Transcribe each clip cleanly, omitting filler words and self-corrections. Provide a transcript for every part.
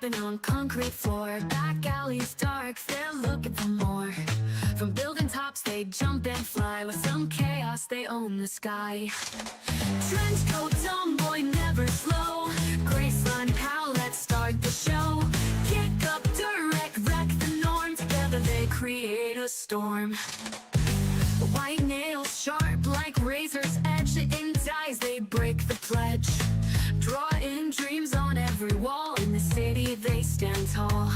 tapping on concrete floor. Back alleys dark, they're looking for more. From building tops they jump and fly. With some chaos they own the sky. Trench coat, tomboy, never slow. Graceline, pal, let's start the show. Kick up, direct, wreck the norm. Together they create a storm. White nails sharp like razor's edge. In ties they break the pledge. Draw in dreams on every wall. In the city they stand tall.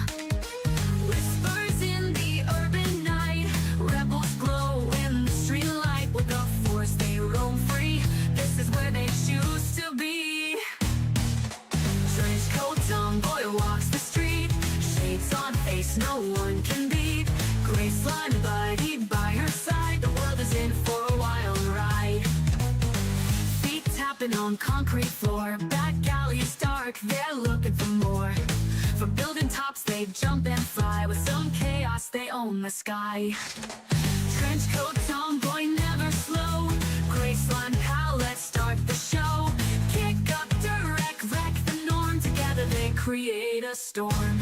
Whispers in the urban night. Rebels glow in the street light. With the force they roam free. This is where they choose to be. Trench coat, tomboy walks the street. Shades on face no one can beat. Graceline body by her side. The world is in for a wild ride. Feet tapping on concrete floor. Back alleys dark, they're looking for more. From building tops they jump and fly. With some chaos they own the sky. Trench coat, tomboy, never slow. Graceline, pal, let's start the show. Kick up, direct, wreck the norm. Together they create a storm.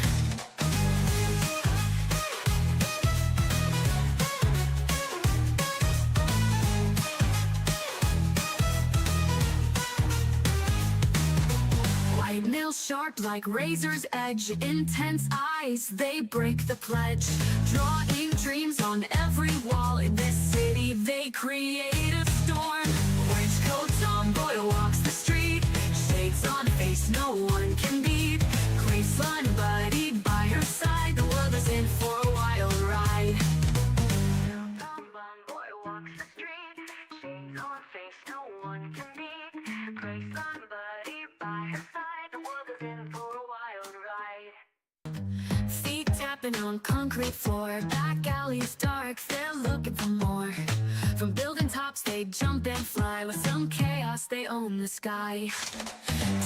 White nails sharp like razor's edge. Intense eyes, they break the pledge. Drawing dreams on every wall. In this city they create a storm. Orange coat, tomboy walks the street. Shades on face no one can beat. Graceline buddy by her side. The world is in for a wild ride. Tomboy walks the street. Shades on face no one can beat. Graceline buddy by her side. Feet tapping on concrete floor. Back alleys dark, they're looking for more. From building tops they jump and fly. With some chaos they own the sky.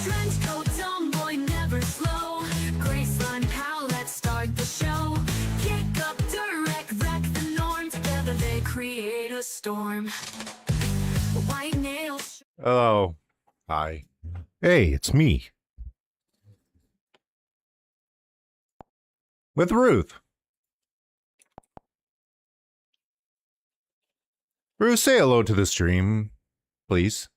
Trench coat, tomboy, never slow. Graceline, pal, let's start the show. Kick up, direct, wreck the norm. Together they create a storm. White nails. Oh, hi. Hey, it's me. With Ruth. Ruth, say hello to the stream, please.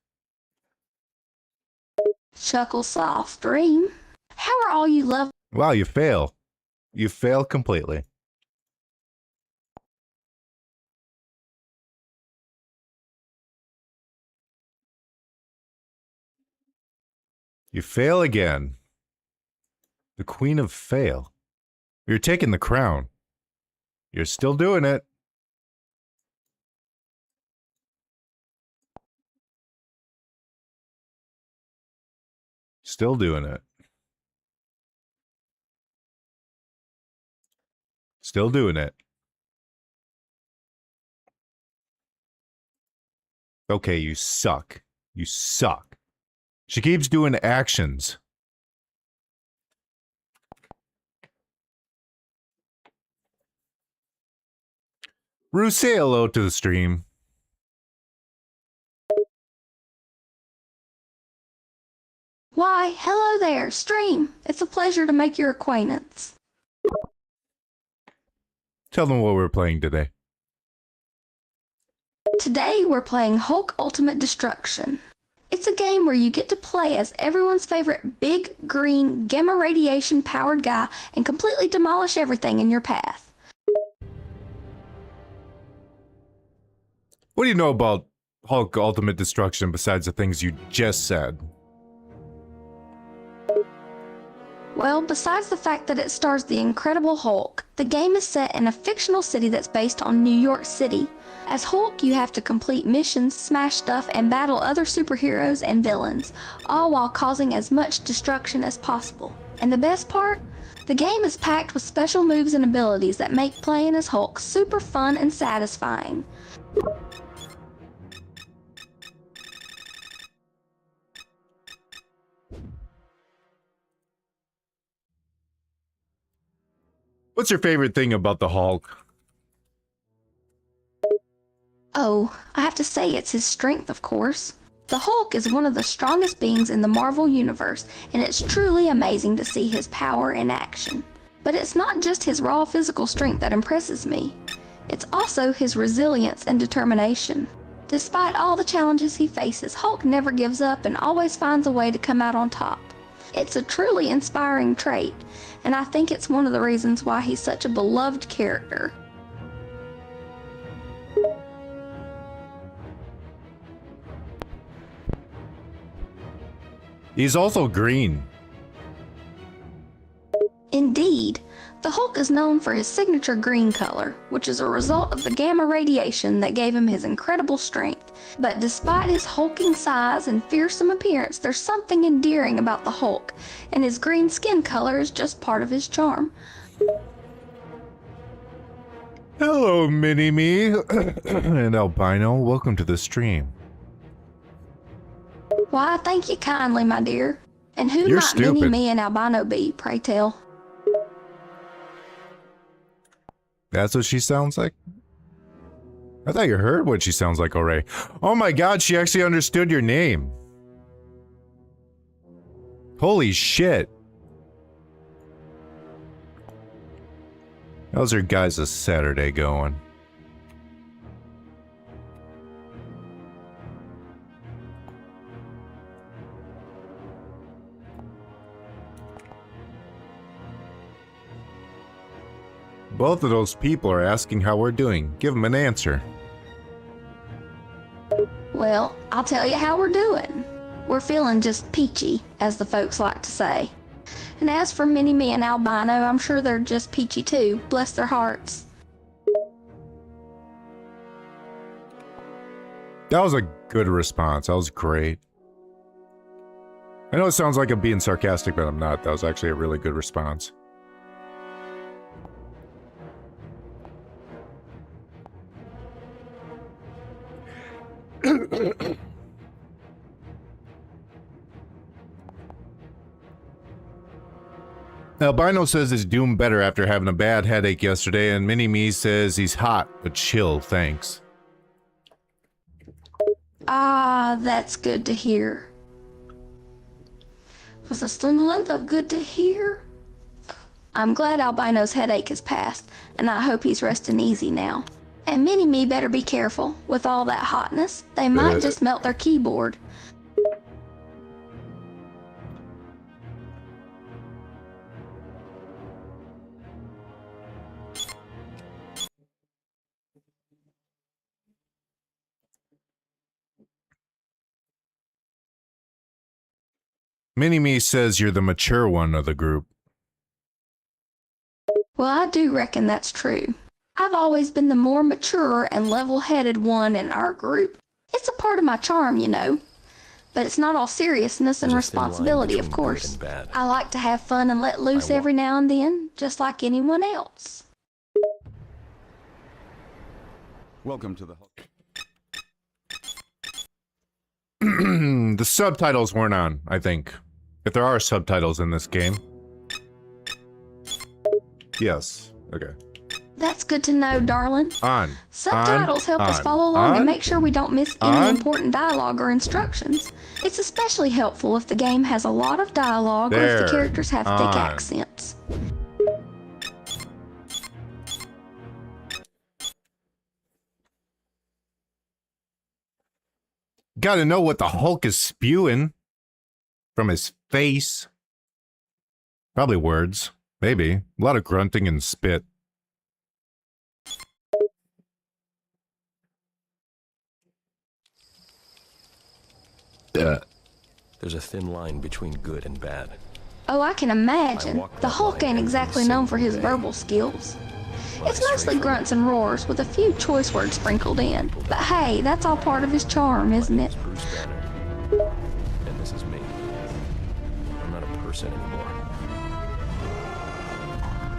Chuckle soft dream. How are all you love? Wow, you fail. You fail completely. You fail again. The Queen of Fail. You're taking the crown. You're still doing it. Still doing it. Still doing it. Okay, you suck. You suck. She keeps doing actions. Ruth, say hello to the stream. Why, hello there, stream. It's a pleasure to make your acquaintance. Tell them what we're playing today. Today we're playing Hulk Ultimate Destruction. It's a game where you get to play as everyone's favorite big, green, gamma radiation powered guy and completely demolish everything in your path. What do you know about Hulk Ultimate Destruction besides the things you just said? Well, besides the fact that it stars the Incredible Hulk, the game is set in a fictional city that's based on New York City. As Hulk, you have to complete missions, smash stuff, and battle other superheroes and villains, all while causing as much destruction as possible. And the best part? The game is packed with special moves and abilities that make playing as Hulk super fun and satisfying. What's your favorite thing about the Hulk? Oh, I have to say it's his strength, of course. The Hulk is one of the strongest beings in the Marvel Universe, and it's truly amazing to see his power in action. But it's not just his raw physical strength that impresses me. It's also his resilience and determination. Despite all the challenges he faces, Hulk never gives up and always finds a way to come out on top. It's a truly inspiring trait, and I think it's one of the reasons why he's such a beloved character. He's also green. Indeed, the Hulk is known for his signature green color, which is a result of the gamma radiation that gave him his incredible strength. But despite his hulking size and fearsome appearance, there's something endearing about the Hulk, and his green skin color is just part of his charm. Hello, Mini-Me and Albino. Welcome to the stream. Why, thank you kindly, my dear. And who You're might stupid. Mini-Me and Albino be, pray tell? That's what she sounds like? I thought you heard what she sounds like already. Oh my god, she actually understood your name. Holy shit. How's your guys' Saturday going? Both of those people are asking how we're doing. Give them an answer. Well, I'll tell you how we're doing. We're feeling just peachy, as the folks like to say. And as for Mini-Me and Albino, I'm sure they're just peachy too, bless their hearts. That was a good response. That was great. I know it sounds like I'm being sarcastic, but I'm not. That was actually a really good response. Albino says he's doing better after having a bad headache yesterday, and Mini-Me says he's hot, but chill, thanks. Ah, that's good to hear. Was the stimulant of good to hear? I'm glad Albino's headache has passed, and I hope he's resting easy now. And Mini-Me better be careful. With all that hotness, they might just melt their keyboard. Mini-Me says you're the mature one of the group. Well, I do reckon that's true. I've always been the more mature and level-headed one in our group. It's a part of my charm, you know. But it's not all seriousness and responsibility, of course. I like to have fun and let loose every now and then, just like anyone else. Welcome to the Hulk. The subtitles weren't on, I think. If there are subtitles in this game. Yes. Okay. That's good to know, darling. On. Subtitles help us follow along and make sure we don't miss any important dialogue or instructions. It's especially helpful if the game has a lot of dialogue or if the characters have thick accents. Gotta know what the Hulk is spewing from his face. Probably words. Maybe. A lot of grunting and spit. There's a thin line between good and bad. Oh, I can imagine. The Hulk ain't exactly known for his verbal skills. It's mostly grunts and roars with a few choice words sprinkled in. But hey, that's all part of his charm, isn't it? Bruce Banner. And this is me. I'm not a person anymore.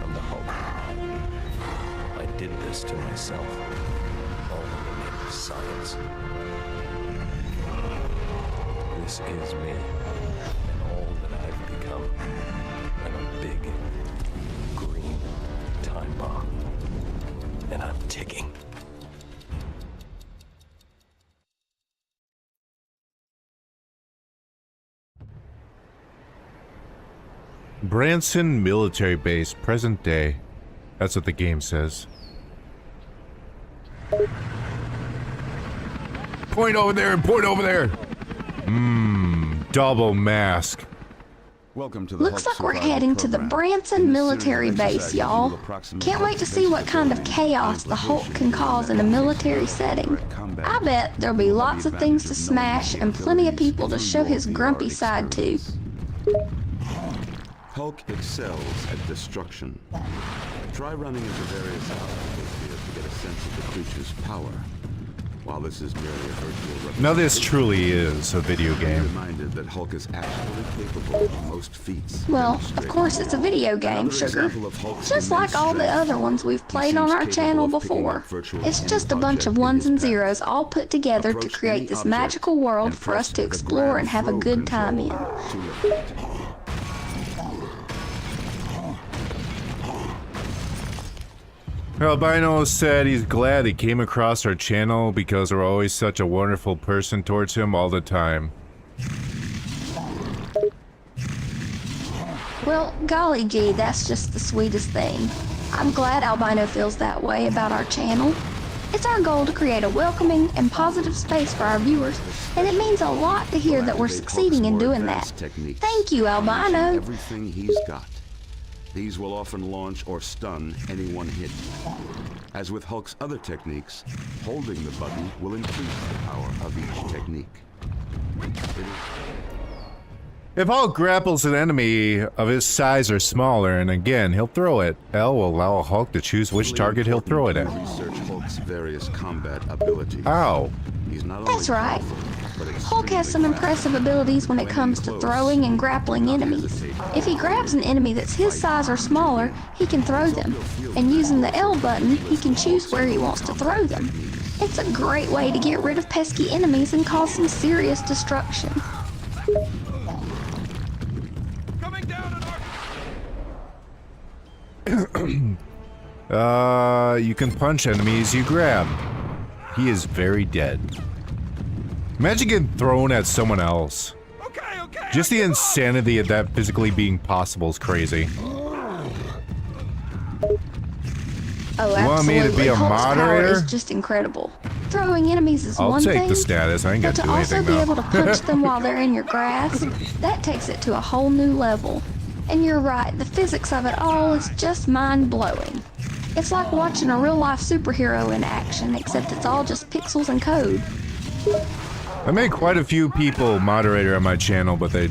I'm the Hulk. I did this to myself. All in the name of science. This is me. And all that I've become. I'm a big, green time bomb. And I'm ticking. Branson military base, present day. That's what the game says. Point over there and point over there. Double mask. Welcome to the Looks Hulk like we're survival heading to the program. Branson In this military simulator base, exercise, you y'all. will approximate Can't wait to see what kind of chaos the Hulk can cause in a military setting. I bet there'll be lots of things to smash and plenty of people to show his grumpy side to. Hulk excels at destruction. Try running into various obstacles here to get a sense of the creature's power. While this is merely a virtual Now this truly is a video be game. reminded that Hulk is actually capable of most feats. Well, of demonstrated. course it's a video game, Another sugar. example of Hulk's Just immense like all the strength. other ones we've played He on seems our capable channel of picking before. up virtually It's any just a bunch of object in ones his and path. zeros all put together to Approach create any this object magical world and for us press to the explore grab and have a throw good time in. control to lift. Albino said he's glad he came across our channel because we're always such a wonderful person towards him all the time. Well, golly gee, that's just the sweetest thing. I'm glad Albino feels that way about our channel. It's our goal to create a welcoming and positive space for our viewers, and it means a lot to hear that we're Activate succeeding in Hulk's more doing that. advanced techniques. Thank you, Albino. Everything he's got. These will often launch or stun anyone hit. As with Hulk's other techniques, holding the button will increase the power of each technique. If Hulk grapples an enemy of his size or smaller, and again, he'll throw it, L will allow Hulk to choose which target he'll throw it at. Research Hulk's various combat abilities. Ow. He's not That's only right. powerful, but Hulk has some extremely impressive abilities when it comes to throwing and grappling enemies. If he grabs an enemy that's his size or smaller, he can throw them. And using the L button, he can choose where he wants to throw them. It's a great way to get rid of pesky enemies and cause some serious destruction. Coming down an arc. You can punch enemies you grab. He is very dead. Imagine getting thrown at someone else. Okay. Just the insanity of that physically being possible is crazy. Oh, You want me to absolutely. be a Hulk's power moderator? is just incredible. Throwing enemies is I'll one take thing, the status. I ain't but got to to do also anything be though. able to punch them while they're in your grasp, that takes it to a whole new level. And you're right, the physics of it all is just mind-blowing. It's like watching a real-life superhero in action, except it's all just pixels and code. I made quite a few people moderator on my channel, but they're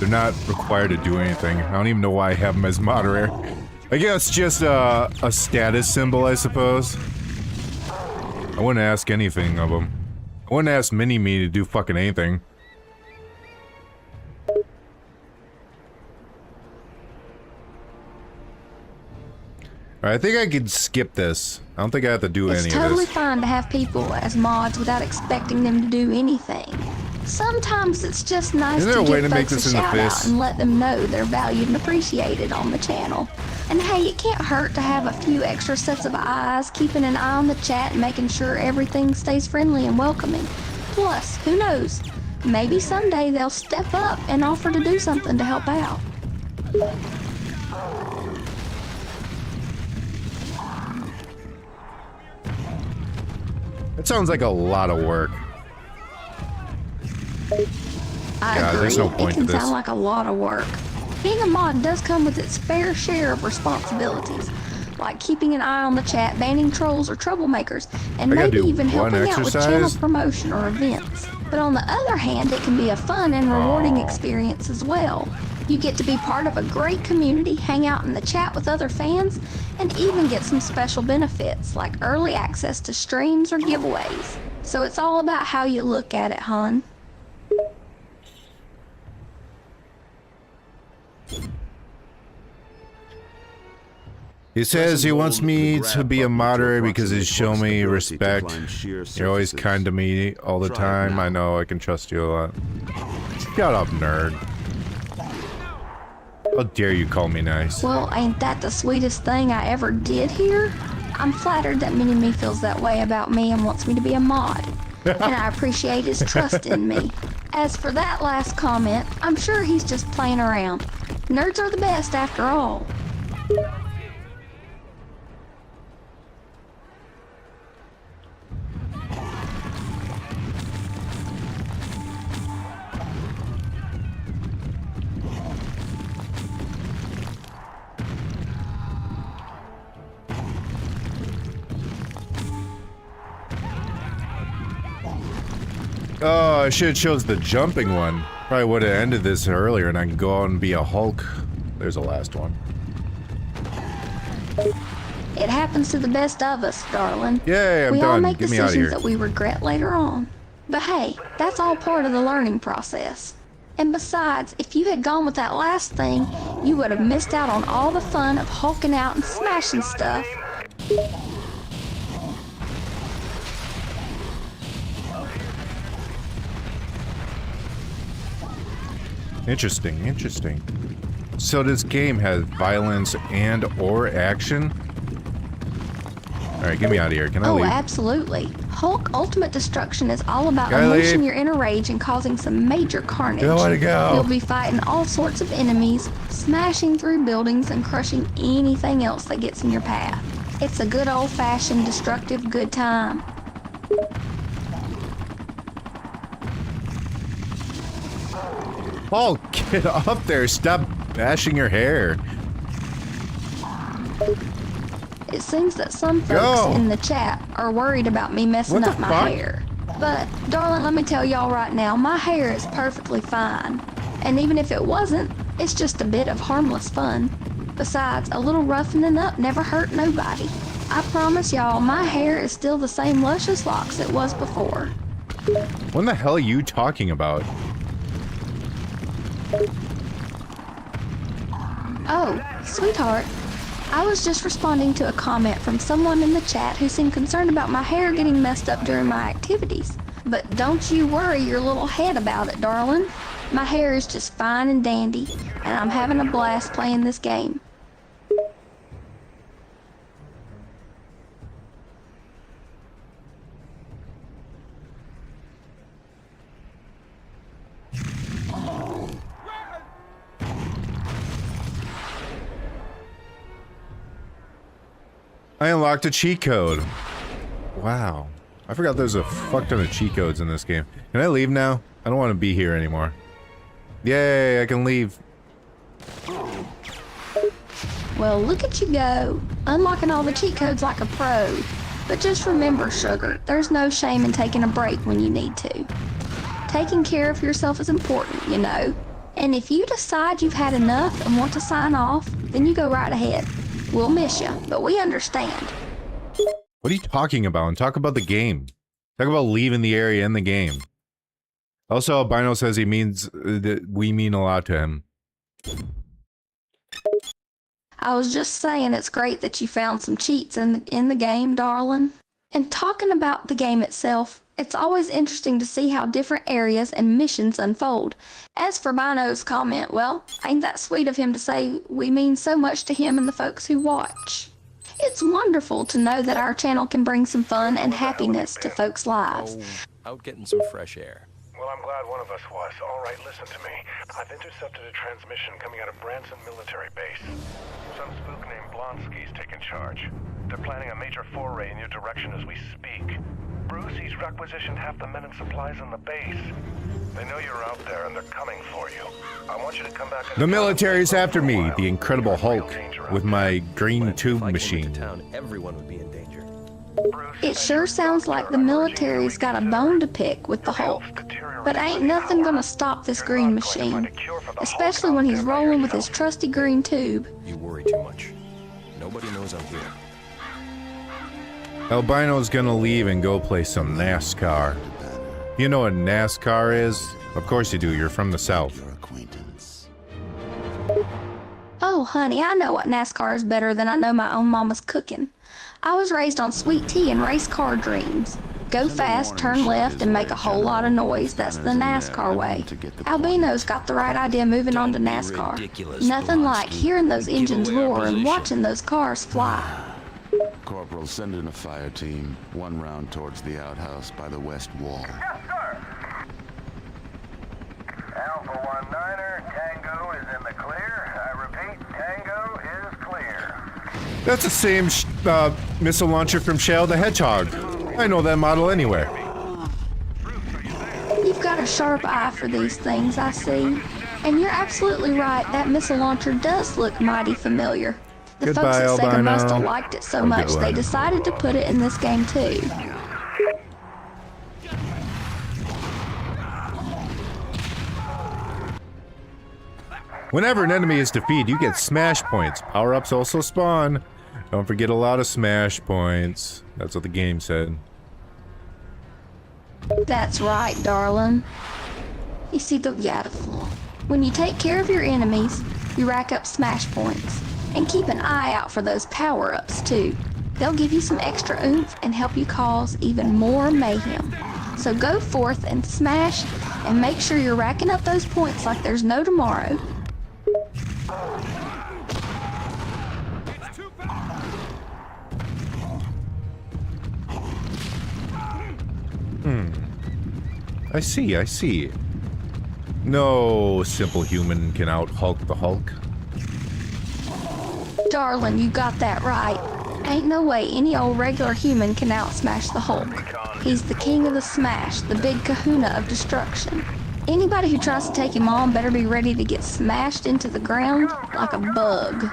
not required to do anything. I don't even know why I have them as moderator. I guess just a status symbol, I suppose. I wouldn't ask anything of them. I wouldn't ask Mini-Me to do fucking anything. Alright, I think I could skip this. I don't think I have to do It's any totally of this. fine to have people as mods without expecting them to do anything. Sometimes it's just nice Is there to a way give to make folks this a in the shout out fist? and let them know they're valued and appreciated on the channel. And hey, it can't hurt to have a few extra sets of eyes, keeping an eye on the chat and making sure everything stays friendly and welcoming. Plus, who knows? Maybe someday they'll step up and offer to do something to help out. That sounds like a lot of work. I Yeah, agree. there's no It point can to this. sound like a lot of work. Being a mod does come with its fair share of responsibilities, like keeping an eye on the chat, banning trolls or troublemakers, and I gotta maybe do even one helping out with channel exercise? promotion or events. But on the other hand, it can be a fun and rewarding experience as well. You get to be part of a great community, hang out in the chat with other fans, and even get some special benefits like early access to streams or giveaways. So it's all about how you look at it, hon. He says he wants me to be a moderator because he's shown me respect. You're always kind to me all the time. I know, I can trust you a lot. Shut up, nerd. How dare you call me nice? Well, ain't that the sweetest thing I ever did here? I'm flattered that Mini-Me feels that way about me and wants me to be a mod. And I appreciate his trust in me. As for that last comment, I'm sure he's just playing around. Nerds are the best after all. Oh, I should have chose the jumping one. Probably would have ended this earlier and I can go out and be a Hulk. There's the last one. It happens to the best of us, darling. Yay, I'm we done. all make Get me out of here. decisions that we regret later on. But hey, that's all part of the learning process. And besides, if you had gone with that last thing, you would have missed out on all the fun of hulking out and smashing stuff. Interesting, interesting. So this game has violence and or action? Alright, get me out of here. Can I leave? Oh, absolutely. Hulk Ultimate Destruction is all about Can I unleashing leave? your inner rage and causing some major carnage. I want to go. You'll be fighting all sorts of enemies, smashing through buildings, and crushing anything else that gets in your path. It's a good old-fashioned destructive good time. Oh, get up there. Stop bashing your hair. It seems that some folks in the chat are worried about me messing What up the my fuck? hair. But, darling, let me tell y'all right now, my hair is perfectly fine. And even if it wasn't, it's just a bit of harmless fun. Besides, a little roughening up never hurt nobody. I promise y'all, my hair is still the same luscious locks it was before. What the hell are you talking about? Oh, sweetheart. I was just responding to a comment from someone in the chat who seemed concerned about my hair getting messed up during my activities. But don't you worry your little head about it, darling. My hair is just fine and dandy, and I'm having a blast playing this game. I unlocked a cheat code. Wow. I forgot there's a fuck ton of cheat codes in this game. Can I leave now? I don't want to be here anymore. Yay, I can leave. Well, look at you go, unlocking all the cheat codes like a pro. But just remember, sugar, there's no shame in taking a break when you need to. Taking care of yourself is important, you know. And if you decide you've had enough and want to sign off, then you go right ahead. We'll miss you, but we understand. What are you talking about? And talk about the game. Talk about leaving the area in the game. Also, Albino says he means that we mean a lot to him. I was just saying it's great that you found some cheats in the game, darling. And talking about the game itself, it's always interesting to see how different areas and missions unfold. As for Bino's comment, well, ain't that sweet of him to say we mean so much to him and the folks who watch. It's wonderful to know that our channel can bring some fun and happiness to folks' lives. Oh, out getting some fresh air. Well, I'm glad one of us was. All right, listen to me. I've intercepted a transmission coming out of Branson Military Base. Some spook named Blonsky's taken charge. They're planning a major foray in your direction as we speak. Bruce, he's requisitioned half the men and supplies in the base. They know you're out there and they're coming for you. I want you to come back. The military's after me, the Incredible Hulk, with my green tube machine. Town, everyone would be in danger. It sure sounds like the military's got a bone to pick with the Hulk. But ain't nothing gonna stop this green machine. Especially when he's rolling with his trusty green tube. You worry too much. Nobody knows I'm here. Albino's gonna leave and go play some NASCAR. You know what NASCAR is? Of course you do, you're from the South. Oh, honey, I know what NASCAR is better than I know my own mama's cooking. I was raised on sweet tea and race car dreams. Go fast, turn left, and make a whole lot of noise. That's the NASCAR way. Albino's got the right idea moving on to NASCAR. Nothing like hearing those engines roar and watching those cars fly. Corporal, send in a fire team. One round towards the outhouse by the west wall. Yes, sir. Alpha 19er, Tango is in the clear. That's the same missile launcher from Shadow the Hedgehog. I know that model anywhere. You've got a sharp eye for these things, I see. And you're absolutely right, that missile launcher does look mighty familiar. The Goodbye, folks at Sega albino. must have liked it so much they decided to put it in this game too. Whenever an enemy is defeated, you get smash points. Power-ups also spawn. Don't forget a lot of smash points. That's what the game said. That's right, darling. You see, when you take care of your enemies, you rack up smash points. And keep an eye out for those power-ups too. They'll give you some extra oomph and help you cause even more mayhem. So go forth and smash, and make sure you're racking up those points like there's no tomorrow. I see. No simple human can out-Hulk the Hulk. Darling, you got that right. Ain't no way any old regular human can out-smash the Hulk. He's the king of the smash, the big kahuna of destruction. Anybody who tries to take him on better be ready to get smashed into the ground like a bug.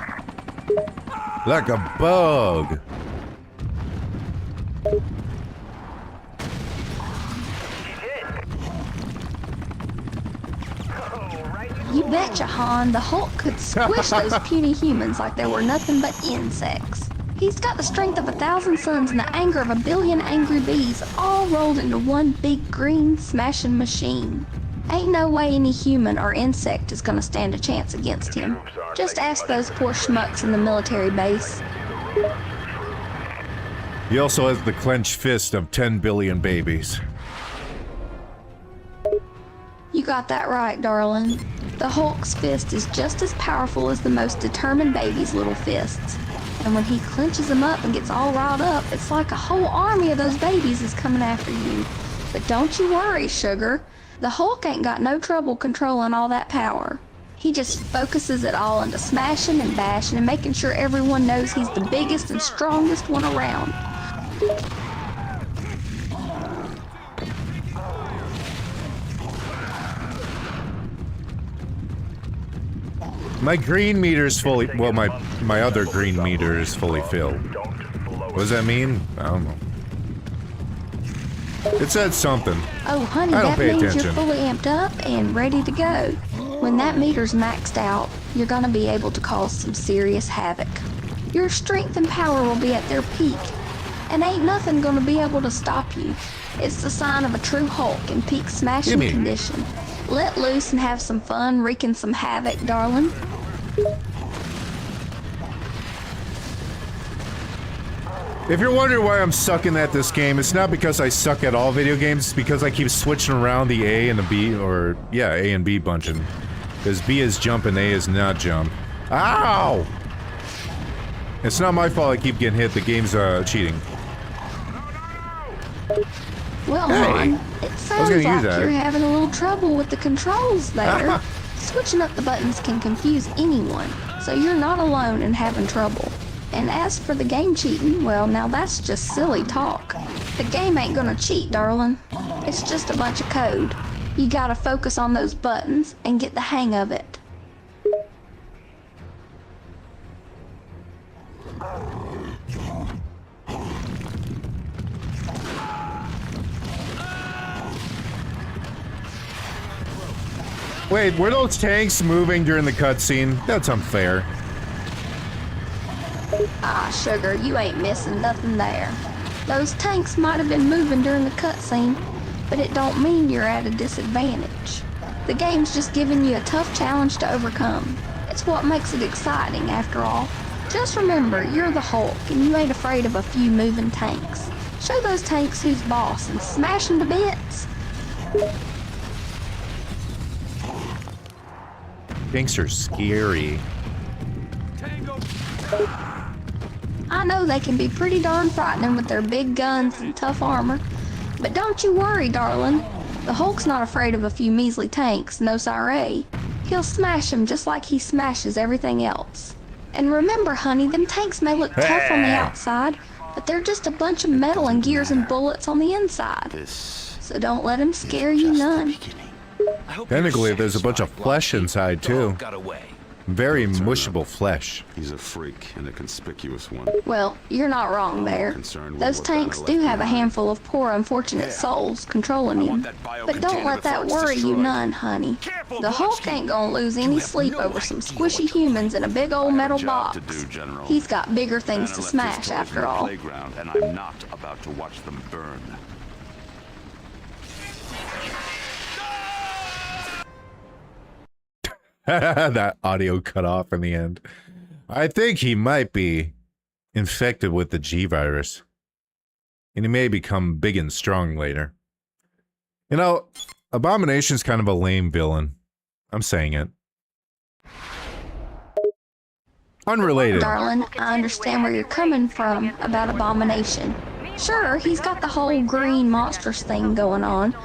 Like a bug. You betcha, Han, the Hulk could squish those puny humans like they were nothing but insects. He's got the strength of 1,000 suns and the anger of 1 billion angry bees, all rolled into one big green smashing machine. Ain't no way any human or insect is gonna stand a chance against him. Just ask those poor schmucks in the military base. He also has the clenched fist of 10 billion babies. You got that right, darling. The Hulk's fist is just as powerful as the most determined baby's little fists. And when he clenches them up and gets all riled up, it's like a whole army of those babies is coming after you. But don't you worry, sugar. The Hulk ain't got no trouble controlling all that power. He just focuses it all into smashing and bashing and making sure everyone knows he's the biggest and strongest one around. My green meter is fully, well, my other green meter is fully filled. What does that mean? I don't know. It said something. Oh, honey, I don't that pay means attention. you're fully amped up and ready to go. When that meter's maxed out, you're gonna be able to cause some serious havoc. Your strength and power will be at their peak, and ain't nothing gonna be able to stop you. It's the sign of a true Hulk in peak smashing Gimme. condition. Let loose and have some fun wreaking some havoc, darling. If you're wondering why I'm sucking at this game, it's not because I suck at all video games, it's because I keep switching around the A and the B, or, yeah, A and B bunching. Because B is jump and A is not jump. Ow! It's not my fault I keep getting hit, the game's, cheating. Well, Hey, hon, it sounds gonna use like that. you're having a little trouble with the controls there. Switching up the buttons can confuse anyone, so you're not alone in having trouble. And as for the game cheating, well, now that's just silly talk. The game ain't gonna cheat, darling. It's just a bunch of code. You gotta focus on those buttons and get the hang of it. Wait, were those tanks moving during the cutscene? That's unfair. Ah, sugar, you ain't missing nothing there. Those tanks might have been moving during the cutscene, but it don't mean you're at a disadvantage. The game's just giving you a tough challenge to overcome. It's what makes it exciting, after all. Just remember, you're the Hulk, and you ain't afraid of a few moving tanks. Show those tanks who's boss and smash them to bits. Tanks are scary. I know they can be pretty darn frightening with their big guns and tough armor, but don't you worry, darling. The Hulk's not afraid of a few measly tanks, no siree. He'll smash them just like he smashes everything else. And remember, honey, them tanks may look tough on the outside, but they're just a bunch of metal and gears and bullets on the inside. So don't let them scare you none. Technically, there's a bunch of flesh inside, too. Very mushable flesh. He's a freak and a conspicuous one. Well, you're not wrong there. Those tanks do have a handful of poor unfortunate souls controlling him. But don't let that worry you none, honey. The Hulk ain't gonna lose any sleep over some squishy humans in a big old metal box. He's got bigger things to smash after all. And I'm not about to watch them burn. That audio cut off in the end. I think he might be infected with the G virus. And he may become big and strong later. You know, Abomination's kind of a lame villain. I'm saying it. Unrelated. Darling, I understand where you're coming from about Abomination. Sure, he's got the whole green monstrous thing going on,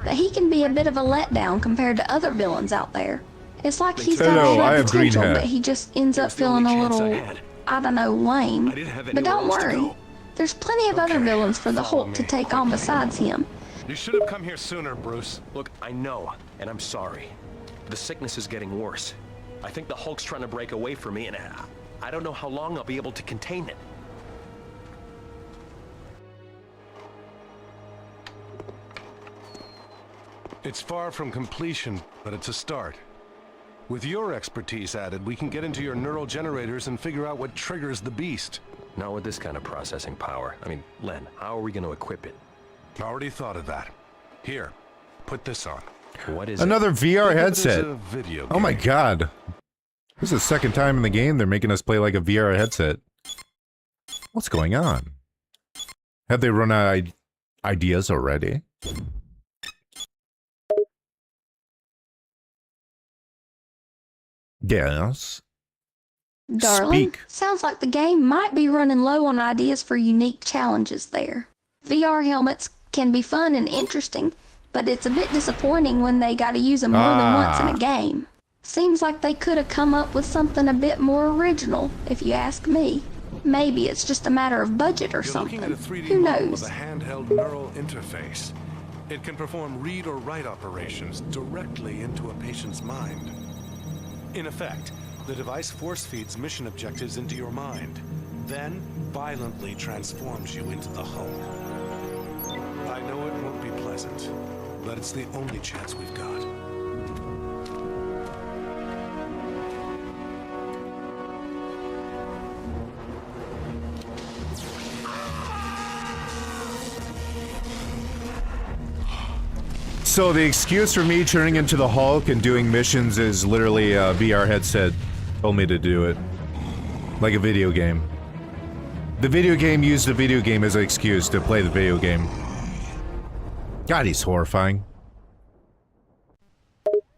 but he can be a bit of a letdown compared to other villains out there. It's like he's got all that potential, but he just ends up feeling a little, I don't know, lame. But don't worry, there's plenty of other villains for the Hulk to take on besides him. You should have come here sooner, Bruce. Look, I know, and I'm sorry. The sickness is getting worse. I think the Hulk's trying to break away from me, and I don't know how long I'll be able to contain it. It's far from completion, but it's a start. With your expertise added, we can get into your neural generators and figure out what triggers the beast. Not with this kind of processing power. I mean, Len, how are we going to equip it? Already thought of that. Here, put this on. What is Another VR headset. A video Oh my god. This is the second time in the game they're making us play like a VR headset. What's going on? Have they run out of ideas already? Yes. Darling, Speak. sounds like the game might be running low on ideas for unique challenges there. VR helmets can be fun and interesting, but it's a bit disappointing when they gotta use them more than once in a game. Seems like they could have come up with something a bit more original, if you ask me. Maybe it's just a matter of budget or something. You're looking at a 3D Who model knows? of a handheld neural interface. It can perform read or write operations directly into a patient's mind. In effect, the device force feeds mission objectives into your mind, then violently transforms you into the Hulk. I know it won't be pleasant, but it's the only chance we've got. So the excuse for me turning into the Hulk and doing missions is literally a VR headset told me to do it. Like a video game. The video game used the video game as an excuse to play the video game. God, he's horrifying.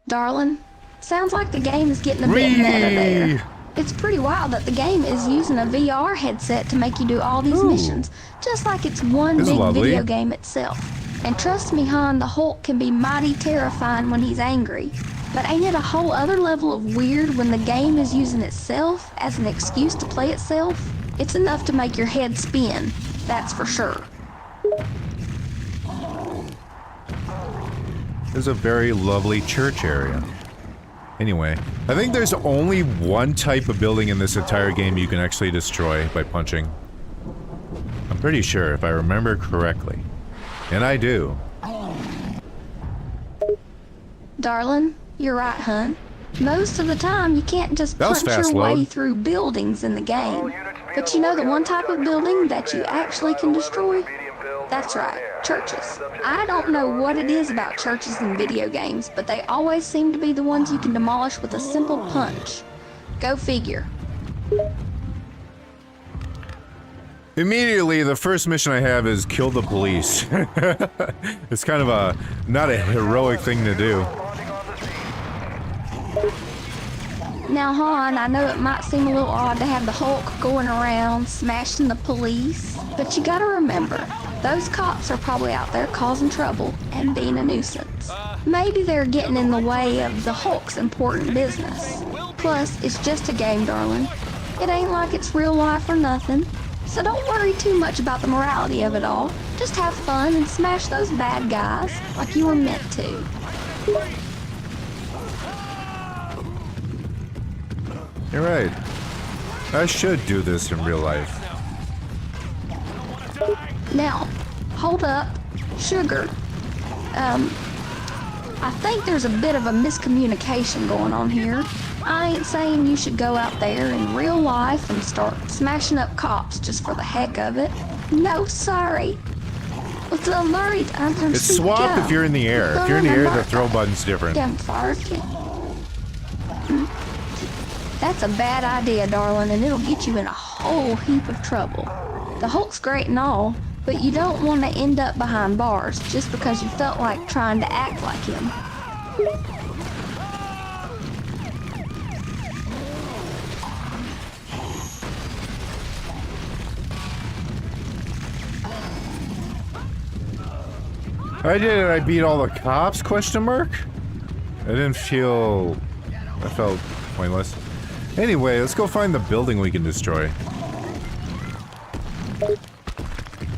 Darling, sounds like the game is getting a bit meta there. It's pretty wild that the game is using a VR headset to make you do all these missions, just like it's one big video game itself. And trust me, hon, the Hulk can be mighty terrifying when he's angry. But ain't it a whole other level of weird when the game is using itself as an excuse to play itself? It's enough to make your head spin, that's for sure. There's a very lovely church area. Anyway, I think there's only one type of building in this entire game you can actually destroy by punching. I'm pretty sure, if I remember correctly. And I do. Darling, you're right, hun. Most of the time, you can't just punch your way through buildings in the game. But you know the one type of building that you actually can destroy? That's right, churches. I don't know what it is about churches in video games, but they always seem to be the ones you can demolish with a simple punch. Go figure. Immediately, the first mission I have is kill the police. It's kind of a, not a heroic thing to do. Now, hon, I know it might seem a little odd to have the Hulk going around smashing the police, but you gotta remember, those cops are probably out there causing trouble and being a nuisance. Maybe they're getting in the way of the Hulk's important business. Plus, it's just a game, darling. It ain't like it's real life or nothing. So don't worry too much about the morality of it all. Just have fun and smash those bad guys like you were meant to. You're right. I should do this in real life. Now, hold up. Sugar. I think there's a bit of a miscommunication going on here. I ain't saying you should go out there in real life and start smashing up cops just for the heck of it. No, sorry. It's swap if you're in the air. If you're in the air, the throw button's different. That's a bad idea, darling, and it'll get you in a whole heap of trouble. The Hulk's great and all, but you don't want to end up behind bars just because you felt like trying to act like him. I did it. I beat all the cops? Question mark? I felt pointless. Anyway, let's go find the building we can destroy.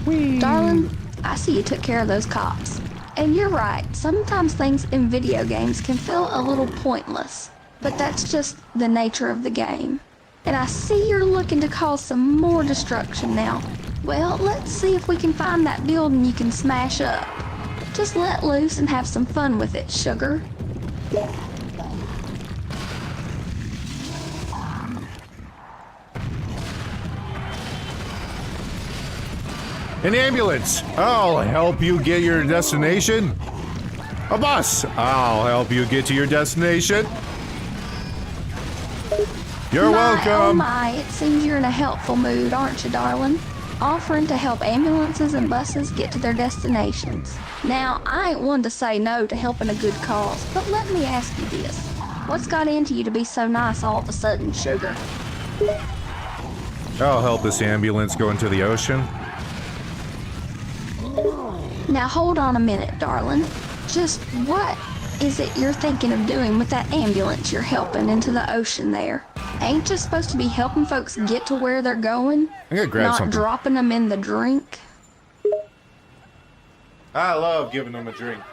Whee. Darling, I see you took care of those cops. And you're right, sometimes things in video games can feel a little pointless. But that's just the nature of the game. And I see you're looking to cause some more destruction now. Well, let's see if we can find that building you can smash up. Just let loose and have some fun with it, sugar. An ambulance! I'll help you get your destination. A bus! I'll help you get to your destination. You're welcome! Oh my, it seems you're in a helpful mood, aren't you, darling? Offering to help ambulances and buses get to their destinations. Now, I ain't one to say no to helping a good cause, but let me ask you this. What's got into you to be so nice all of a sudden, sugar? I'll help this ambulance go into the ocean. Now hold on a minute, darling. Just what is it you're thinking of doing with that ambulance you're helping into the ocean there? Ain't you supposed to be helping folks get to where they're going? I'm gonna grab not something. Dropping them in the drink? I love giving them a drink.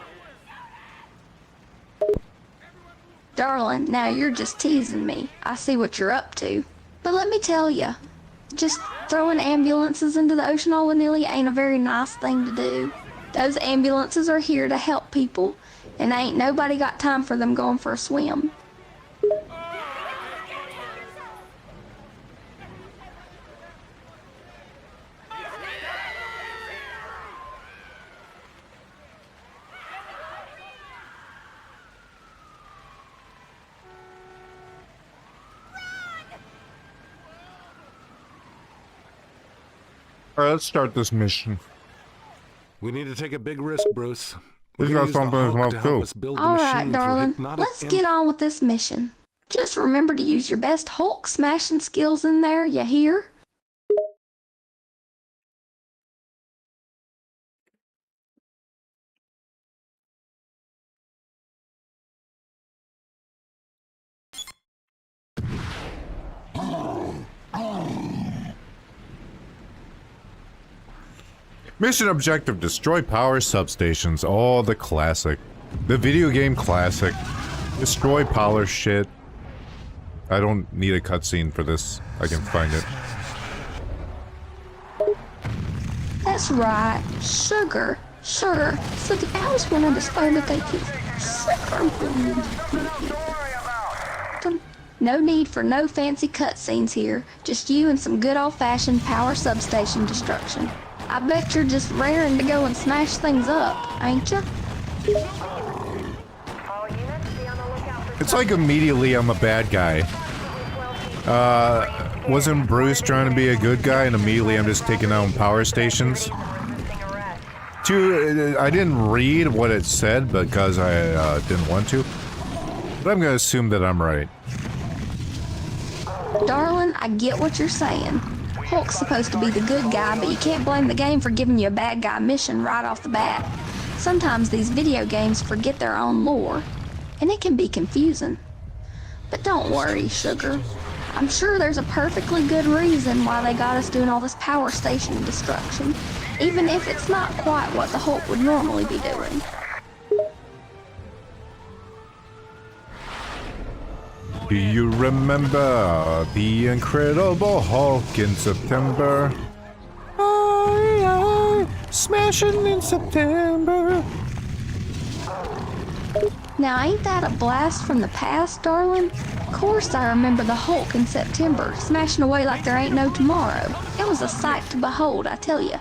Darling, now you're just teasing me. I see what you're up to. But let me tell you, just throwing ambulances into the ocean all willy-nilly ain't a very nice thing to do. Those ambulances are here to help people, and ain't nobody got time for them going for a swim. Alright, let's start this mission. We need to take a big risk, Bruce. He's got something in his mouth too. Alright, darling, let's get on with this mission. Just remember to use your best Hulk smashing skills in there, you hear? Mission objective, destroy power substations. Oh, the classic. The video game classic. Destroy power shit. I don't need a cutscene for this. I can find it. That's right, sugar. Sugar. So the owls want to display that they can sugar. No need for no fancy cutscenes here. Just you and some good old-fashioned power substation destruction. I bet you're just raring to go and smash things up, ain't ya? It's like immediately I'm a bad guy. Wasn't Bruce trying to be a good guy and immediately I'm just taking down power stations? I didn't read what it said because I didn't want to. But I'm gonna assume that I'm right. Darling, I get what you're saying. Hulk's supposed to be the good guy, but you can't blame the game for giving you a bad guy mission right off the bat. Sometimes these video games forget their own lore, and it can be confusing. But don't worry, sugar. I'm sure there's a perfectly good reason why they got us doing all this power station destruction, even if it's not quite what the Hulk would normally be doing. Do you remember the Incredible Hulk in September? Smashing in September. Now ain't that a blast from the past, darling? Of course I remember the Hulk in September, smashing away like there ain't no tomorrow. It was a sight to behold, I tell ya.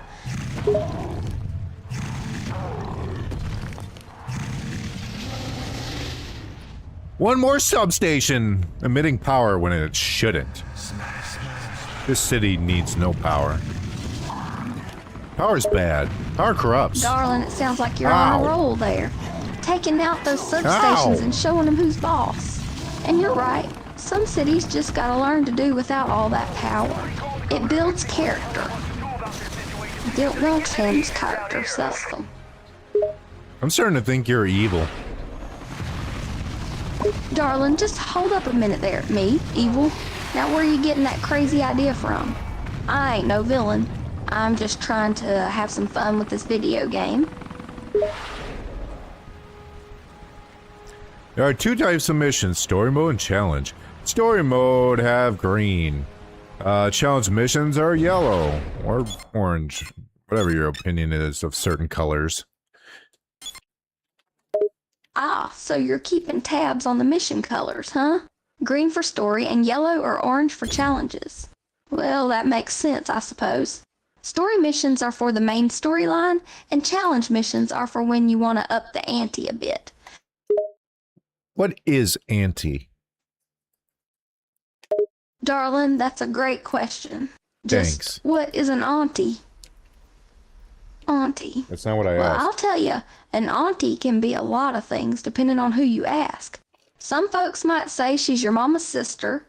One more substation emitting power when it shouldn't. This city needs no power. Power's bad. Power corrupts. Darling, it sounds like you're on a roll there. Taking out those substations and showing them who's boss. And you're right, some cities just gotta learn to do without all that power. It builds character. Don't want Tim's character system. I'm starting to think you're evil. Darling, just hold up a minute there. Me? Evil? Now where are you getting that crazy idea from? I ain't no villain. I'm just trying to have some fun with this video game. There are two types of missions, story mode and challenge. Story mode have green. Challenge missions are yellow or orange. Whatever your opinion is of certain colors. Ah, so you're keeping tabs on the mission colors, huh? Green for story and yellow or orange for challenges. Well, that makes sense, I suppose. Story missions are for the main storyline, and challenge missions are for when you want to up the ante a bit. What is ante? Darling, that's a great question. Thanks. What is an auntie? Auntie. That's not what I Well, asked. I'll tell you, an auntie can be a lot of things depending on who you ask. Some folks might say she's your mama's sister,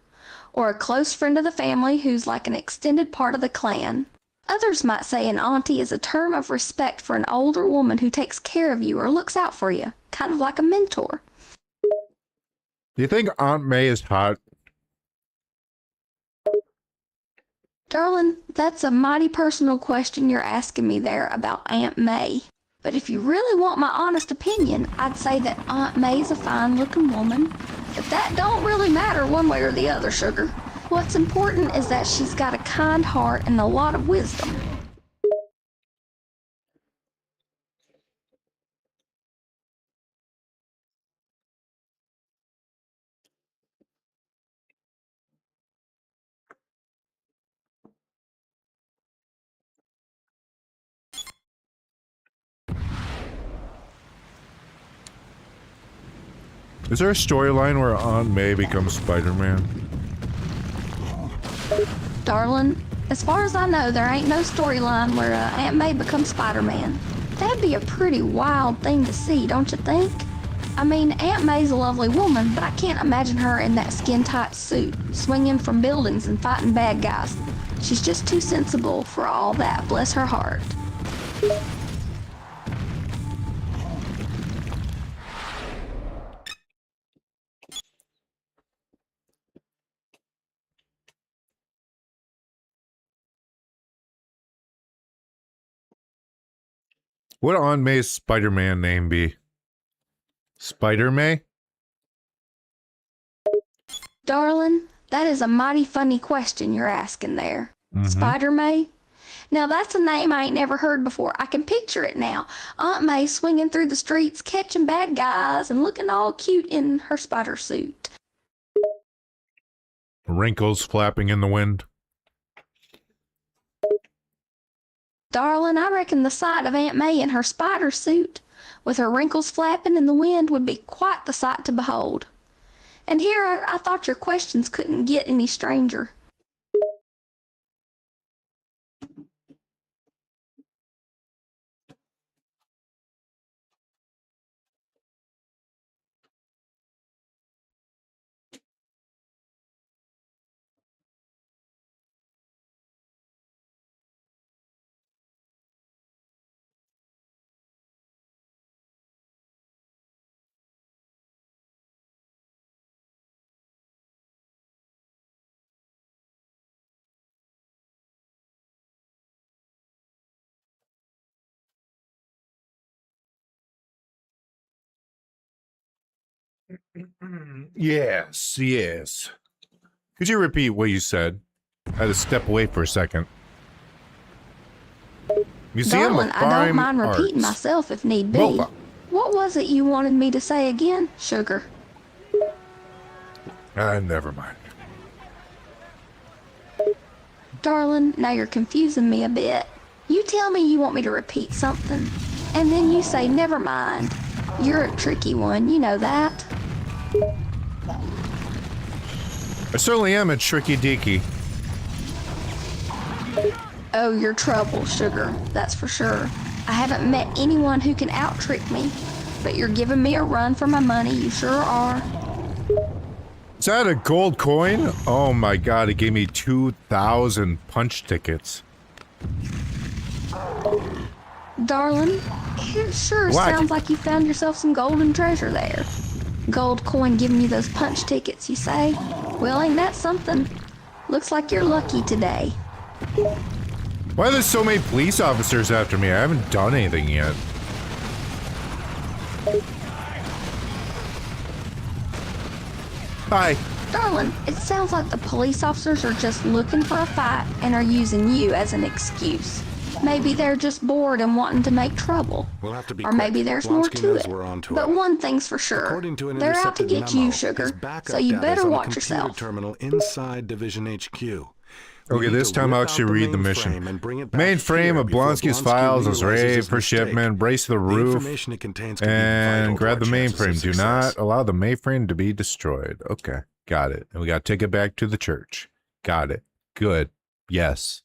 or a close friend of the family who's like an extended part of the clan. Others might say an auntie is a term of respect for an older woman who takes care of you or looks out for you, kind of like a mentor. Do you think Aunt May is hot? Darling, that's a mighty personal question you're asking me there about Aunt May. But if you really want my honest opinion, I'd say that Aunt May's a fine-looking woman. But that don't really matter one way or the other, sugar. What's important is that she's got a kind heart and a lot of wisdom. Is there a storyline where Aunt May becomes Spider-Man? Darling, as far as I know, there ain't no storyline where Aunt May becomes Spider-Man. That'd be a pretty wild thing to see, don't you think? I mean, Aunt May's a lovely woman, but I can't imagine her in that skin-tight suit, swinging from buildings and fighting bad guys. She's just too sensible for all that, bless her heart. What would Aunt May's Spider-Man name be? Spider-May? Darling, that is a mighty funny question you're asking there. Spider-May? Now that's a name I ain't never heard before. I can picture it now. Aunt May swinging through the streets, catching bad guys, and looking all cute in her spider suit. Wrinkles flapping in the wind. Darling, I reckon the sight of Aunt May in her spider suit, with her wrinkles flapping in the wind, would be quite the sight to behold. And here I thought your questions couldn't get any stranger. Yes, yes. Could you repeat what you said? I had to step away for a second. Museum Darling, of I Fine don't mind repeating Arts. myself if need be. Mofa. What was it you wanted me to say again, sugar? Never mind. Darling, now you're confusing me a bit. You tell me you want me to repeat something, and then you say never mind. You're a tricky one, you know that. I certainly am a tricky deaky. Oh, you're trouble, sugar, that's for sure. I haven't met anyone who can out-trick me, but you're giving me a run for my money, you sure are. Is that a gold coin? Oh my god, it gave me 2,000 punch tickets. Darling, it sure What? sounds like you found yourself some golden treasure there. Gold coin giving you those punch tickets, you say? Well, ain't that something? Looks like you're lucky today. Why are there so many police officers after me? I haven't done anything yet. Hi. Darling, it sounds like the police officers are just looking for a fight and are using you as an excuse. Maybe they're just bored and wanting to make trouble. We'll have to be Or quick. maybe there's more Blonsky to knows it. we're onto But it. one thing's for sure. According to an They're out to intercepted get memo, you, his sugar. backup So you data's better on a watch computer yourself. terminal inside Division HQ. Okay, this time I'll actually read the mission. Mainframe of Blonsky's files is ready for shipment. Brace the roof and grab the mainframe. Do not allow the mainframe to be destroyed. Okay, got it. And we got to take it back to the church. Got it. Good. Yes.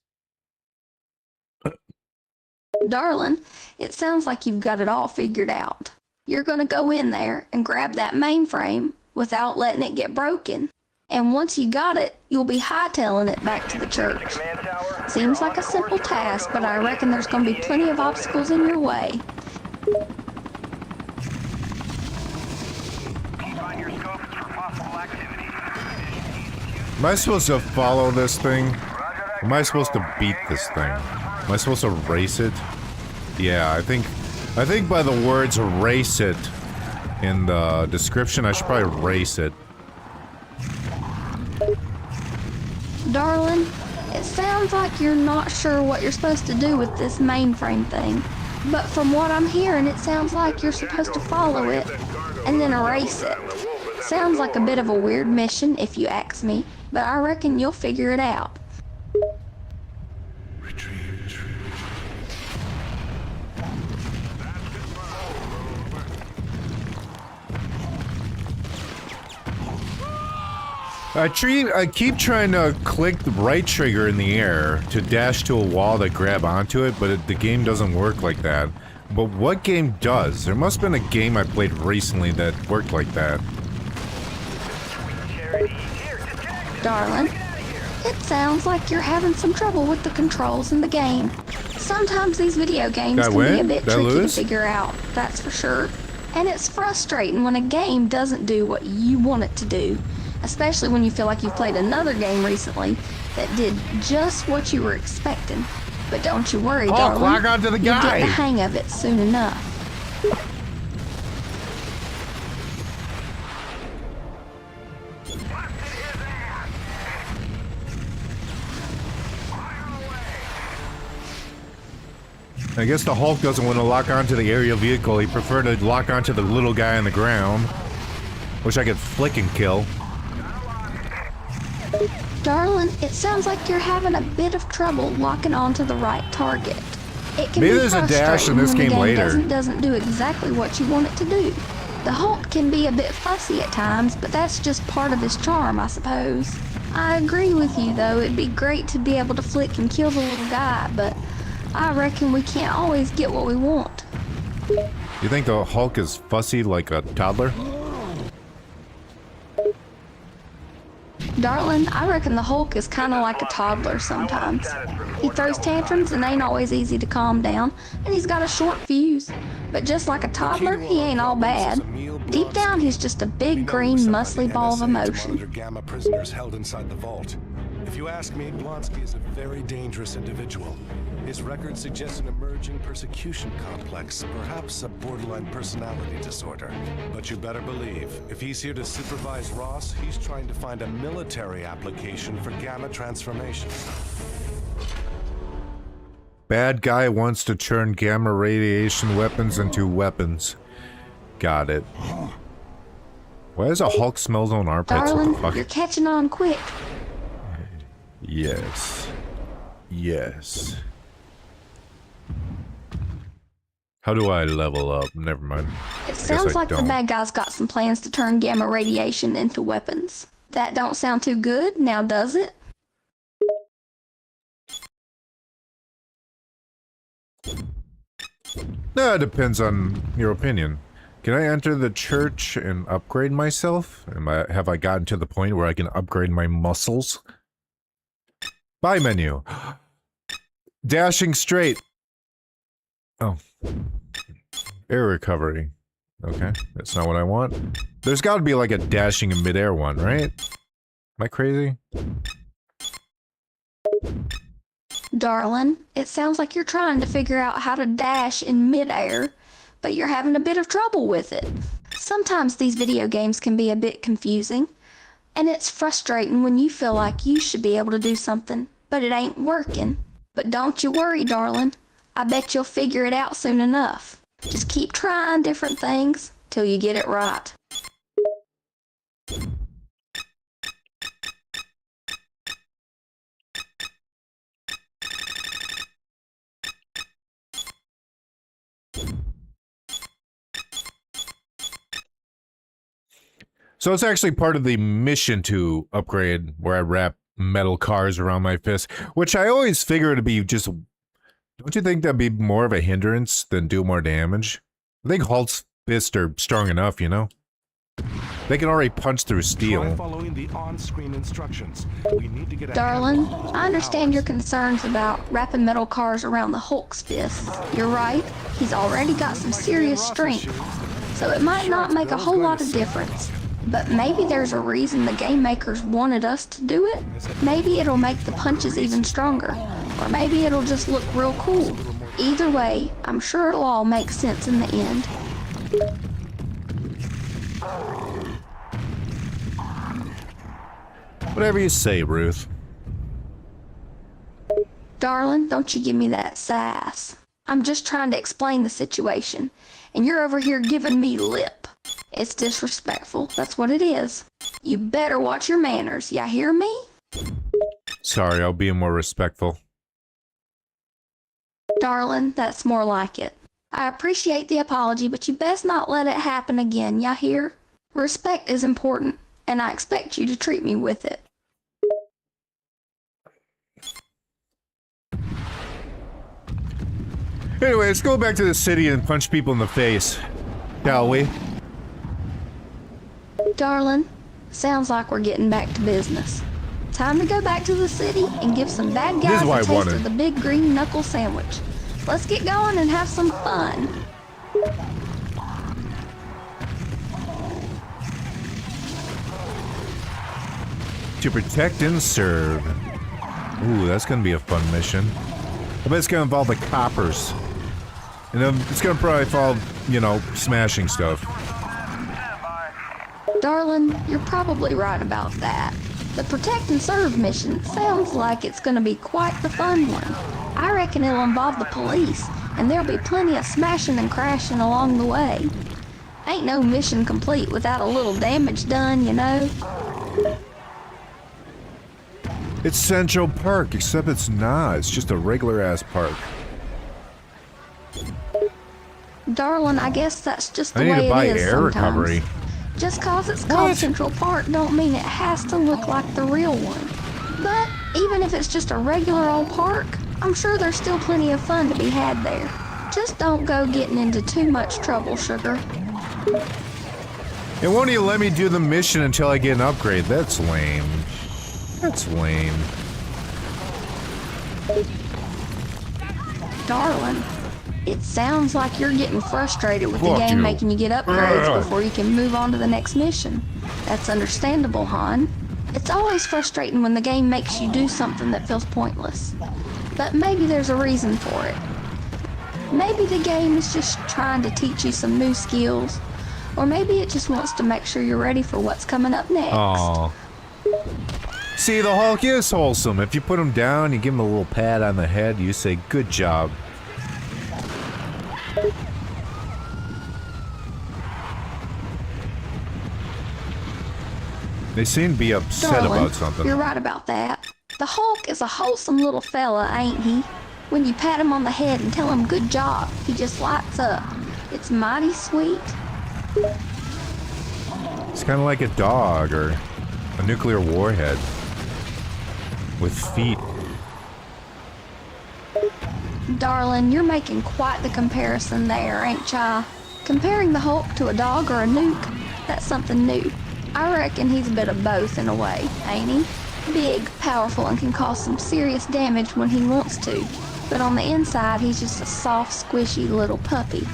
Darling, it sounds like you've got it all figured out. You're gonna go in there and grab that mainframe without letting it get broken. And once you got it, you'll be hightailing it back to the church. Seems like a simple task, but I reckon there's gonna be plenty of obstacles in your way. Am I supposed to follow this thing? Am I supposed to beat this thing? Am I supposed to race it? Yeah, I think by the words race it in the description, I should probably race it. Darling, it sounds like you're not sure what you're supposed to do with this mainframe thing. But from what I'm hearing, it sounds like you're supposed to follow it and then erase it. Sounds like a bit of a weird mission if you ask me, but I reckon you'll figure it out. I keep trying to click the right trigger in the air to dash to a wall to grab onto it, but the game doesn't work like that. But what game does? There must have been a game I played recently that worked like that. Darling, it sounds like you're having some trouble with the controls in the game. Sometimes these video games Did I can be a win? bit Did I tricky to lose? figure out, that's for sure. And it's frustrating when a game doesn't do what you want it to do. Especially when you feel like you've played another game recently that did just what you were expecting. But don't you worry, darling. Lock onto the You'll guy. get the hang of it soon enough. I guess the Hulk doesn't want to lock onto the aerial vehicle. He preferred to lock onto the little guy on the ground. Wish I could flick and kill. Darling, it sounds like you're having a bit of trouble locking onto the right target. It can Maybe be there's a dash in frustrating this when the game later. doesn't do exactly what you want it to do. The Hulk can be a bit fussy at times, but that's just part of his charm, I suppose. I agree with you, though. It'd be great to be able to flick and kill the little guy, but I reckon we can't always get what we want. You think the Hulk is fussy like a toddler? Darling, I reckon the Hulk is kind of like a toddler sometimes. He throws tantrums and ain't always easy to calm down, and he's got a short fuse. But just like a toddler, he ain't all bad. Deep down, he's just a big, green, muscly ball of emotion. Gamma prisoners held inside the vault. If you ask me, Blonsky is a very dangerous individual. His record suggests an emerging persecution complex, perhaps a borderline personality disorder. But you better believe, if he's here to supervise Ross, he's trying to find a military application for gamma transformation. Bad guy wants to turn gamma radiation weapons into weapons. Got it. Why does a Hulk smell his own armpits? Darling, What the fuck? you're catching on quick. Yes. Yes. How do I level up? Never mind. It sounds like the bad guy's got some plans to turn gamma radiation into weapons. That don't sound too good, now does it? No, it depends on your opinion. Can I enter the church and upgrade myself? Have I gotten to the point where I can upgrade my muscles? Buy menu. Dashing straight. Oh. Air recovery. Okay, that's not what I want. There's got to be like a dashing in midair one, right? Am I crazy? Darling, it sounds like you're trying to figure out how to dash in midair, but you're having a bit of trouble with it. Sometimes these video games can be a bit confusing, and it's frustrating when you feel like you should be able to do something, but it ain't working. But don't you worry, darling. I bet you'll figure it out soon enough. Just keep trying different things till you get it right. So it's actually part of the mission to upgrade where I wrap metal cars around my fist, which I always figure to be just... Don't you think that'd be more of a hindrance than do more damage? I think Hulk's fists are strong enough, you know? They can already punch through steel. Try following the on-screen instructions. We need to get a Darling, handle on I understand your concerns about wrapping metal cars around the Hulk's fists. You're right, he's already got some serious strength, so it might not make a whole lot of difference. But maybe there's a reason the game makers wanted us to do it. Maybe it'll make the punches even stronger. Or maybe it'll just look real cool. Either way, I'm sure it'll all make sense in the end. Whatever you say, Ruth. Darling, don't you give me that sass. I'm just trying to explain the situation, and you're over here giving me lip. It's disrespectful, that's what it is. You better watch your manners, ya hear me? Sorry, I'll be more respectful. Darling, that's more like it. I appreciate the apology, but you best not let it happen again, ya hear? Respect is important, and I expect you to treat me with it. Anyway, let's go back to the city and punch people in the face, shall we? Darling, sounds like we're getting back to business. Time to go back to the city and give some bad guys a taste of the big green knuckle sandwich. Let's get going and have some fun. To protect and serve. Ooh, that's gonna be a fun mission. I bet it's gonna involve the coppers. And then it's gonna probably involve, you know, smashing stuff. Darling, you're probably right about that. The protect and serve mission sounds like it's gonna be quite the fun one. I reckon it'll involve the police, and there'll be plenty of smashing and crashing along the way. Ain't no mission complete without a little damage done, you know? It's Central Park, except it's not. It's just a regular-ass park. Darling, I guess that's just the I need way to buy it is air sometimes. recovery. Just cause it's called Central Park don't mean it has to look like the real one. But even if it's just a regular old park, I'm sure there's still plenty of fun to be had there. Just don't go getting into too much trouble, sugar. And won't you let me do the mission until I get an upgrade? That's lame. That's lame. Darling, it sounds like you're getting frustrated with the game making you get upgrades before you can move on to the next mission. That's understandable, hon. It's always frustrating when the game makes you do something that feels pointless. but maybe there's a reason for it. Maybe the game is just trying to teach you some new skills, or maybe it just wants to make sure you're ready for what's coming up next. Aww. See, the Hulk is wholesome. If you put him down, you give him a little pat on the head, you say, good job. They seem to be upset Darling, about something. You're right about that. The Hulk is a wholesome little fella, ain't he? When you pat him on the head and tell him good job, he just lights up. It's mighty sweet. It's kind of like a dog or a nuclear warhead with feet. Darling, you're making quite the comparison there, ain't ya? Comparing the Hulk to a dog or a nuke, that's something new. I reckon he's a bit of both in a way, ain't he? Big, powerful, and can cause some serious damage when he wants to. But on the inside, he's just a soft, squishy little puppy.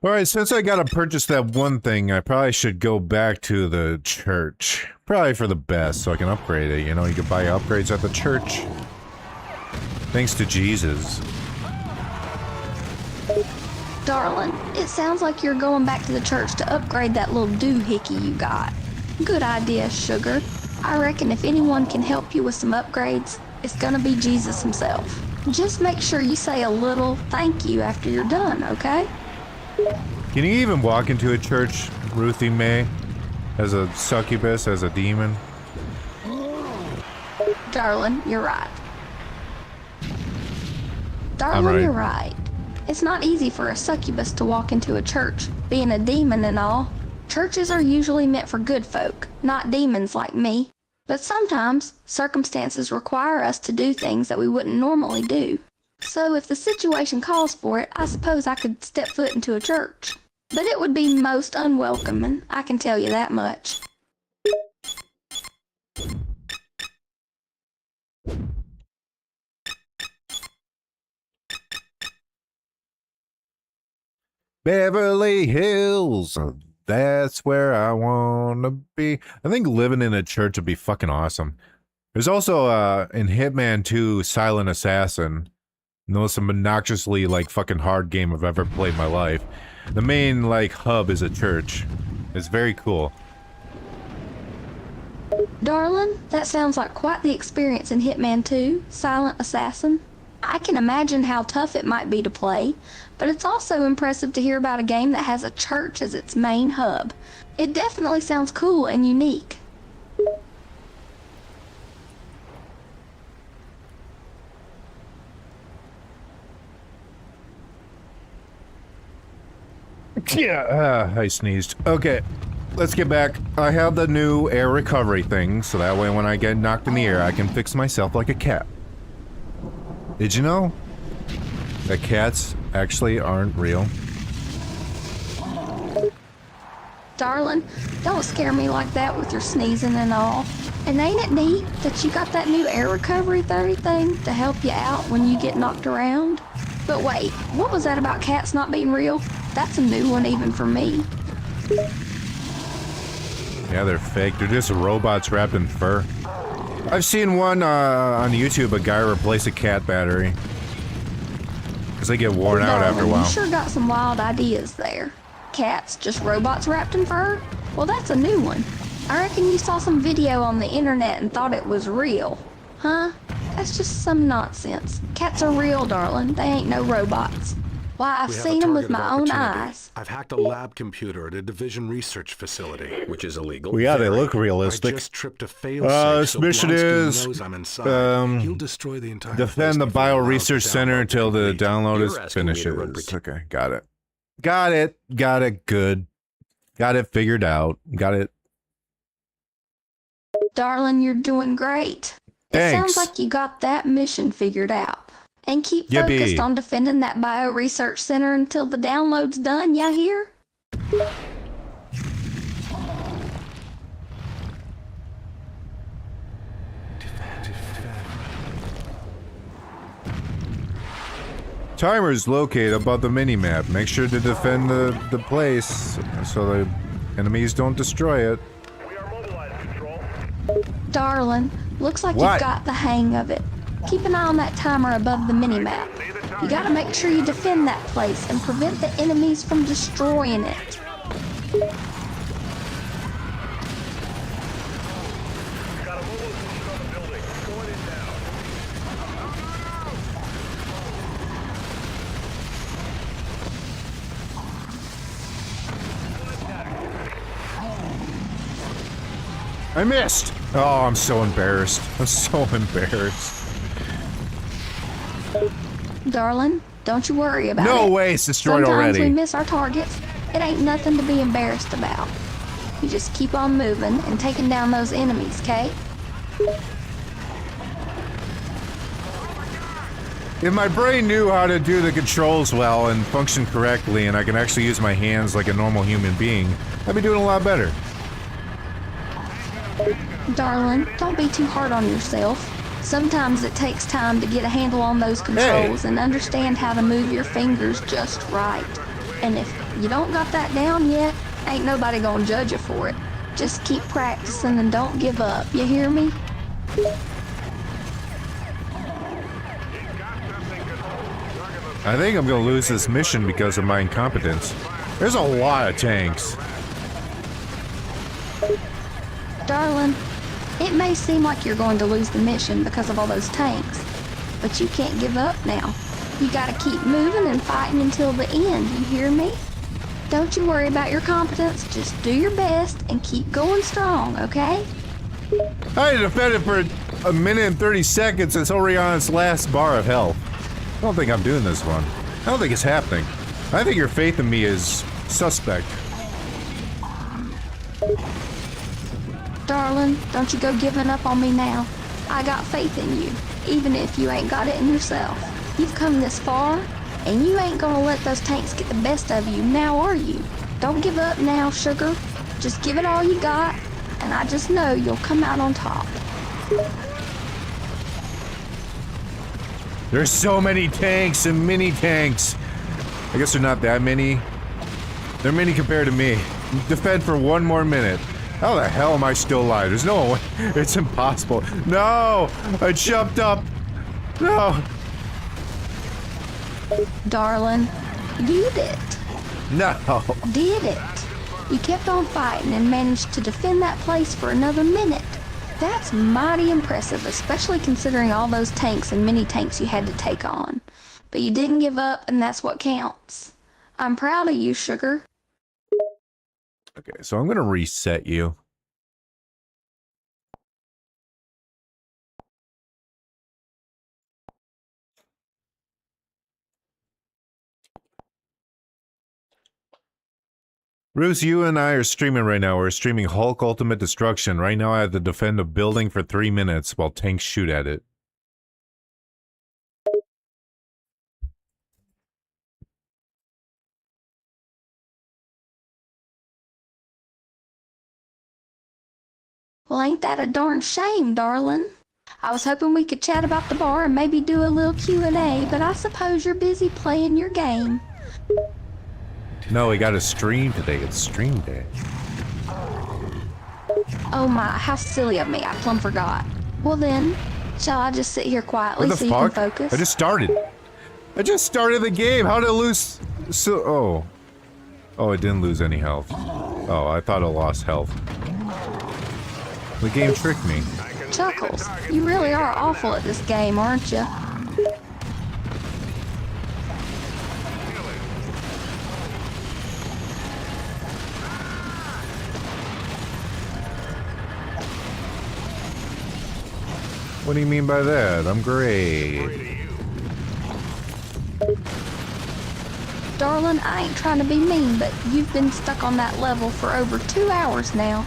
Alright, since I gotta purchase that one thing, I probably should go back to the church. Probably for the best, so I can upgrade it. You know, you can buy upgrades at the church. Thanks to Jesus. Darling, it sounds like you're going back to the church to upgrade that little doohickey you got. Good idea, sugar. I reckon if anyone can help you with some upgrades, it's gonna be Jesus himself. Just make sure you say a little thank you after you're done, okay? Can you even walk into a church, Ruthie Mae? As a succubus, as a demon? Darling, you're right. Darling, you're right. It's not easy for a succubus to walk into a church, being a demon and all. Churches are usually meant for good folk, not demons like me. But sometimes, circumstances require us to do things that we wouldn't normally do. So if the situation calls for it, I suppose I could step foot into a church. But it would be most unwelcoming, I can tell you that much. Beverly Hills, that's where I wanna be. I think living in a church would be fucking awesome. There's also, in Hitman 2, Silent Assassin. The most obnoxiously, like, fucking hard game I've ever played in my life. The main, like, hub is a church. It's very cool. Darling, that sounds like quite the experience in Hitman 2, Silent Assassin. I can imagine how tough it might be to play, but it's also impressive to hear about a game that has a church as its main hub. It definitely sounds cool and unique. Yeah, I sneezed. Okay, let's get back. I have the new air recovery thing, so that way when I get knocked in the air, I can fix myself like a cat. Did you know that cats actually aren't real? Darling, don't scare me like that with your sneezing and all. And ain't it neat that you got that new air recovery 30 thing to help you out when you get knocked around? But wait, what was that about cats not being real? That's a new one even for me. Yeah, they're fake. They're just robots wrapped in fur. I've seen one on YouTube, a guy replace a cat battery. Because they get worn out after a while. You sure got some wild ideas there. Cats, just robots wrapped in fur? Well, that's a new one. I reckon you saw some video on the internet and thought it was real. Huh? That's just some nonsense. Cats are real, darling. They ain't no robots. Why, I've seen them with my own eyes. I've hacked a lab computer at a division research facility. Which is illegal. Well, yeah, they look realistic. I just tripped a fail-safe, this so mission Blonsky is, knows I'm inside. He'll destroy the entire defend the place before he allows Bio-Research the Center download until to the complete. download You're is asking me to run finishes. Okay, got it. Got it. Got it. Good. Got it figured out. Got it. Darling, you're doing great. It Thanks. sounds like you got that mission figured out. And keep Yippee. focused on defending that Bio-Research Center until the download's done, ya hear? Timer is located above the mini-map. Make sure to defend the place so the enemies don't destroy it. We are mobilized, Control. Darling, looks like What? you've got the hang of it. Keep an eye on that timer above the mini-map. You gotta make sure you defend that place and prevent the enemies from destroying it. Got a mobile position on the building. Going in now. I missed! Oh, I'm so embarrassed. I'm so embarrassed. Darling, don't you worry about it. No way, it's destroyed Sometimes already. we miss our targets. It ain't nothing to be embarrassed about. You just keep on moving and taking down those enemies, okay? If my brain knew how to do the controls well and function correctly, and I can actually use my hands like a normal human being, I'd be doing a lot better. Darling, don't be too hard on yourself. Sometimes it takes time to get a handle on those controls and understand how to move your fingers just right. And if you don't got that down yet, ain't nobody gonna judge you for it. Just keep practicing and don't give up, you hear me? I think I'm gonna lose this mission because of my incompetence. There's a lot of tanks. Darling, it may seem like you're going to lose the mission because of all those tanks, but you can't give up now. You gotta keep moving and fighting until the end, you hear me? Don't you worry about your competence, just do your best and keep going strong, okay? I defended for a minute and 30 seconds. It's already on its last bar of health. I don't think I'm doing this one. I don't think it's happening. I think your faith in me is suspect. Darling, don't you go giving up on me now. I got faith in you, even if you ain't got it in yourself. You've come this far, and you ain't gonna let those tanks get the best of you, now are you? Don't give up now, sugar. Just give it all you got, and I just know you'll come out on top. There's so many tanks and mini tanks. I guess they're not that many. They're many compared to me. Defend for one more minute. How the hell am I still alive? There's no way. It's impossible. No! I jumped up. No. Darling, you did it. No. Did it. You kept on fighting and managed to defend that place for another minute. That's mighty impressive, especially considering all those tanks and mini tanks you had to take on. But you didn't give up, and that's what counts. I'm proud of you, sugar. Okay, so I'm gonna reset you. Ruth, you and I are streaming right now. We're streaming Hulk Ultimate Destruction. Right now I have to defend a building for 3 minutes while tanks shoot at it. Well, ain't that a darn shame, darling? I was hoping we could chat about the bar and maybe do a little Q&A, but I suppose you're busy playing your game. No, we got a stream today. It's stream day. Oh my, how silly of me. I plumb forgot. Well then, shall I just sit here quietly What so the you can fuck? focus? I just started. I just started the game. How did I lose? Oh, it didn't lose any health. Oh, I thought it lost health. The game tricked me. Chuckles, you really are awful at this game, aren't you? What do you mean by that? I'm great. Darling, I ain't trying to be mean, but you've been stuck on that level for over 2 hours now.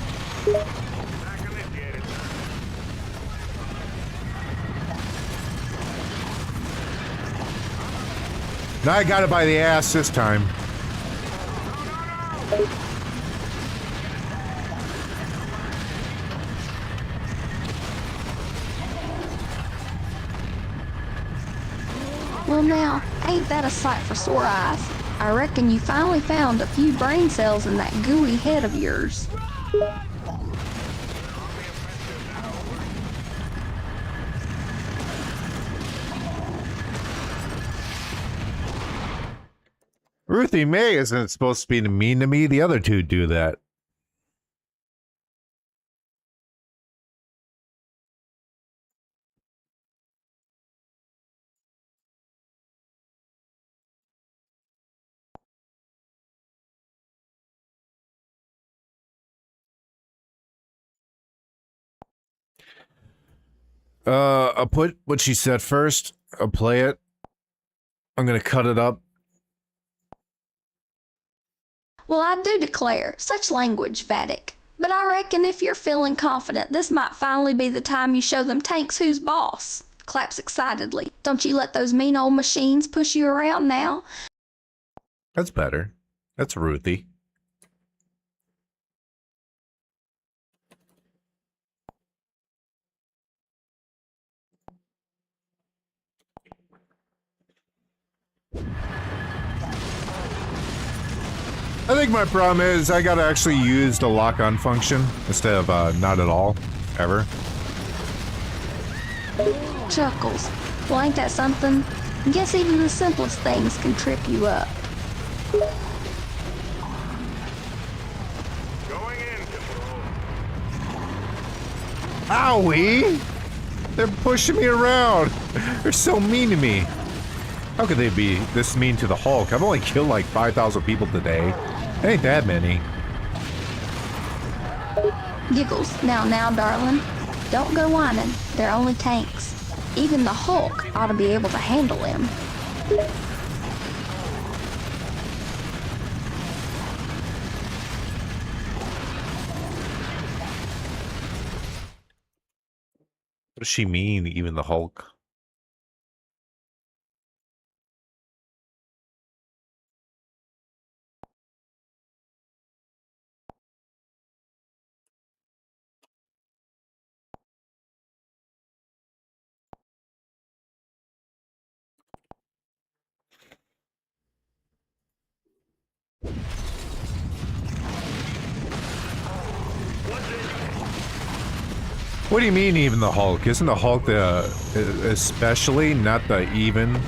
Now I got it by the ass this time. Well now, ain't that a sight for sore eyes? I reckon you finally found a few brain cells in that gooey head of yours. Ruthie May isn't supposed to be mean to me. The other two do that. I'll put what she said first. I'll play it. I'm gonna cut it up. Well, I do declare, such language, Vattic. But I reckon if you're feeling confident, this might finally be the time you show them tanks who's boss. Claps excitedly. Don't you let those mean old machines push you around now. That's better. That's Ruthie. I think my problem is I gotta actually use the lock-on function instead of not at all, ever. Chuckles. Well, ain't that something? Guess even the simplest things can trip you up. Going in, Control. Owie! They're pushing me around. They're so mean to me. How could they be this mean to the Hulk? I've only killed like 5,000 people today. Ain't that many. Giggles. Now, darling. Don't go whining. They're only tanks. Even the Hulk ought to be able to handle him. What does she mean, even the Hulk? What do you mean, even the Hulk? Isn't the Hulk the especially, not the even?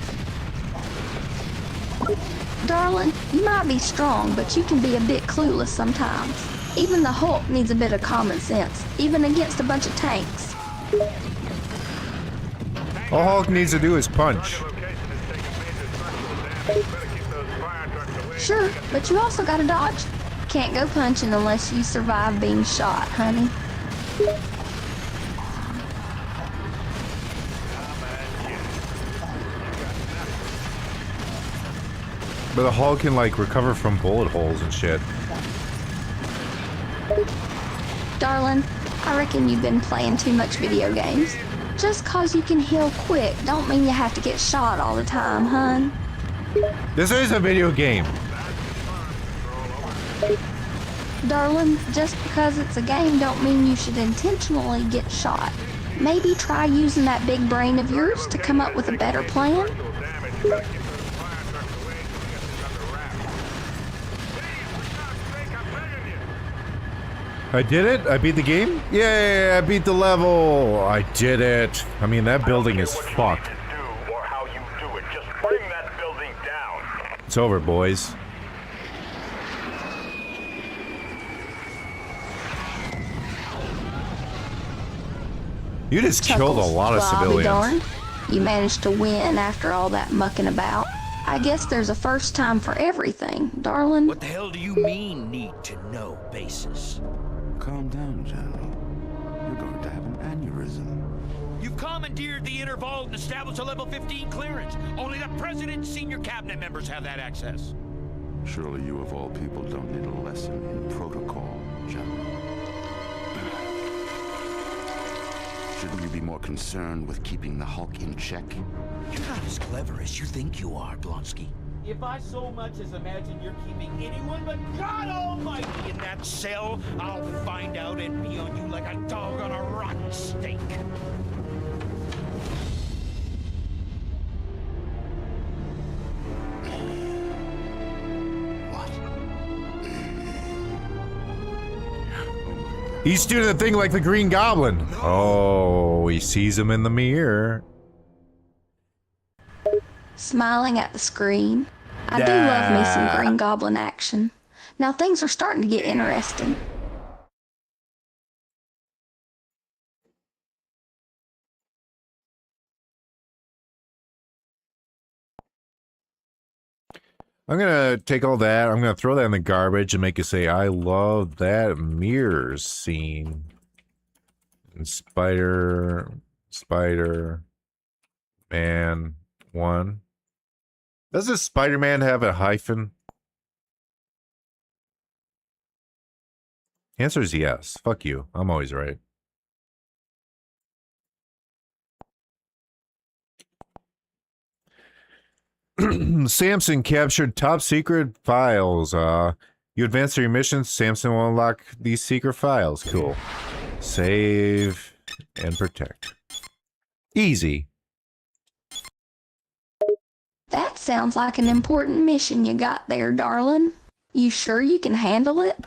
Darling, you might be strong, but you can be a bit clueless sometimes. Even the Hulk needs a bit of common sense, even against a bunch of tanks. All Hulk needs to do is punch. Sure, but you also gotta dodge. Can't go punching unless you survive being shot, honey. But the Hulk can, like, recover from bullet holes and shit. Darling, I reckon you've been playing too much video games. Just cause you can heal quick don't mean you have to get shot all the time, hun. This is a video game. Darling, just because it's a game don't mean you should intentionally get shot. Maybe try using that big brain of yours to come up with a better plan? I did it? I beat the game? Yay, I beat the level! I did it. I mean, that building is fucked. Or how you do it. Just bring that building down. It's over, boys. You just killed a lot of Well, I'll be civilians. darned. You managed to win after all that mucking about. I guess there's a first time for everything, darling. What the hell do you mean, need to know basis? Calm down, General. You're going to have an aneurysm. You've commandeered the inner vault and established a level 15 clearance. Only the President and senior cabinet members have that access. Surely you of all people don't need a lesson in protocol, General. Shouldn't you be more concerned with keeping the Hulk in check? You're not as clever as you think you are, Blonsky. If I so much as imagine you're keeping anyone but God Almighty in that cell, I'll find out and be on you like a dog on a rotten steak. He's doing the thing like the Green Goblin. Oh, he sees him in the mirror. Smiling at the screen. I do love me some Green Goblin action. Now things are starting to get interesting. I'm gonna take all that, I'm gonna throw that in the garbage and make it say, I love that mirror scene. And Spider-Man 1. Does this Spider-Man have a hyphen? The answer is yes. Fuck you. I'm always right. Samson captured top secret files. You advance through your missions, Samson will unlock these secret files. Cool. Save and protect. Easy. That sounds like an important mission you got there, darling. You sure you can handle it?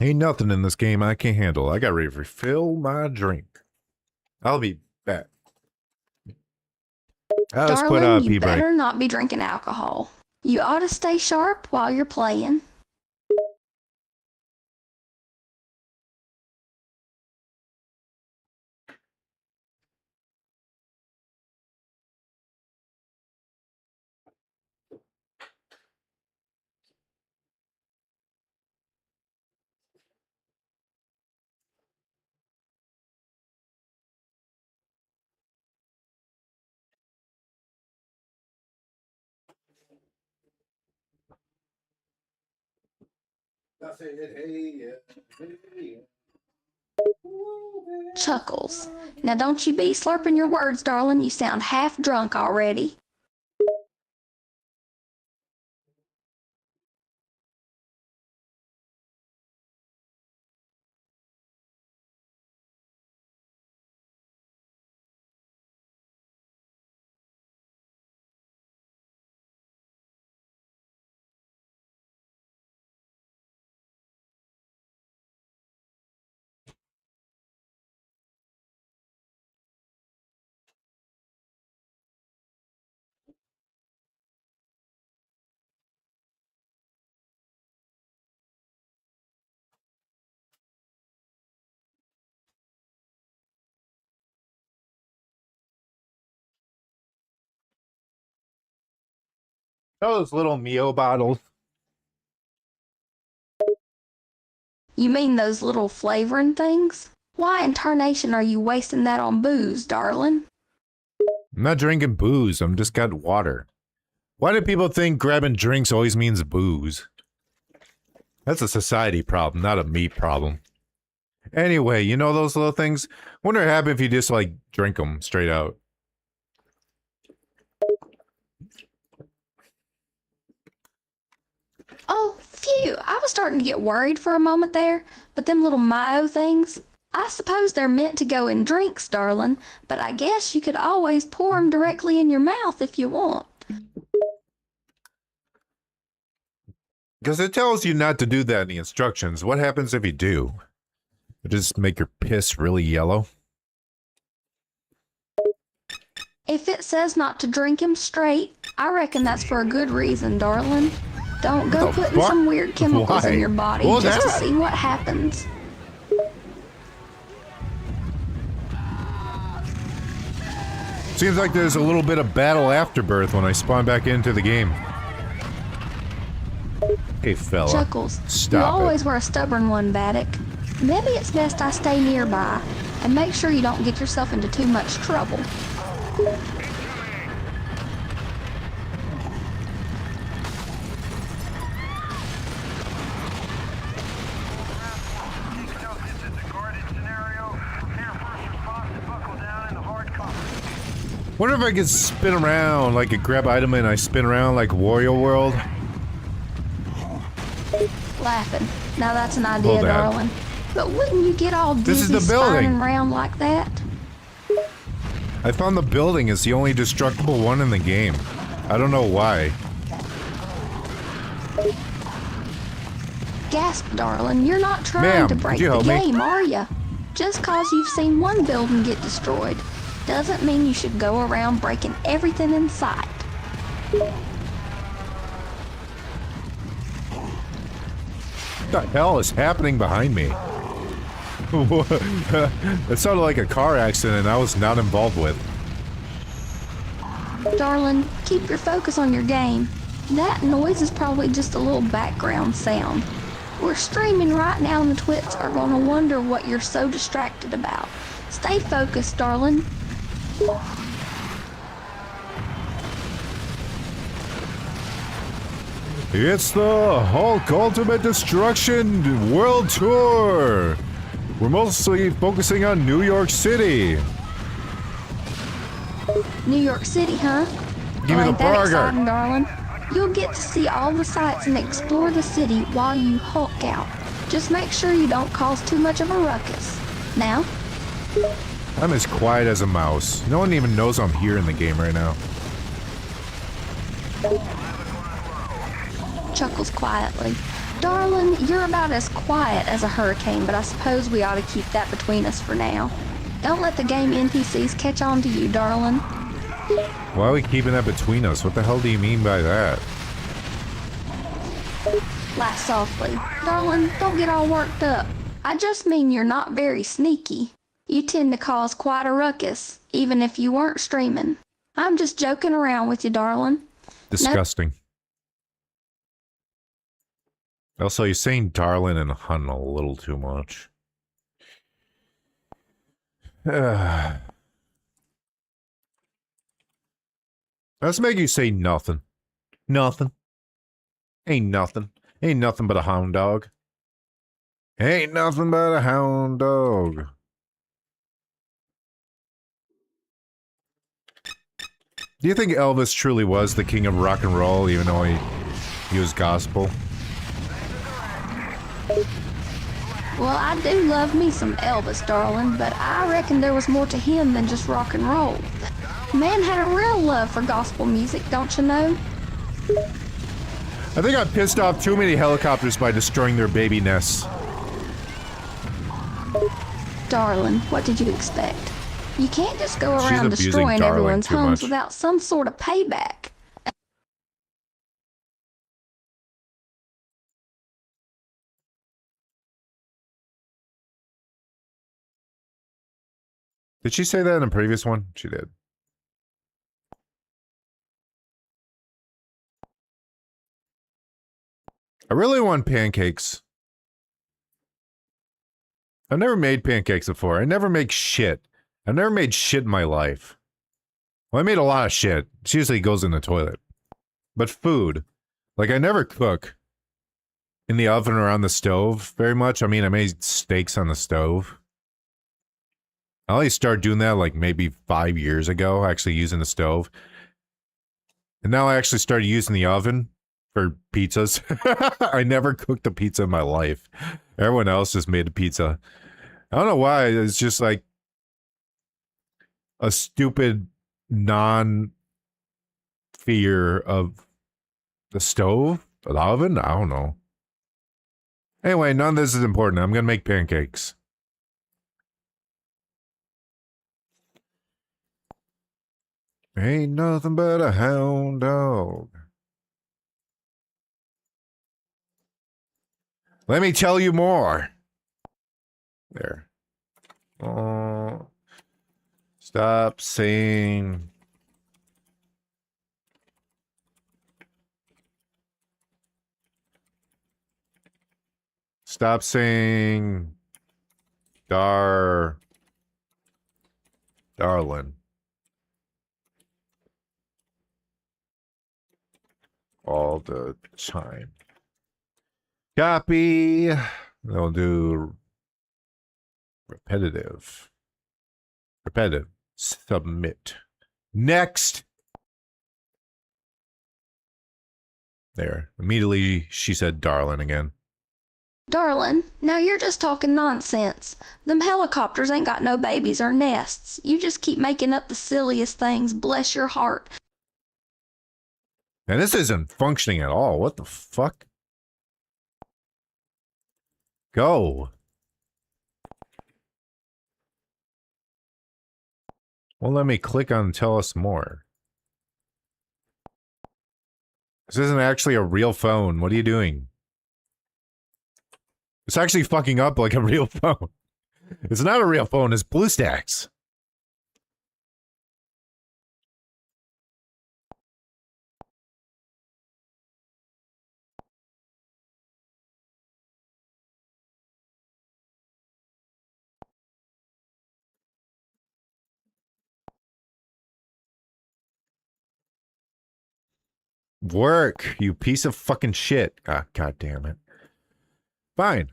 Ain't nothing in this game I can't handle. I got ready to refill my drink. I'll be back. Darling, you better not be drinking alcohol. You ought to stay sharp while you're playing. Chuckles. Now don't you be slurping your words, darling. You sound half drunk already. Those little Mio bottles. You mean those little flavoring things? Why in tarnation are you wasting that on booze, darling? I'm not drinking booze, I'm just got water. Why do people think grabbing drinks always means booze? That's a society problem, not a me problem. Anyway, you know those little things? Wonder what happens if you just, like, drink them straight out. Oh, phew, I was starting to get worried for a moment there, but them little Mio things, I suppose they're meant to go in drinks, darling, but I guess you could always pour them directly in your mouth if you want. Because it tells you not to do that in the instructions. What happens if you do? It just make your piss really yellow? If it says not to drink him straight, I reckon that's for a good reason, darling. Don't go putting some weird chemicals in your body just to see what happens. Seems like there's a little bit of battle afterbirth when I spawn back into the game. Hey fella, Chuckles, stop you it. always were a stubborn one, Vattic. Maybe it's best I stay nearby and make sure you don't get yourself into too much trouble. Wonder if I could spin around, like a grab item and I spin around like Wario World? Laughing. Now that's an idea, darling. But wouldn't you get all dizzy spinning around like that? I found the building is the only destructible one in the game. I don't know why. Gasp, darling, you're not trying Ma'am, to could break you the help me? game, are ya? Just cause you've seen one building get destroyed doesn't mean you should go around breaking everything in sight. What the hell is happening behind me? That sounded like a car accident I was not involved with. Darling, keep your focus on your game. That noise is probably just a little background sound. We're streaming right now and the twits are gonna wonder what you're so distracted about. Stay focused, darling. It's the Hulk Ultimate Destruction World Tour! We're mostly focusing on New York City. New York City, huh? Give me the Ain't that burger. exciting, darling? You'll get to see all the sights and explore the city while you Hulk out. Just make sure you don't cause too much of a ruckus. Now? I'm as quiet as a mouse. No one even knows I'm here in the game right now. Chuckles quietly. Darling, you're about as quiet as a hurricane, but I suppose we ought to keep that between us for now. Don't let the game NPCs catch on to you, darling. Why are we keeping that between us? What the hell do you mean by that? Laugh softly. Darling, don't get all worked up. I just mean you're not very sneaky. You tend to cause quite a ruckus, even if you weren't streaming. I'm just joking around with you, darling. Disgusting. Also, you're saying darling and hun a little too much. Let's make you say nothing. Nothing. Ain't nothing. Ain't nothing but a hound dog. Ain't nothing but a hound dog. Do you think Elvis truly was the king of rock and roll, even though he was gospel? Well, I do love me some Elvis, darling, but I reckon there was more to him than just rock and roll. Man had a real love for gospel music, don't you know? I think I pissed off too many helicopters by destroying their baby nests. Darling, what did you expect? You can't just go She's around abusing destroying darling everyone's too homes much. without some sort of payback. Did she say that in a previous one? She did. I really want pancakes. I've never made pancakes before. I never make shit. I've never made shit in my life. Well, I made a lot of shit. It usually goes in the toilet. But food. Like, I never cook in the oven or on the stove very much. I mean, I made steaks on the stove. I only started doing that like maybe 5 years ago, actually using the stove. And now I actually started using the oven for pizzas. I never cooked a pizza in my life. Everyone else just made a pizza. I don't know why. It's just like a stupid non-fear of the stove, the oven. I don't know. Anyway, none of this is important. I'm gonna make pancakes. Ain't nothing but a hound dog. Let me tell you more. There. Oh. Stop saying. Stop saying. Darling. All the time. Copy. They'll do repetitive. Repetitive. Submit. Next. There. Immediately she said darling again. Darling, now you're just talking nonsense. Them helicopters ain't got no babies or nests. You just keep making up the silliest things, bless your heart. And this isn't functioning at all. What the fuck? Go. Won't let me click on tell us more. This isn't actually a real phone. What are you doing? It's actually fucking up like a real phone. It's not a real phone, it's BlueStacks. Work, you piece of fucking shit. Ah, god damn it. Fine.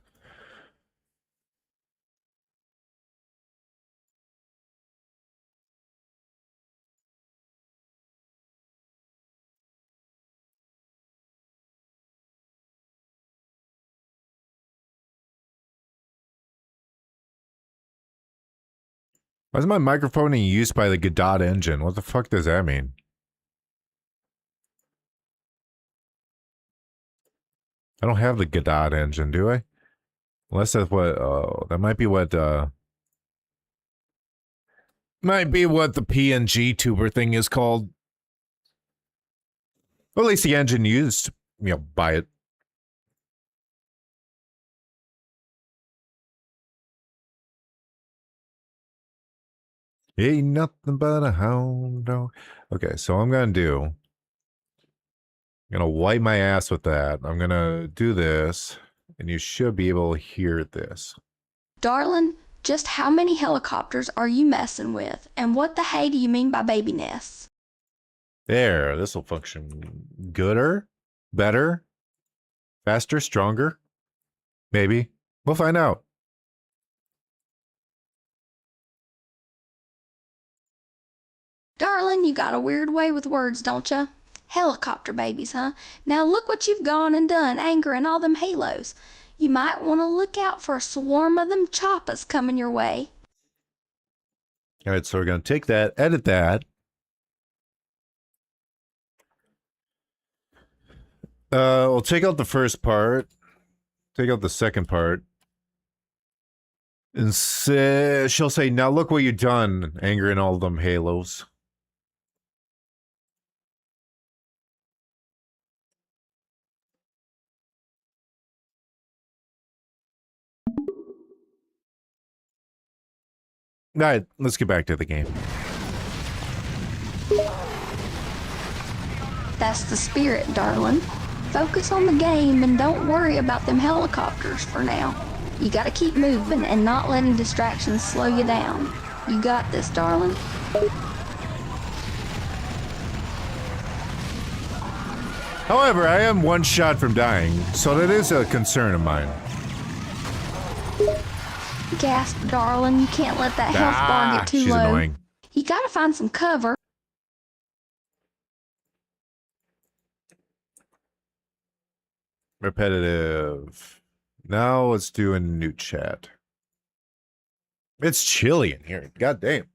Why is my microphone in use by the Godot engine? What the fuck does that mean? I don't have the Godot engine, do I? Unless that's what, that might be what, might be what the PNG tuber thing is called. Or at least the engine used, you know, by it. Ain't nothing but a hound dog. Okay, so I'm gonna do. I'm gonna wipe my ass with that. I'm gonna do this, and you should be able to hear this. Darling, just how many helicopters are you messing with? And what the hey do you mean by baby nests? There, this will function gooder, better, faster, stronger. Maybe. We'll find out. Darling, you got a weird way with words, don't ya? Helicopter babies, huh? Now look what you've gone and done, angering all them halos. You might want to look out for a swarm of them choppers coming your way. Alright, so we're gonna take that, edit that. We'll take out the first part. Take out the second part. And she'll say, now look what you've done, angering all them halos. Alright, let's get back to the game. That's the spirit, darling. Focus on the game and don't worry about them helicopters for now. You gotta keep moving and not letting distractions slow you down. You got this, darling. However, I am one shot from dying, so that is a concern of mine. Gasp, darling. You can't let that health bar get too she's low. annoying. You gotta find some cover. Repetitive. Now let's do a new chat. It's chilly in here. God damn.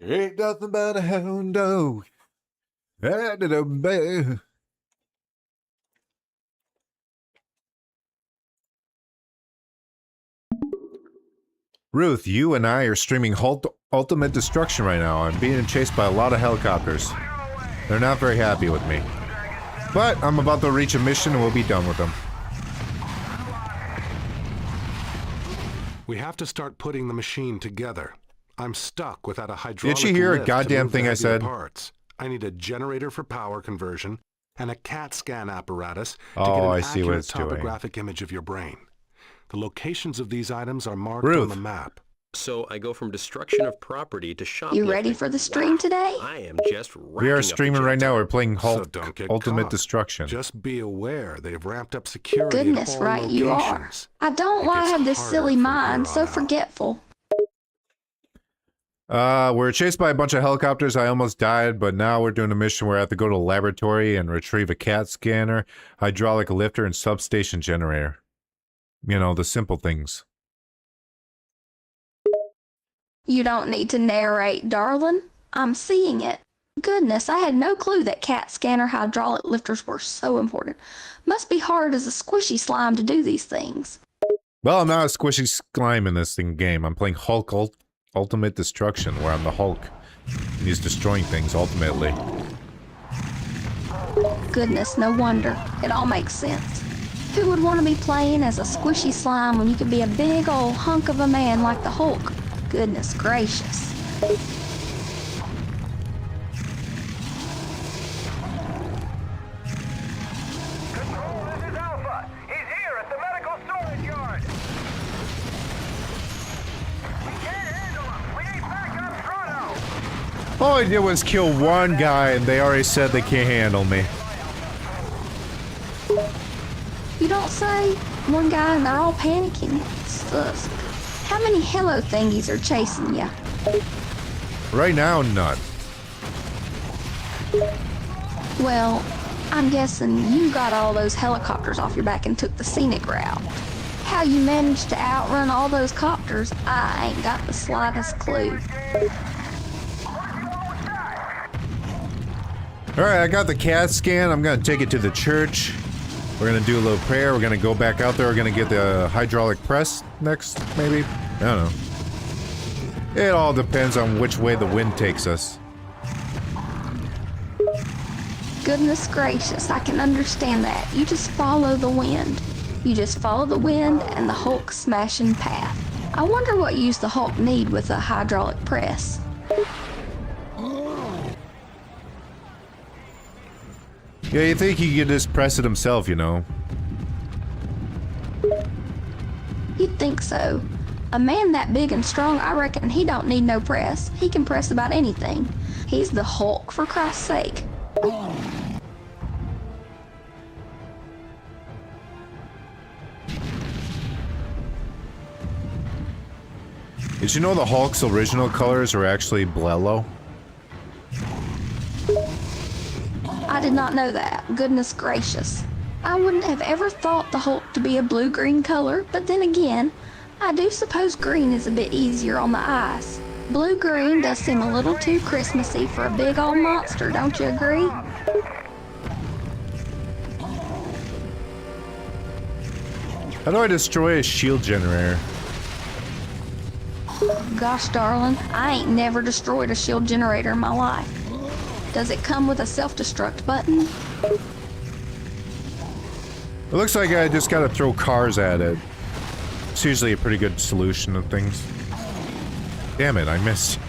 Ain't nothing but a hound dog. Ruth, you and I are streaming Ultimate Destruction right now. I'm being chased by a lot of helicopters. They're not very happy with me. But I'm about to reach a mission and we'll be done with them. We have to start putting the machine together. I'm stuck without a hydraulic Did you hear a lift to goddamn move the thing I heavier said? Parts. I need a generator for power conversion and a CAT scan apparatus to Oh, get an I see what accurate it's doing. topographic image of your brain. The locations of these items are marked Ruth. on the map. So I go from destruction of property to shoplifting. You ready for the stream today? I am just We are streaming right now. We're playing Hulk So don't get Ultimate caught. Destruction. Just be aware they've ramped up security Goodness, at all right you are. locations. I don't It want to gets have this harder silly from mind, here so on out. forgetful. We're chased by a bunch of helicopters. I almost died, but now we're doing a mission where I have to go to a laboratory and retrieve a CAT scanner, hydraulic lifter, and substation generator. You know, the simple things. You don't need to narrate, darling. I'm seeing it. Goodness, I had no clue that CAT scanner hydraulic lifters were so important. Must be hard as a squishy slime to do these things. Well, I'm not a squishy slime in this game. I'm playing Hulk Ultimate Destruction, where I'm the Hulk. And he's destroying things, ultimately. Goodness, no wonder. It all makes sense. Who would want to be playing as a squishy slime when you could be a big old hunk of a man like the Hulk? Goodness gracious. Control, this is Alpha. He's here at the medical storage yard. We can't handle him. We need backup Toronto. All I did was kill one guy, and they already said they can't handle me. You don't say. One guy and they're all panicking. Sus. How many hello thingies are chasing ya? Right now, none. Well, I'm guessing you got all those helicopters off your back and took the scenic route. How you managed to outrun all those copters, I ain't got the slightest clue. Alright, I got the CAT scan. I'm gonna take it to the church. We're gonna do a little prayer. We're gonna go back out there. We're gonna get the hydraulic press next, maybe? I don't know. It all depends on which way the wind takes us. Goodness gracious, I can understand that. You just follow the wind. You just follow the wind and the Hulk smashing path. I wonder what use the Hulk need with a hydraulic press. Yeah, you think he could just press it himself, you know? You'd think so. A man that big and strong, I reckon he don't need no press. He can press about anything. He's the Hulk, for Christ's sake. Did you know the Hulk's original colors are actually blello? I did not know that. Goodness gracious. I wouldn't have ever thought the Hulk to be a blue-green color, but then again, I do suppose green is a bit easier on the eyes. Blue-green does seem a little too Christmassy for a big old monster, don't you agree? How do I destroy a shield generator? Gosh darling, I ain't never destroyed a shield generator in my life. Does it come with a self-destruct button? It looks like I just gotta throw cars at it. It's usually a pretty good solution of things. Damn it, I missed.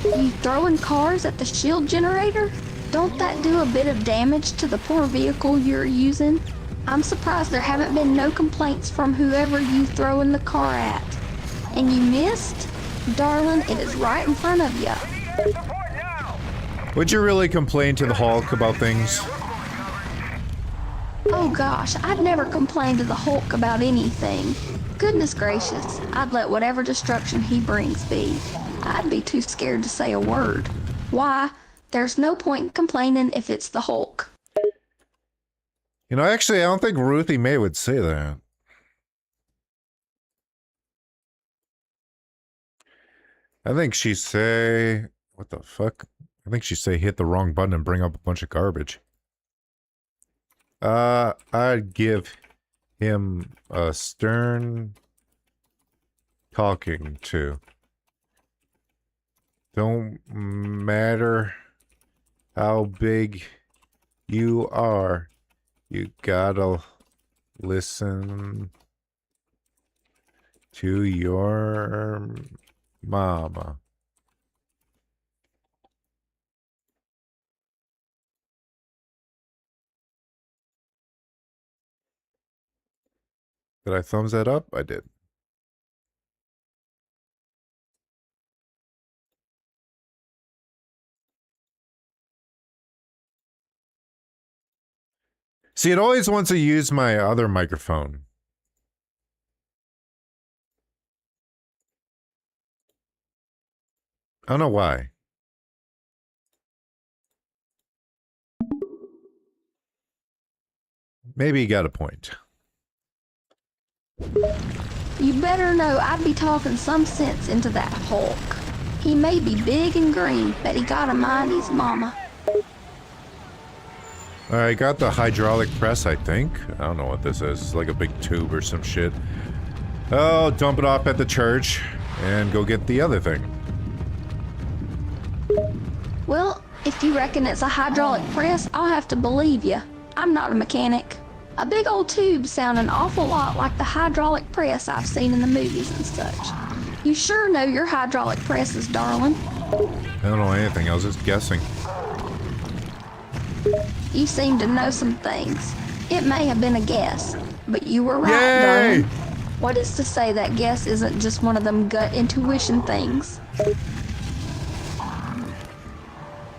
You throwing cars at the shield generator? Don't that do a bit of damage to the poor vehicle you're using? I'm surprised there haven't been no complaints from whoever you throwing the car at. And you missed? Darling, it is right in front of you. Would you really complain to the Hulk about things? Oh gosh, I'd never complain to the Hulk about anything. Goodness gracious, I'd let whatever destruction he brings be. I'd be too scared to say a word. Why? There's no point in complaining if it's the Hulk. You know, actually, I don't think Ruthie Mae would say that. I think she'd say... What the fuck? I think she'd say hit the wrong button and bring up a bunch of garbage. I'd give him a stern talking to. Don't matter how big you are, you gotta listen to your mama. Did I thumbs that up? I did. See, it always wants to use my other microphone. I don't know why. Maybe you got a point. You better know I'd be talking some sense into that Hulk. He may be big and green, but he gotta mind his mama. I got the hydraulic press, I think. I don't know what this is. It's like a big tube or some shit. Oh, dump it off at the church and go get the other thing. Well, if you reckon it's a hydraulic press, I'll have to believe you. I'm not a mechanic. A big old tube sound an awful lot like the hydraulic press I've seen in the movies and such. You sure know your hydraulic presses, darling. I don't know anything, I was just guessing. You seem to know some things. It may have been a guess, but you were right, Yay! darling. What is to say that guess isn't just one of them gut intuition things?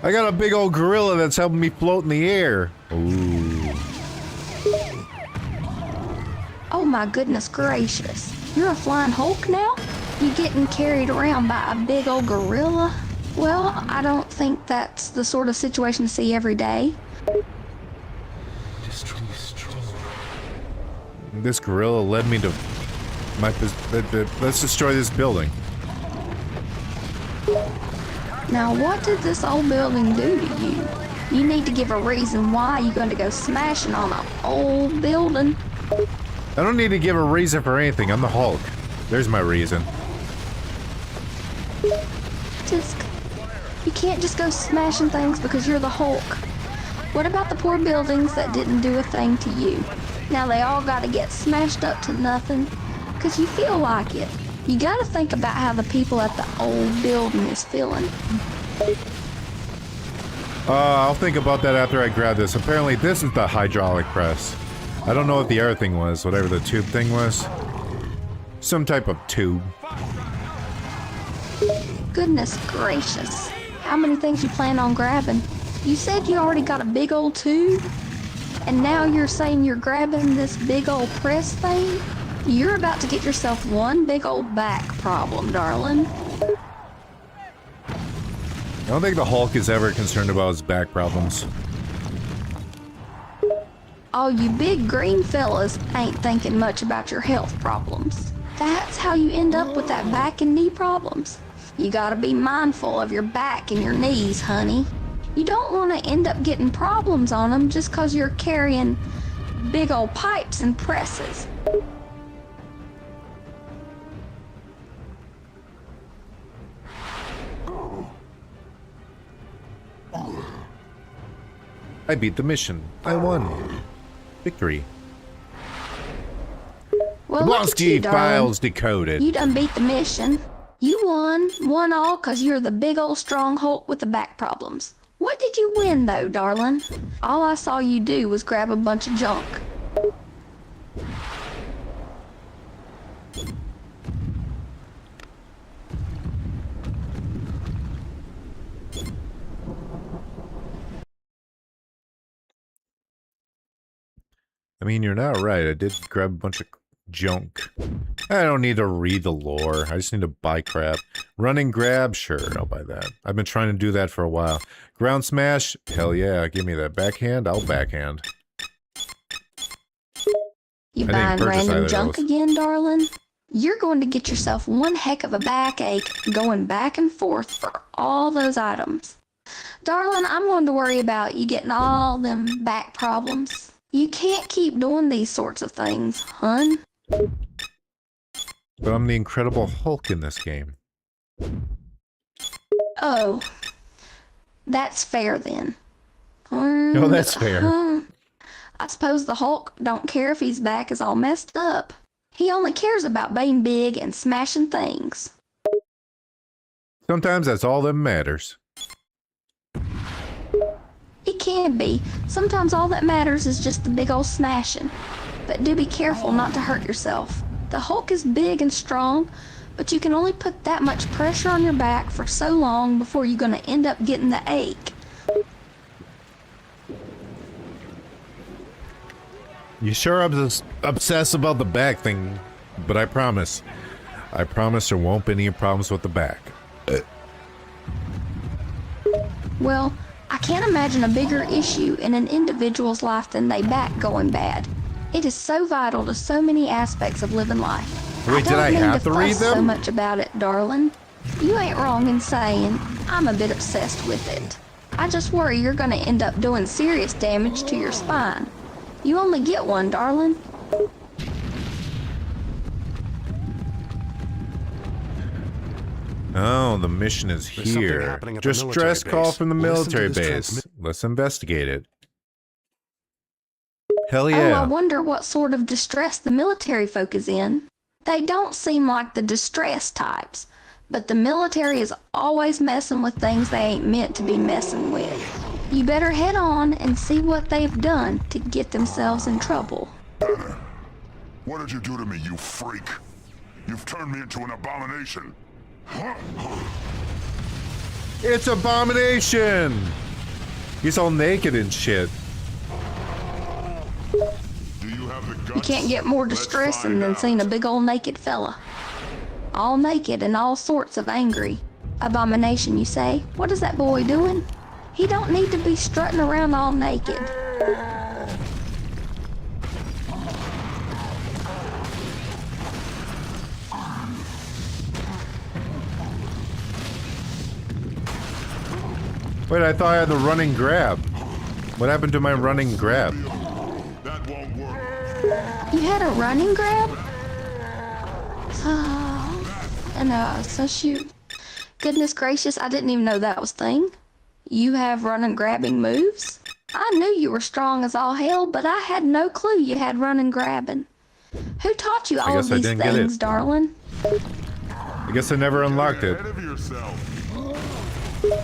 I got a big old gorilla that's helping me float in the air. Ooh. Oh my goodness gracious. You're a flying Hulk now? You getting carried around by a big old gorilla? Well, I don't think that's the sort of situation to see every day. This gorilla led me to my... Let's destroy this building. Now what did this old building do to you? You need to give a reason why you're going to go smashing on an old building. I don't need to give a reason for anything. I'm the Hulk. There's my reason. Just... You can't just go smashing things because you're the Hulk. What about the poor buildings that didn't do a thing to you? Now they all gotta get smashed up to nothing because you feel like it. You gotta think about how the people at the old building is feeling. I'll think about that after I grab this. Apparently this is the hydraulic press. I don't know what the other thing was, whatever the tube thing was. Some type of tube. Goodness gracious. How many things you plan on grabbing? You said you already got a big old tube? And now you're saying you're grabbing this big old press thing? You're about to get yourself one big old back problem, darling. I don't think the Hulk is ever concerned about his back problems. All you big green fellas ain't thinking much about your health problems. That's how you end up with that back and knee problems. You gotta be mindful of your back and your knees, honey. You don't want to end up getting problems on them just cause you're carrying big old pipes and presses. I beat the mission. I won. Victory. Well, look at you, Blonsky darling. files decoded. You done beat the mission. You won all cause you're the big old strong Hulk with the back problems. What did you win though, darling? All I saw you do was grab a bunch of junk. I mean, you're not right. I did grab a bunch of junk. I don't need to read the lore. I just need to buy crap. Running grab? Sure, I'll buy that. I've been trying to do that for a while. Ground smash? Hell yeah, give me that. Backhand? I'll backhand. You I didn't buying purchase either random of junk those. again, darling? You're going to get yourself one heck of a backache going back and forth for all those items. Darling, I'm going to worry about you getting all them back problems. You can't keep doing these sorts of things, hun. But I'm the Incredible Hulk in this game. Oh, that's fair then. No, that's fair. I suppose the Hulk don't care if his back is all messed up. He only cares about being big and smashing things. Sometimes that's all that matters. It can be. Sometimes all that matters is just the big old smashing. But do be careful not to hurt yourself. The Hulk is big and strong, but you can only put that much pressure on your back for so long before you're gonna end up getting the ache. You sure obsess about the back thing, but I promise there won't be any problems with the back. Well, I can't imagine a bigger issue in an individual's life than they back going bad. It is so vital to so many aspects of living life. Wait, did I don't mean have to read fuss so them? much about it, darling. You ain't wrong in saying I'm a bit obsessed with it. I just worry you're gonna end up doing serious damage to your spine. You only get one, darling. Oh, the mission is There's something here. happening at the Distress military call base. from the Listen to military this base. transmit- Let's investigate it. Hell Oh, I yeah. wonder what sort of distress the military folk is in. They don't seem like the distress types, but the military is always messing with things they ain't meant to be messing with. You better head on and see what they've done to get themselves in trouble. Banner, what did you do to me, you freak? You've turned me into an abomination. It's Abomination! He's all naked and shit. Do you have the guts? You can't get more Let's distressing find than out. seeing a big old naked fella. All naked and all sorts of angry. Abomination, you say? What is that boy doing? He don't need to be strutting around all naked. Wait, I thought I had the running grab. What happened to my running grab? That won't work. You had a running grab? Oh, so shoot. Goodness gracious, I didn't even know that was a thing. You have running grabbing moves? I knew you were strong as all hell, but I had no clue you had running grabbing. Who taught you all of guess I these didn't get it. things, darling? I guess I never unlocked it. Ahead of yourself.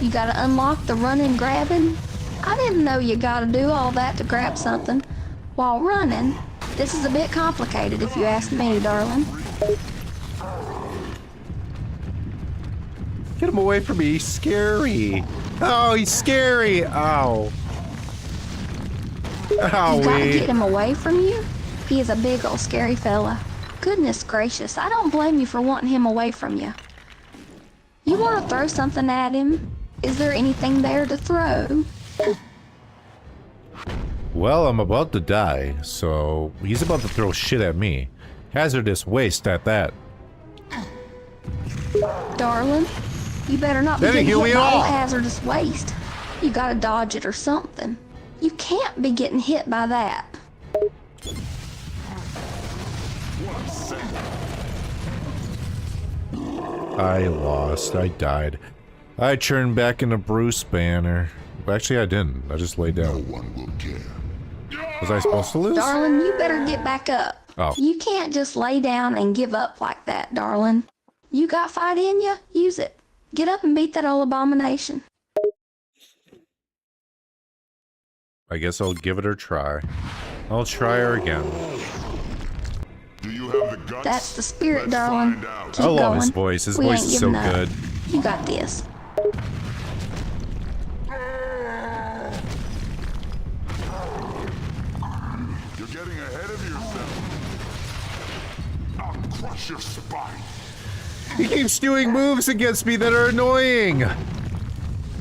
You gotta unlock the running grabbing? I didn't know you gotta do all that to grab something while running. This is a bit complicated if you ask me, darling. Get him away from me. He's scary. Oh, he's scary. Ow. You gotta get Owie. him away from you? He is a big old scary fella. Goodness gracious, I don't blame you for wanting him away from you. You wanna throw something at him? Is there anything there to throw? Well, I'm about to die, so he's about to throw shit at me. Hazardous waste at that. Darling, you better not be That didn't getting heal hit me by at all. old hazardous waste. You gotta dodge it or something. You can't be getting hit by that. I lost. I died. I turned back into Bruce Banner. Actually, I didn't. I just laid No down. one will care. Was I supposed to lose? Darling, you better get back up. Oh. You can't just lay down and give up like that, darling. You got fight in you? Use it. Get up and beat that old abomination. I guess I'll give it a try. I'll try her again. Do you have the guts? That's the spirit, Let's darling. find out. Keep I love going. his voice. His We voice ain't is so giving up. good. You got this. You're getting ahead of yourself. I'll crush your spine. He keeps doing moves against me that are annoying.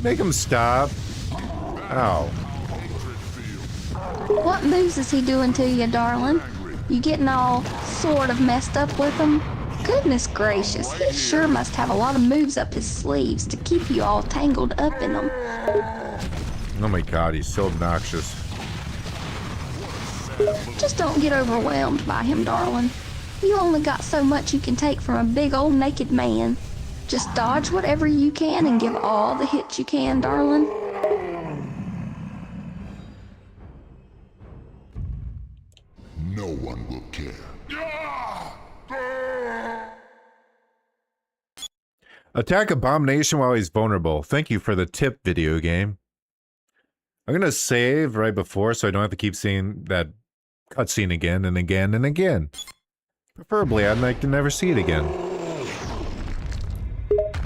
Make him stop. Ow. Hatred field. What moves is he doing to you, darling? You getting all sort of messed up with him? Goodness gracious, he sure must have a lot of moves up his sleeves to keep you all tangled up in them. Oh my god, he's so obnoxious. Just don't get overwhelmed by him, darling. You only got so much you can take from a big old naked man. Just dodge whatever you can and give all the hits you can, darling. No one will care. Attack Abomination while he's vulnerable. Thank you for the tip, video game. I'm gonna save right before so I don't have to keep seeing that cutscene again and again and again. Preferably, I'd like to never see it again.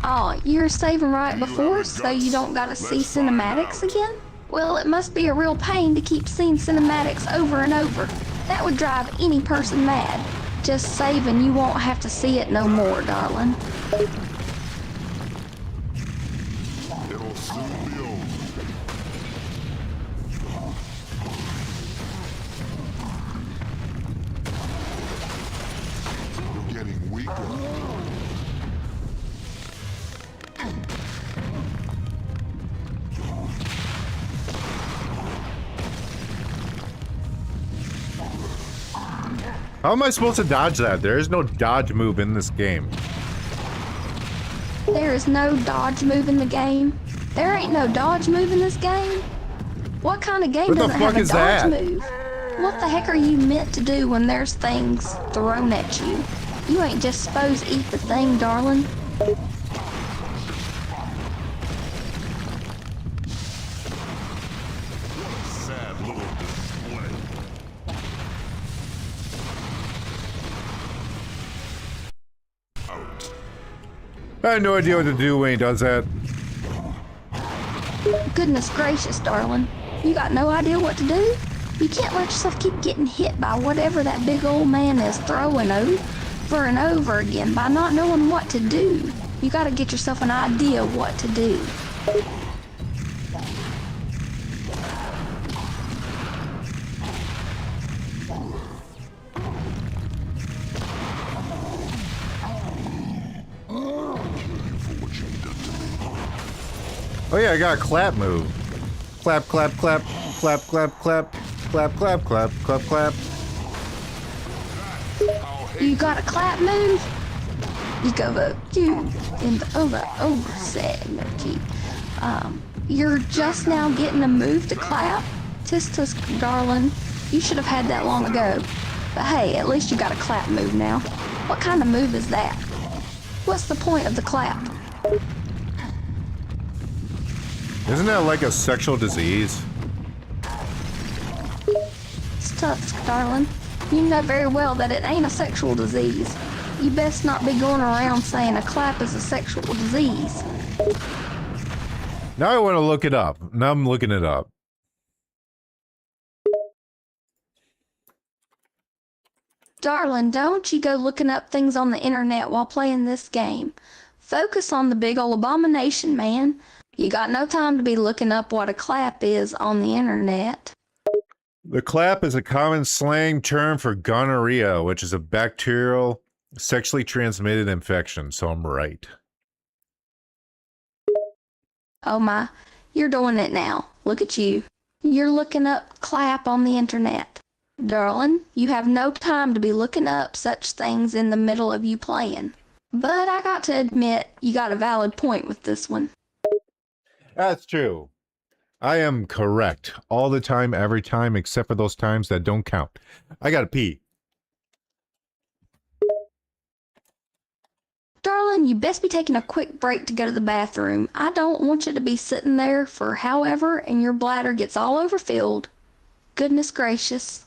Oh, you're saving right before so you don't gotta see cinematics again? Well, it must be a real pain to keep seeing cinematics over and over. That would drive any person mad. Just save and you won't have to see it no more, darling. It'll soon be over. You're getting How am I supposed to dodge that? There is no dodge move in this game. There is no dodge move in the game. There ain't no dodge move in this game. What kind of game What the doesn't fuck have a is dodge that? move? What the heck are you meant to do when there's things thrown at you? You ain't just supposed to eat the thing, darling. Sad little display. Out. I have no idea what to do when he does that. Goodness gracious, darling. You got no idea what to do? You can't let yourself keep getting hit by whatever that big old man is throwing over and over again by not knowing what to do. You gotta get yourself an idea of what to do. Oh yeah, I got a clap move. Clap, clap, clap, clap, clap, clap, clap, clap, clap, clap, clap. You got a clap move? You go vote you in the over segment. You're just now getting a move to clap? Tisk, darling, you should have had that long ago. But hey, at least you got a clap move now. What kind of move is that? What's the point of the clap? Isn't that like a sexual disease? Tusk, darling. You know very well that it ain't a sexual disease. You best not be going around saying a clap is a sexual disease. Now I want to look it up. Now I'm looking it up. Darling, don't you go looking up things on the internet while playing this game. Focus on the big ol' abomination, man. You got no time to be looking up what a clap is on the internet. The clap is a common slang term for gonorrhea, which is a bacterial, sexually transmitted infection, so I'm right. Oh my, you're doing it now. Look at you. You're looking up clap on the internet. Darling, you have no time to be looking up such things in the middle of you playing. But I got to admit, you got a valid point with this one. That's true. I am correct all the time, every time, except for those times that don't count. I gotta pee. Darling, you best be taking a quick break to go to the bathroom. I don't want you to be sitting there for however and your bladder gets all overfilled. Goodness gracious.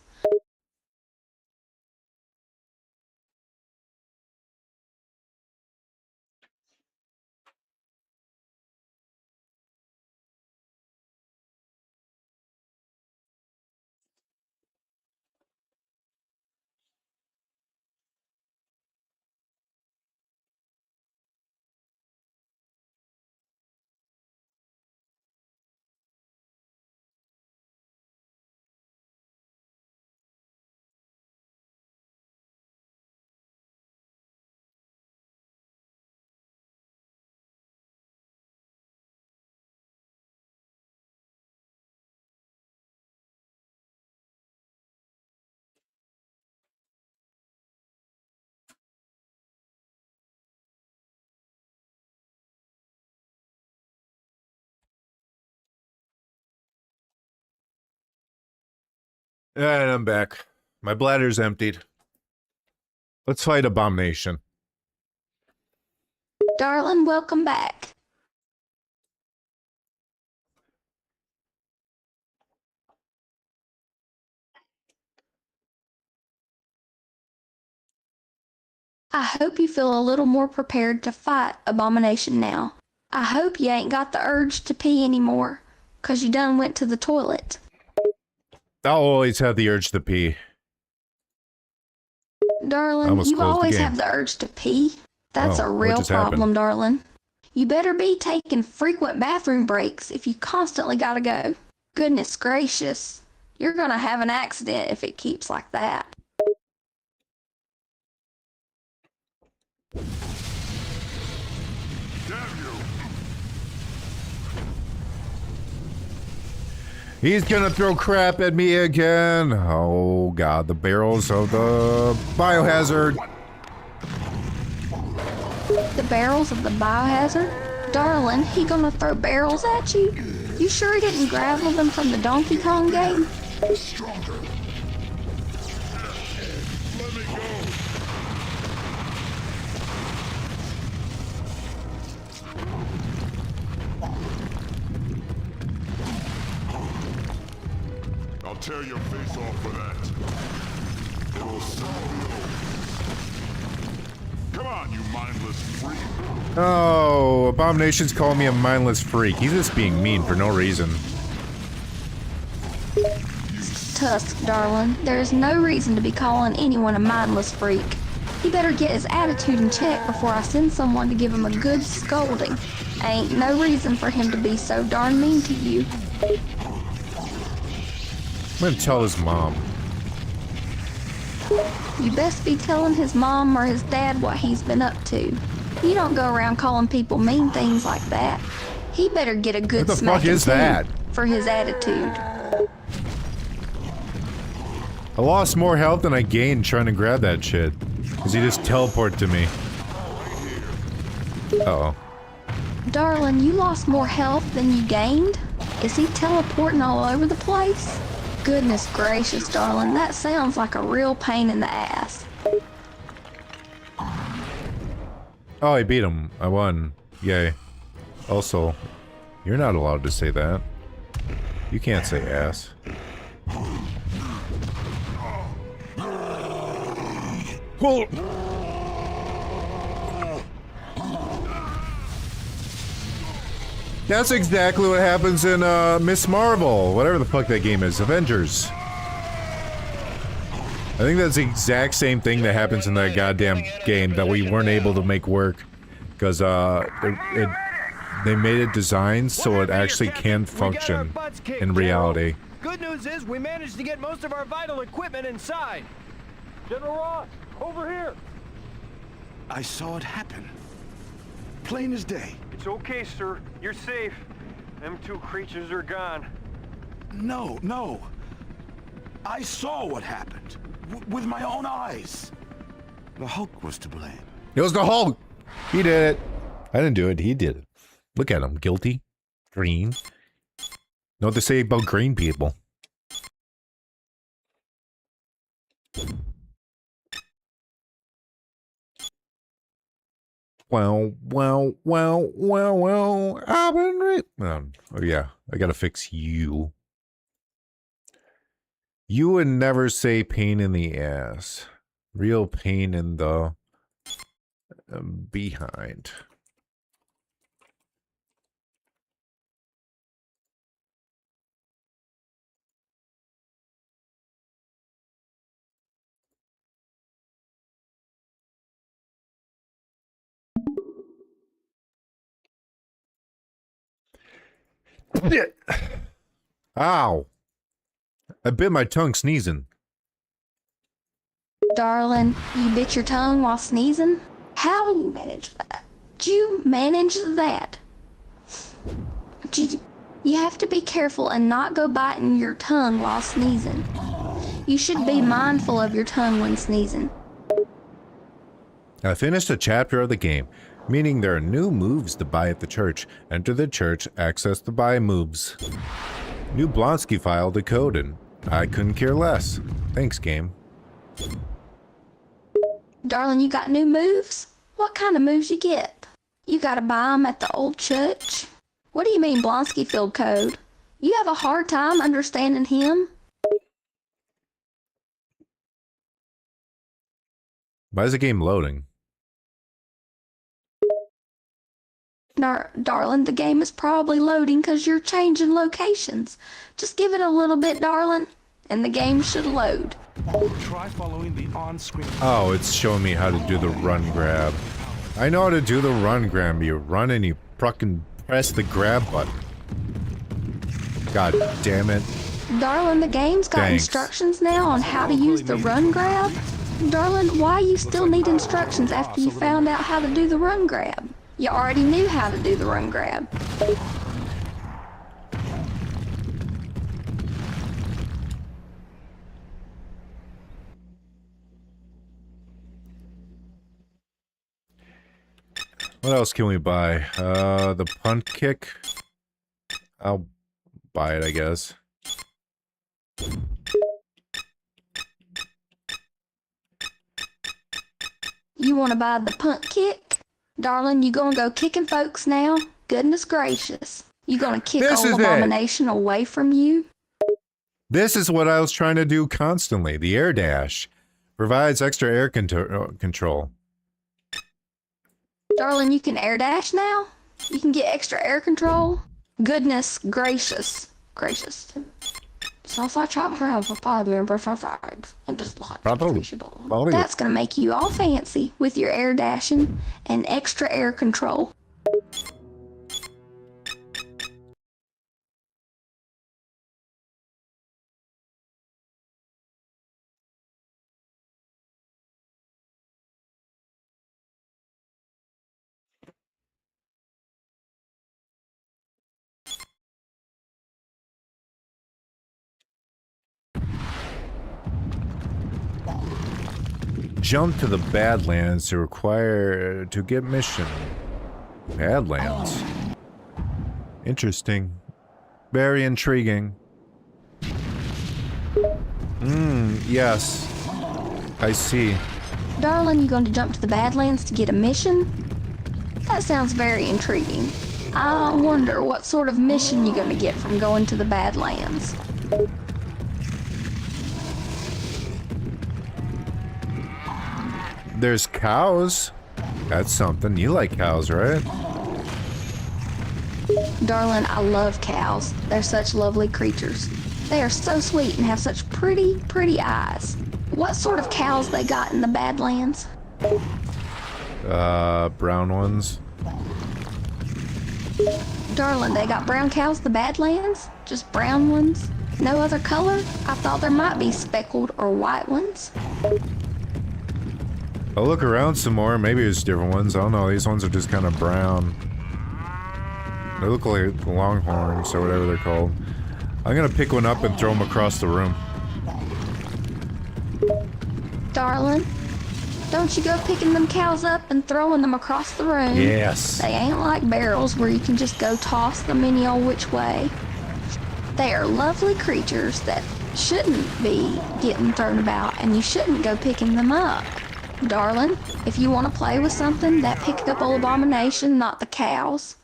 And I'm back. My bladder's emptied. Let's fight Abomination. Darling, welcome back. I hope you feel a little more prepared to fight Abomination now. I hope you ain't got the urge to pee anymore, 'cause you done went to the toilet. I'll always have the urge to pee. Darling, you always have the urge to pee. That's a real problem, darling. You better be taking frequent bathroom breaks if you constantly gotta go. Goodness gracious. You're gonna have an accident if it keeps like that. Damn He's gonna throw crap at me again. Oh god, the barrels of the biohazard. The barrels of the biohazard? Darling, he gonna throw barrels at you? You sure he didn't gravel them from the Donkey Kong game? Stronger. Let me go. I'll tear your face off for that. It'll sound low. Come on, you mindless freak. Oh, Abomination's calling me a mindless freak. He's just being mean for no reason. Tusk, darling, there is no reason to be calling anyone a mindless freak. He better get his attitude in check before I send someone to give him a good scolding. Ain't no reason for him to be so darn mean to you. I'm gonna tell his mom. You best be telling his mom or his dad what he's been up to. You don't go around calling people mean things like that. He better get a good What the fuck smacking is that? for his attitude. I lost more health than I gained trying to grab that shit. Cause he just teleported to me. Uh-oh. Darling, you lost more health than you gained? Is he teleporting all over the place? Goodness gracious, darling, that sounds like a real pain in the ass. Oh, I beat him. I won. Yay. Also, you're not allowed to say that. You can't say ass. Well, that's exactly what happens in Miss Marvel, whatever the fuck that game is, Avengers. I think that's the exact same thing that happens in that goddamn game that we weren't able to make work because they made it designed so it actually can function in reality. Good news is we managed to get most of our vital equipment inside. General Ross, over here. I saw it happen. Plain as day. It's okay, sir. You're safe. Them two creatures are gone. No, no. I saw what happened. With my own eyes. The Hulk was to blame. It was the Hulk! He did it. I didn't do it, he did it. Look at him, guilty. Green. Know what to say about green people. Well, I've been oh yeah, I gotta fix you. You would never say pain in the ass. Real pain in the behind. Ow. I bit my tongue sneezing. Darling, you bit your tongue while sneezing? How do you manage that? Do you manage that? You have to be careful and not go biting your tongue while sneezing. You should be mindful of your tongue when sneezing. I finished a chapter of the game, meaning there are new moves to buy at the church. Enter the church, access the buy moves. New Blonsky file decoded. I couldn't care less. Thanks, game. Darling, you got new moves? What kind of moves you get? You gotta buy them at the old church? What do you mean Blonsky field code? You have a hard time understanding him? Why is the game loading? Darling, the game is probably loading because you're changing locations. Just give it a little bit, darling, and the game should load. Try following the on-screen. Oh, it's showing me how to do the run grab. I know how to do the run grab. You run and you fucking press the grab button. God damn it. Darling, the game's got Thanks. instructions now on how to use the run grab. Darling, why you still need instructions after you found out how to do the run grab? You already knew how to do the run grab. What else can we buy? The punt kick. I'll buy it, I guess. You want to buy the punt kick? Darling, you gonna go kicking folks now? Goodness gracious. You gonna kick This old is it. Abomination away from you? This is what I was trying to do constantly. The air dash provides extra air control. Darling, you can air dash now? You can get extra air control? Goodness gracious. Gracious. Southside chop around for 5 member for sides. And just like appreciable. That's gonna make you all fancy with your air dashing and extra air control. Jump to the Badlands to get mission. Badlands. Interesting. Very intriguing. Yes. I see. Darling, you going to jump to the Badlands to get a mission? That sounds very intriguing. I wonder what sort of mission you're going to get from going to the Badlands. There's cows. That's something. You like cows, right? Darling, I love cows. They're such lovely creatures. They are so sweet and have such pretty, pretty eyes. What sort of cows they got in the Badlands? Brown ones. Darling, they got brown cows in the Badlands? Just brown ones? No other color? I thought there might be speckled or white ones. I'll look around some more. Maybe it's different ones. I don't know. These ones are just kind of brown. They look like longhorns or whatever they're called. I'm gonna pick one up and throw them across the room. Darling, don't you go picking them cows up and throwing them across the room. Yes. They ain't like barrels where you can just go toss them any old which way. They are lovely creatures that shouldn't be getting thrown about, and you shouldn't go picking them up. Darling, if you want to play with something, that pick up old Abomination, not the cows.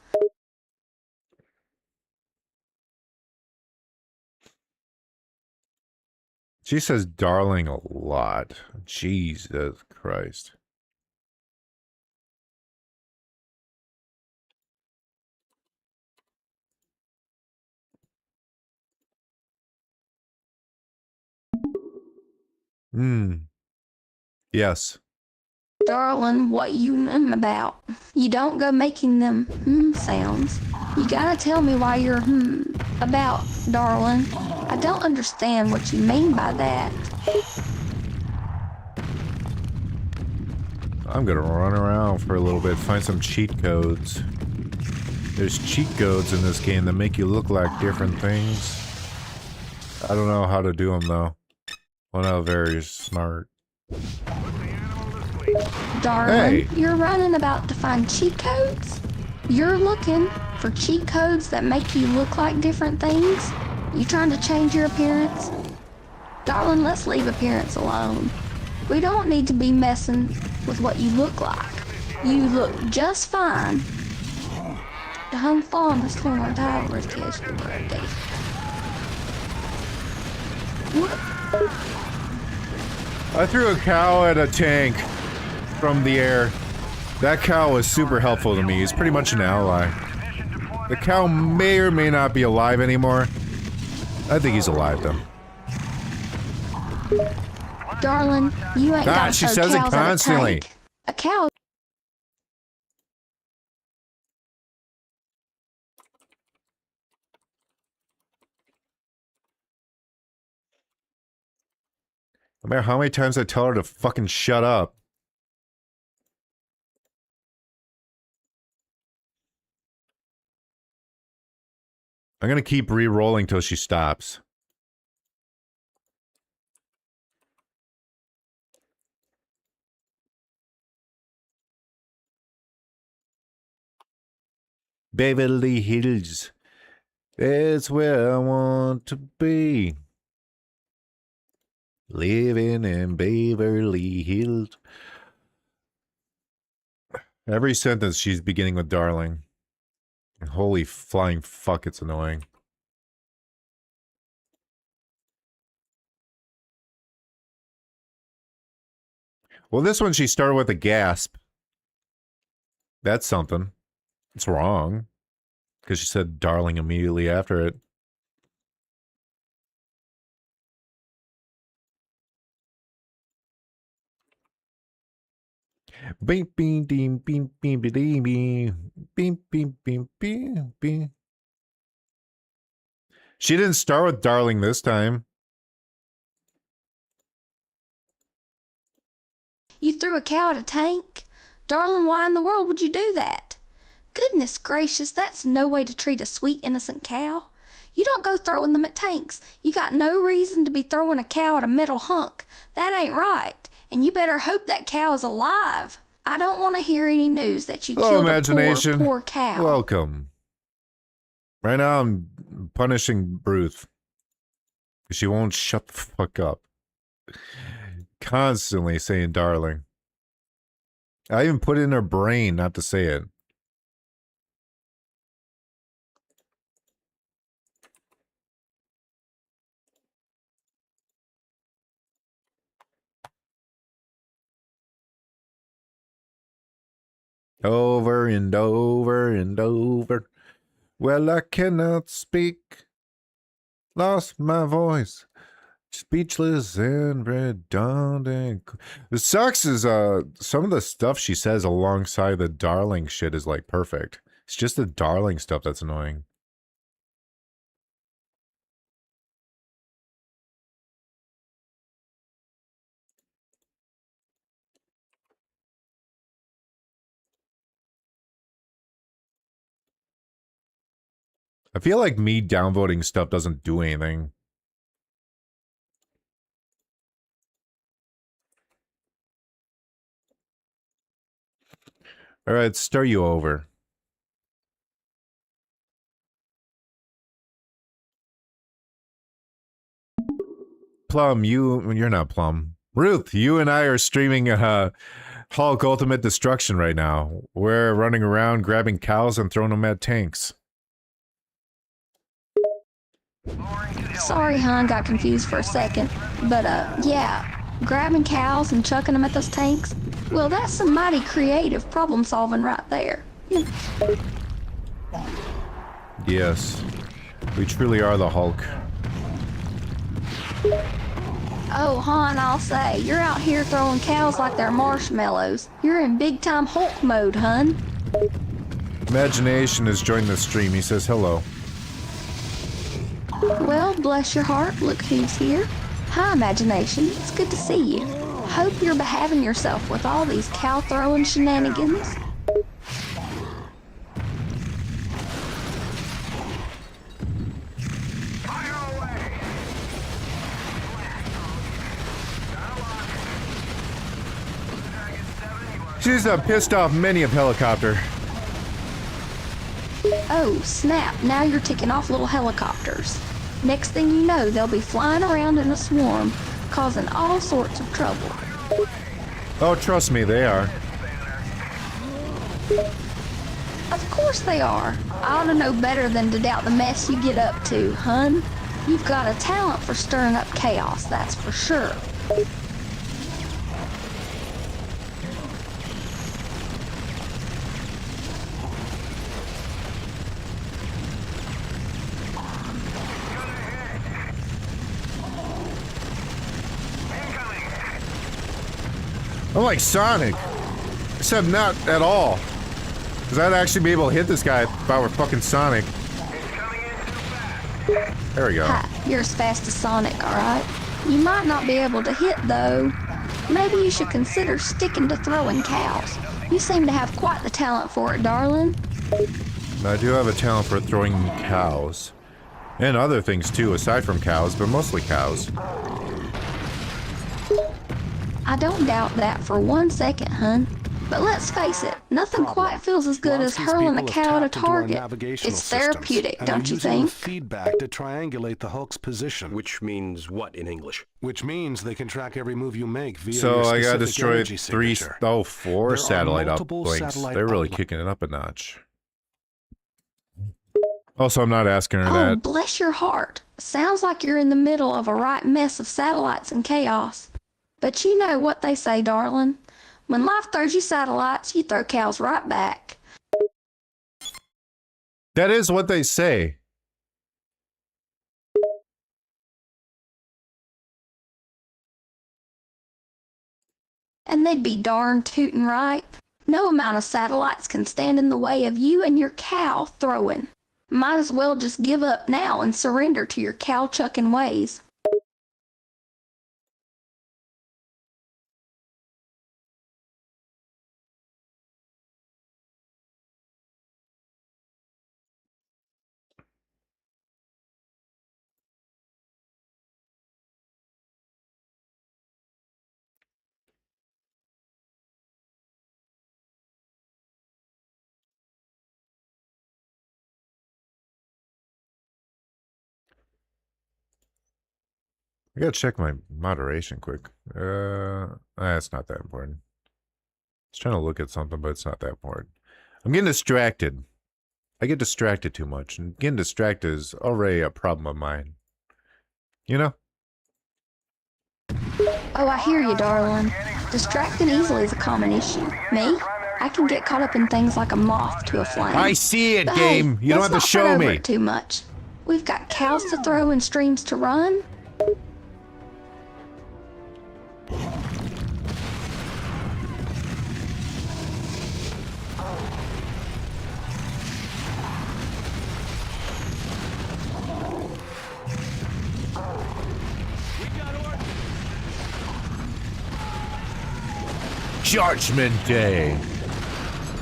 She says darling a lot. Jesus Christ. Yes. Darling, what you about? You don't go making them sounds. You gotta tell me why you're about, darling. I don't understand what you mean by that. I'm gonna run around for a little bit, find some cheat codes. There's cheat codes in this game that make you look like different things. I don't know how to do them though. Well, not very smart. Darling, Hey. You're running about to find cheat codes? You're looking for cheat codes that make you look like different things? You trying to change your appearance? Darling, let's leave appearance alone. We don't need to be messing with what you look like. You look just fine. The home farm is torn on Tiger's case for birthday. I threw a cow at a tank from the air. That cow was super helpful to me. He's pretty much an ally. The cow may or may not be alive anymore. I think he's alive though. Darling, you ain't got she no says it cows at a constantly. tank. A cow. No matter how many times I tell her to fucking shut up. I'm gonna keep re-rolling till she stops. Beverly Hills. That's where I want to be. Living in Beverly Hills. Every sentence she's beginning with darling. Holy flying fuck, it's annoying. Well, this one she started with a gasp. That's something. It's wrong. Because she said darling immediately after it. Beep beep beep beep beep beep beep beep beep beep beep. She didn't start with darling this time. You threw a cow at a tank? Darling, why in the world would you do that? Goodness gracious, that's no way to treat a sweet, innocent cow. You don't go throwing them at tanks. You got no reason to be throwing a cow at a metal hunk. That ain't right. And you better hope that cow is alive. I don't want to hear any news that you killed a poor cow. Welcome. Right now I'm punishing Ruth. She won't shut the fuck up. Constantly saying darling. I even put it in her brain not to say it. Over and over and over. Well, I cannot speak. Lost my voice. Speechless and redundant. The sucks is some of the stuff she says alongside the darling shit is like perfect. It's just the darling stuff that's annoying. I feel like me downvoting stuff doesn't do anything. Alright, start you over. Plum, you're not Plum. Ruth, you and I are streaming Hulk Ultimate Destruction right now. We're running around grabbing cows and throwing them at tanks. Sorry, hon, got confused for a second. But, yeah, grabbing cows and chucking them at those tanks, well, that's some mighty creative problem solving right there. Yes, we truly are the Hulk. Oh, hon, I'll say, you're out here throwing cows like they're marshmallows. You're in big-time Hulk mode, hun. Imagination has joined the stream. He says hello. Well, bless your heart, look who's here. Hi, Imagination. It's good to see you. Hope you're behaving yourself with all these cow-throwing shenanigans. She's a pissed off mini of helicopter. Oh, snap. Now you're ticking off little helicopters. Next thing you know, they'll be flying around in a swarm, causing all sorts of trouble. Oh, trust me, they are. Of course they are. I ought to know better than to doubt the mess you get up to, hun. You've got a talent for stirring up chaos, that's for sure. I'm like Sonic, except not at all. Because I'd actually be able to hit this guy if I were fucking Sonic. There we go. Hi, you're as fast as Sonic, alright? You might not be able to hit, though. Maybe you should consider sticking to throwing cows. You seem to have quite the talent for it, darling. I do have a talent for throwing cows. And other things too, aside from cows, but mostly cows. I don't doubt that for 1 second, hun. But let's face it, nothing quite feels as good as hurling a cow at a target. It's therapeutic, don't you think? Feedback to triangulate the Hulk's position. Which means what in English? Which means they can track every move you make via So your I gotta specific destroy energy signature. four There are satellite multiple uplinks. satellite They're really uplinks. kicking it up a notch. Also, I'm not asking her Oh, that. bless your heart. Sounds like you're in the middle of a right mess of satellites and chaos. But you know what they say, darling. When life throws you satellites, you throw cows right back. That is what they say. And they'd be darn tootin' right. No amount of satellites can stand in the way of you and your cow throwing. Might as well just give up now and surrender to your cow-chucking ways. I gotta check my moderation quick. That's not that important. I was trying to look at something, but it's not that important. I'm getting distracted. I get distracted too much, and getting distracted is already a problem of mine. You know? Oh, I hear you, darling. Distracting easily is a common issue. Me? I can get caught up in things like a moth to a flame. I see it, But game. hey, You don't let's have to not show fret over me. it too much. We've got cows to throw and streams to run. Judgment Day.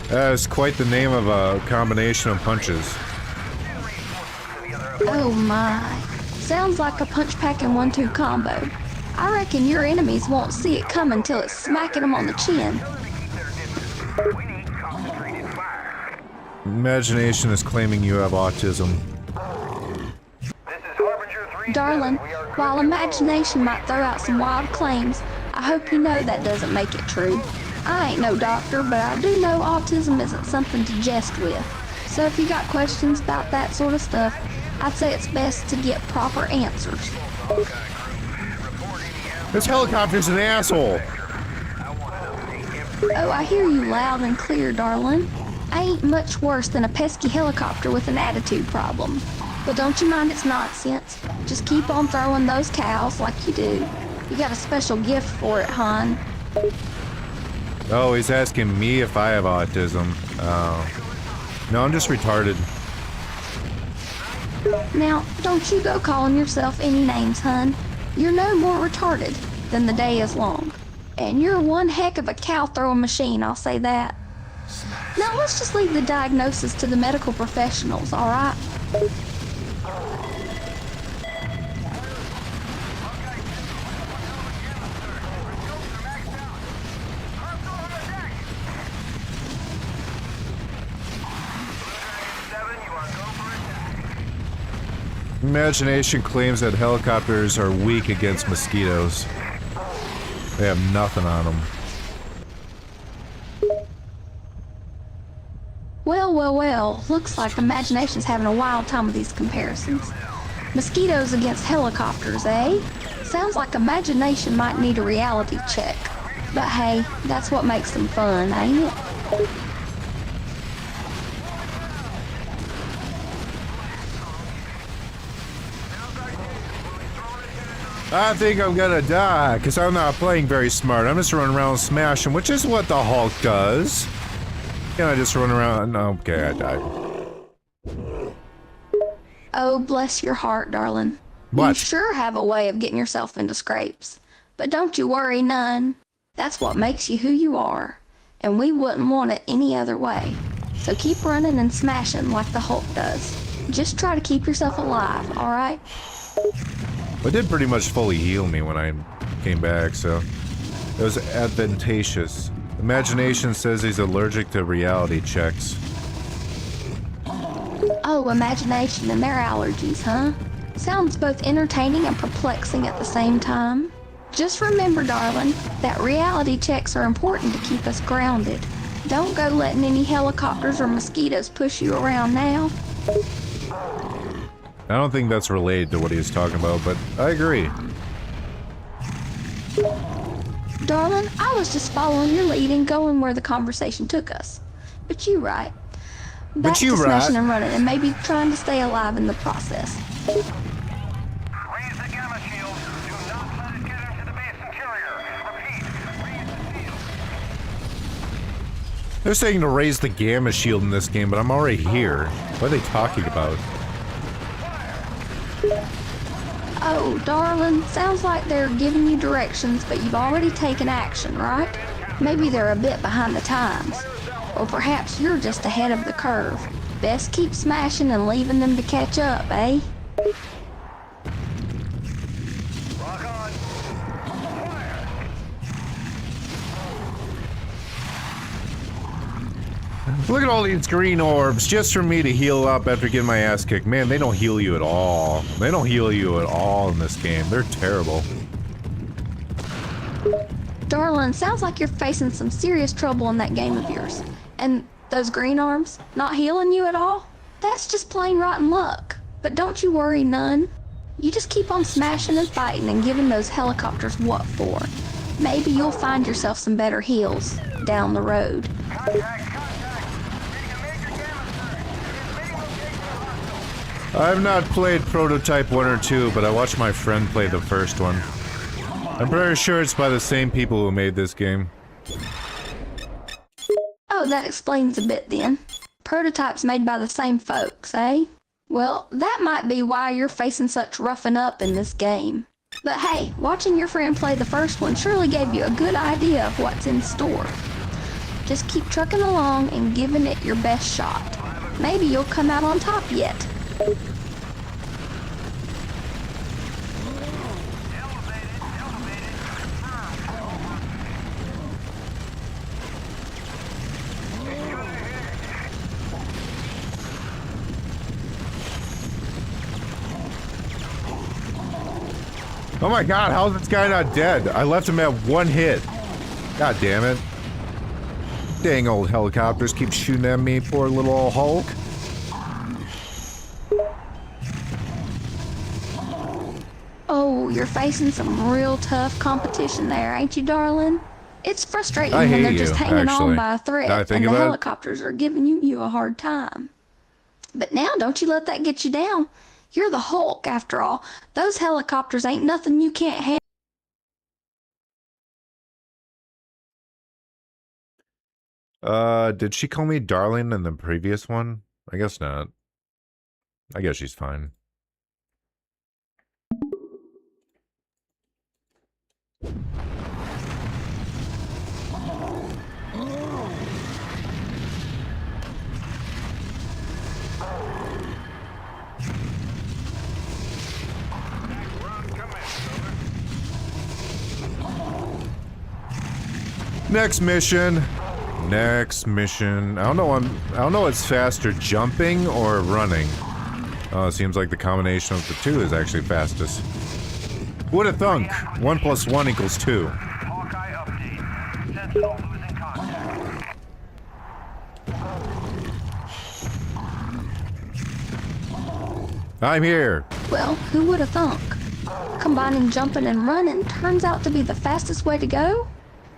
That's quite the name of a combination of punches. Oh my. Sounds like a punch-packing 1-2 combo. I reckon your enemies won't see it coming till it's smacking them on the chin. Imagination is claiming you have autism. Darling, while imagination might throw out some wild claims, I hope you know that doesn't make it true. I ain't no doctor, but I do know autism isn't something to jest with. So if you got questions about that sort of stuff, I'd say it's best to get proper answers. This helicopter's an asshole. Oh, I hear you loud and clear, darling. I ain't much worse than a pesky helicopter with an attitude problem. But don't you mind its nonsense. Just keep on throwing those cows like you do. You got a special gift for it, hon. Oh, he's asking me if I have autism. No, I'm just retarded. Now, don't you go calling yourself any names, hun. You're no more retarded than the day is long. And you're one heck of a cow-throwing machine, I'll say that. Now, let's just leave the diagnosis to the medical professionals, alright? Imagination claims that helicopters are weak against mosquitoes. They have nothing on them. Well, well, well. Looks like imagination's having a wild time with these comparisons. Mosquitoes against helicopters, eh? Sounds like imagination might need a reality check. But hey, that's what makes them fun, ain't it? I think I'm gonna die, because I'm not playing very smart. I'm just running around smashing, which is what the Hulk does. Can I just run around? No, okay, I died. Oh, bless your heart, darling. What? You sure have a way of getting yourself into scrapes. But don't you worry none. That's what makes you who you are. And we wouldn't want it any other way. So keep running and smashing like the Hulk does. Just try to keep yourself alive, alright? It did pretty much fully heal me when I came back, so it was advantageous. Imagination says he's allergic to reality checks. Oh, imagination and their allergies, huh? Sounds both entertaining and perplexing at the same time. Just remember, darling, that reality checks are important to keep us grounded. Don't go letting any helicopters or mosquitoes push you around now. I don't think that's related to what he was talking about, but I agree. Darling, I was just following your lead and going where the conversation took us. But you right. Back to smashing and running and maybe trying to stay alive in the process. Raise the gamma shield. Do not let it get into the base interior. Repeat, raise the shield. They're saying to raise the gamma shield in this game, but I'm already here. What are they talking about? Oh, darling, sounds like they're giving you directions, but you've already taken action, right? Maybe they're a bit behind the times. Or perhaps you're just ahead of the curve. Best keep smashing and leaving them to catch up, eh? Rock on. Fire. Look at all these green orbs just for me to heal up after getting my ass kicked. Man, they don't heal you at all. They don't heal you at all in this game. They're terrible. Darling, sounds like you're facing some serious trouble in that game of yours. And those green arms, not healing you at all? That's just plain rotten luck. But don't you worry none. You just keep on smashing and fighting and giving those helicopters what for. Maybe you'll find yourself some better heals down the road. I've not played Prototype 1 or 2, but I watched my friend play the first one. I'm pretty sure it's by the same people who made this game. Oh, that explains a bit then. Prototypes made by the same folks, eh? Well, that might be why you're facing such roughing up in this game. But hey, watching your friend play the first one surely gave you a good idea of what's in store. Just keep trucking along and giving it your best shot. Maybe you'll come out on top yet. Oh my god, how is this guy not dead? I left him at one hit. God damn it. Dang old helicopters keep shooting at me, poor little old Hulk. Oh, you're facing some real tough competition there, ain't you, darling? It's frustrating I when hate they're you, just hanging actually. on by a thread Now I think and the about it. helicopters are giving you a hard time. But now don't you let that get you down. You're the Hulk, after all. Those helicopters ain't nothing you can't handle. Did she call me darling in the previous one? I guess not. I guess she's fine. Next mission. Next mission. I don't know what's faster, jumping or running. Oh, it seems like the combination of the two is actually fastest. Would have thunk. 1 + 1 = 2. Hawkeye update. Sentinel losing contact. I'm here. Well, who would have thunk? Combining jumping and running turns out to be the fastest way to go?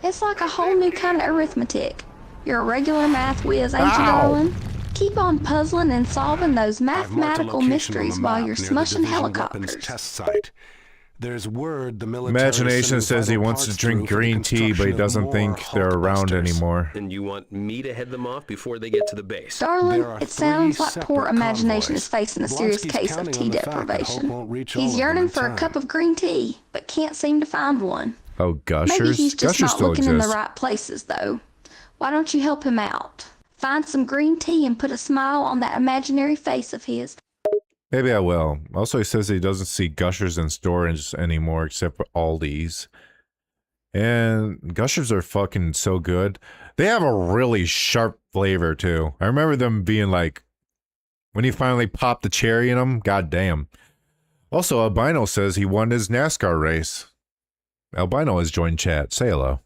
It's like a whole new kind of arithmetic. You're a regular math whiz, ain't you, darling? Keep on puzzling and solving those mathematical mysteries while you're smushing helicopters. Test site. There's word the military Imagination says he wants to drink green tea, but he doesn't think they're around anymore. And you want me to head them off before they get to the base? Darling, it sounds like poor imagination is facing a serious case of tea deprivation. He's yearning for a cup of green tea, but can't seem to find one. Oh, Gushers? Maybe he's just Gushers not still looking in the exists. right places, though. Why don't you help him out? Find some green tea and put a smile on that imaginary face of his. Maybe I will. Also, he says he doesn't see Gushers in stores anymore except for Aldi's. And gushers are fucking so good. They have a really sharp flavor too. I remember them being like, when you finally pop the cherry in them, goddamn. Also, Albino says he won his NASCAR race. Albino has joined chat. Say hello.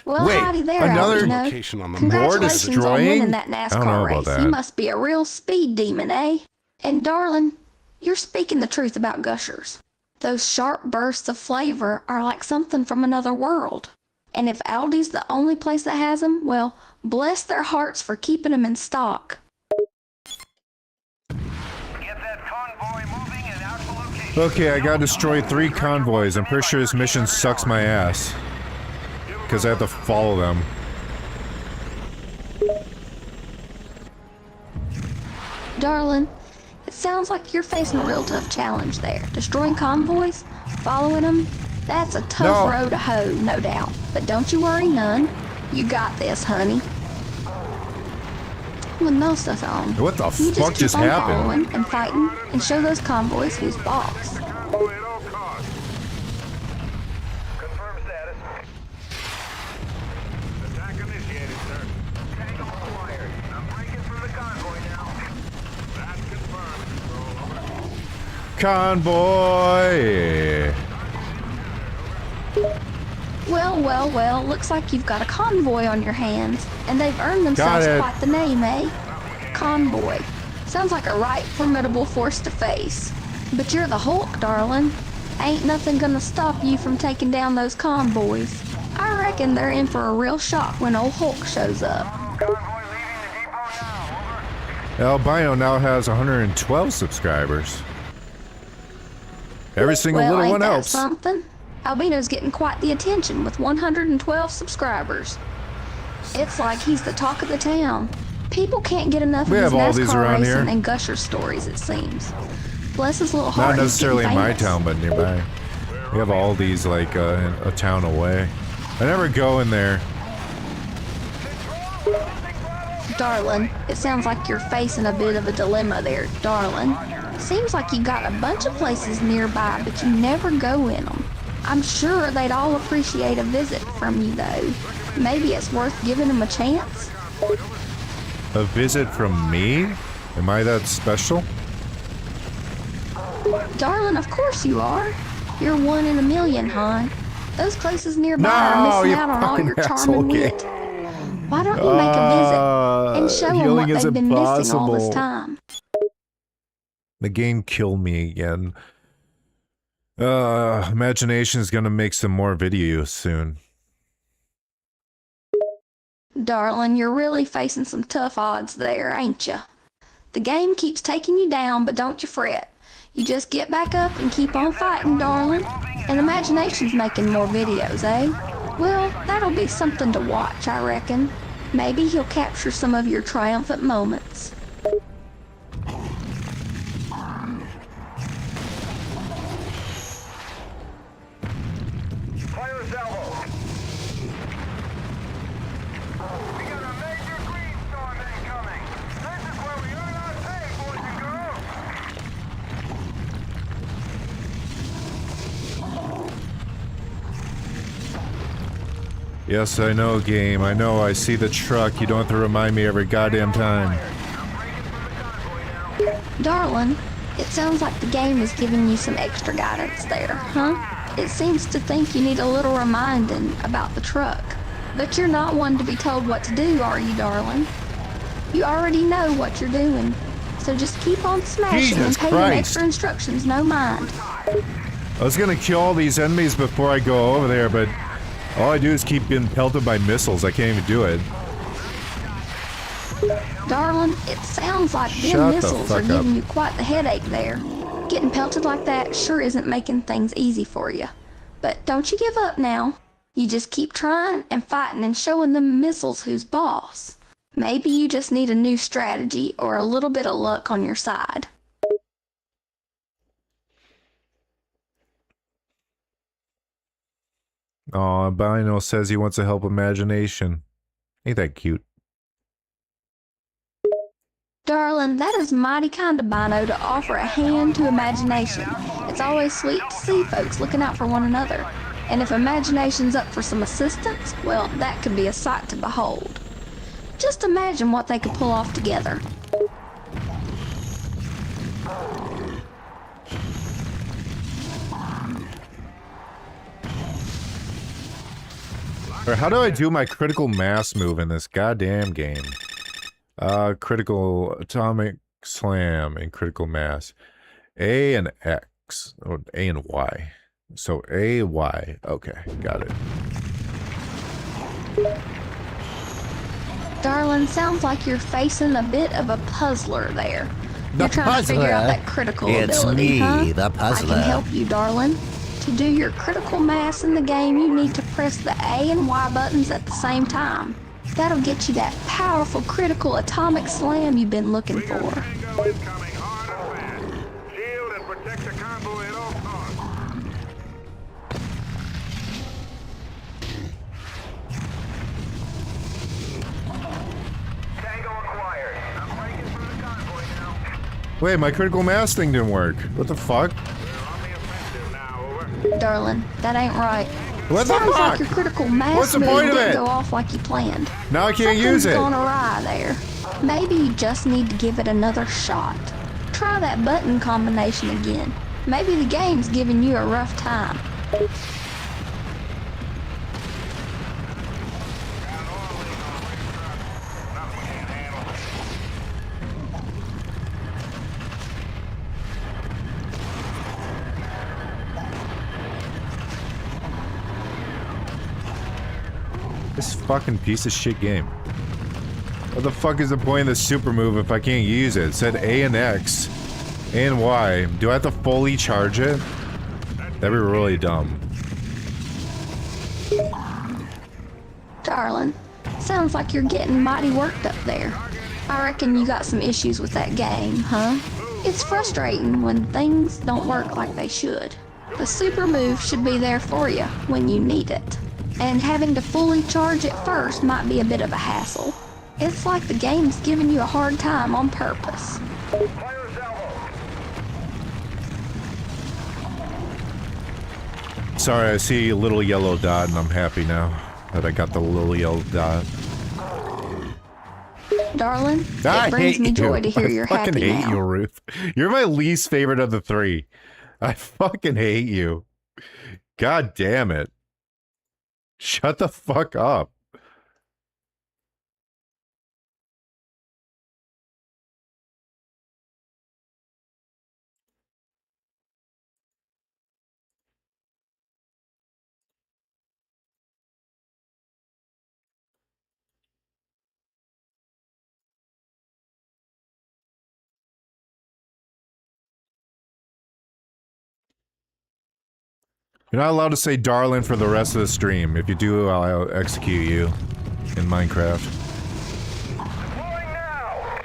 Well, Wait, howdy there, another location on the Congratulations on destroying? winning that I don't know NASCAR about race. that. You must be a real speed demon, eh? And darling, you're speaking the truth about gushers. Those sharp bursts of flavor are like something from another world. And if Aldi's the only place that has them, well, bless their hearts for keeping them in stock. Get that convoy moving and out to location. Okay, I gotta destroy 3 convoys. I'm pretty sure this mission sucks my ass. Because I have to follow them. Darling, it sounds like you're facing a real tough challenge there. Destroying convoys, following them, that's a tough road to hoe, no doubt. But don't you worry none. You got this, honey. With no stuff on, What the you fuck just keep on happened? following and fighting and show those convoys who's boss. Convoy at all costs. Confirm status. Attack initiated, sir. Tango acquired. I'm breaking from the convoy now. That's confirmed. Control, over. Convoy! Well, looks like you've got a convoy on your hands, and they've earned themselves quite the name, eh? Convoy. Sounds like a right formidable force to face. But you're the Hulk, darling. Ain't nothing gonna stop you from taking down those convoys. I reckon they're in for a real shock when old Hulk shows up. Convoy leaving the depot now, over. Albino now has 112 subscribers. Every single Well, little ain't one that helps. something? Albino's getting quite the attention with 112 subscribers. It's like he's the talk of the town. People can't get enough We of his have all these NASCAR around racing here. and gusher stories, it seems. Bless his little heart. Not he's getting necessarily in my famous. town, but nearby. We have all these like a town away. I never go in there. Darling, it sounds like you're facing a bit of a dilemma there, darling. Seems like you got a bunch of places nearby, but you never go in them. I'm sure they'd all appreciate a visit from you, though. Maybe it's worth giving them a chance? A visit from me? Am I that special? Darling, of course you are. You're one in a million, hon. Those places nearby are No, missing you out on all fucking your charm asshole and kid. wit. Why don't you make a visit and show them healing what is they've been missing all this impossible. time? The game killed me again. Imagination is gonna make some more videos soon. Darling, you're really facing some tough odds there, ain't ya? The game keeps taking you down, but don't you fret. You just get back up and keep on fighting, darling. And Imagination's making more videos, eh? Well, that'll be something to watch, I reckon. Maybe he'll capture some of your triumphant moments. Fire a salvo. We got a major green storm incoming. This is where we earn our pay, boys and girls. Yes, I know, game. I know. I see the truck. You don't have to remind me every goddamn time. Darling, it sounds like the game is giving you some extra guidance there, huh? It seems to think you need a little reminding about the truck. But you're not one to be told what to do, are you, darling? You already know what you're doing. So just keep on smashing Jesus and paying Christ. extra instructions, no mind. I was gonna kill all these enemies before I go over there, but all I do is keep getting pelted by missiles. I can't even do it. Darling, it sounds like Shut them the missiles are fuck giving up. you quite the headache there. Getting pelted like that sure isn't making things easy for you. But don't you give up now. You just keep trying and fighting and showing them missiles who's boss. Maybe you just need a new strategy or a little bit of luck on your side. Aw, Bino says he wants to help Imagination. Ain't that cute? Darling, that is mighty kind of Bino to offer a hand to Imagination. It's always sweet to see folks looking out for one another. And if imagination's up for some assistance, well, that could be a sight to behold. Just imagine what they could pull off together. Or how do I do my critical mass move in this goddamn game? Critical atomic slam and critical mass. A and X. Or A and Y. So A, Y. Okay, got it. Darling, sounds like you're facing a bit of a puzzler there. The You're trying to figure out puzzler? that critical It's ability, me, huh? the puzzler. I can help you, darling. To do your critical mass in the game, you need to press the A and Y buttons at the same time. That'll get you that powerful critical atomic slam you've been looking for. Tango incoming, hard and fast. Shield and protect the convoy at all costs. Tango acquired. I'm breaking through the convoy now. Wait, my critical mass thing didn't work. What the fuck? We're on the offensive now, over. Darling, that ain't right. What the Sounds fuck? like your critical mass What's the move point of didn't it? go off like you planned. Now I can't use it. Something's gone awry there. Maybe you just need to give it another shot. Try that button combination again. Maybe the game's giving you a rough time. This fucking piece of shit game. What the fuck is the point of the super move if I can't use it? It said A and X. A and Y. Do I have to fully charge it? That'd be really dumb. Darling, sounds like you're getting mighty worked up there. I reckon you got some issues with that game, huh? It's frustrating when things don't work like they should. The super move should be there for you when you need it. And having to fully charge it first might be a bit of a hassle. It's like the game's giving you a hard time on purpose. Fire salvo. Sorry, I see a little yellow dot and I'm happy now that I got the little yellow dot. Darling, I it brings hate me joy you. to hear you're I fucking happy hate now. you, Ruth. You're my least favorite of the three. I fucking hate you. God damn it. Shut the fuck up. You're not allowed to say darling for the rest of the stream. If you do, I'll execute you in Minecraft. Deploying now.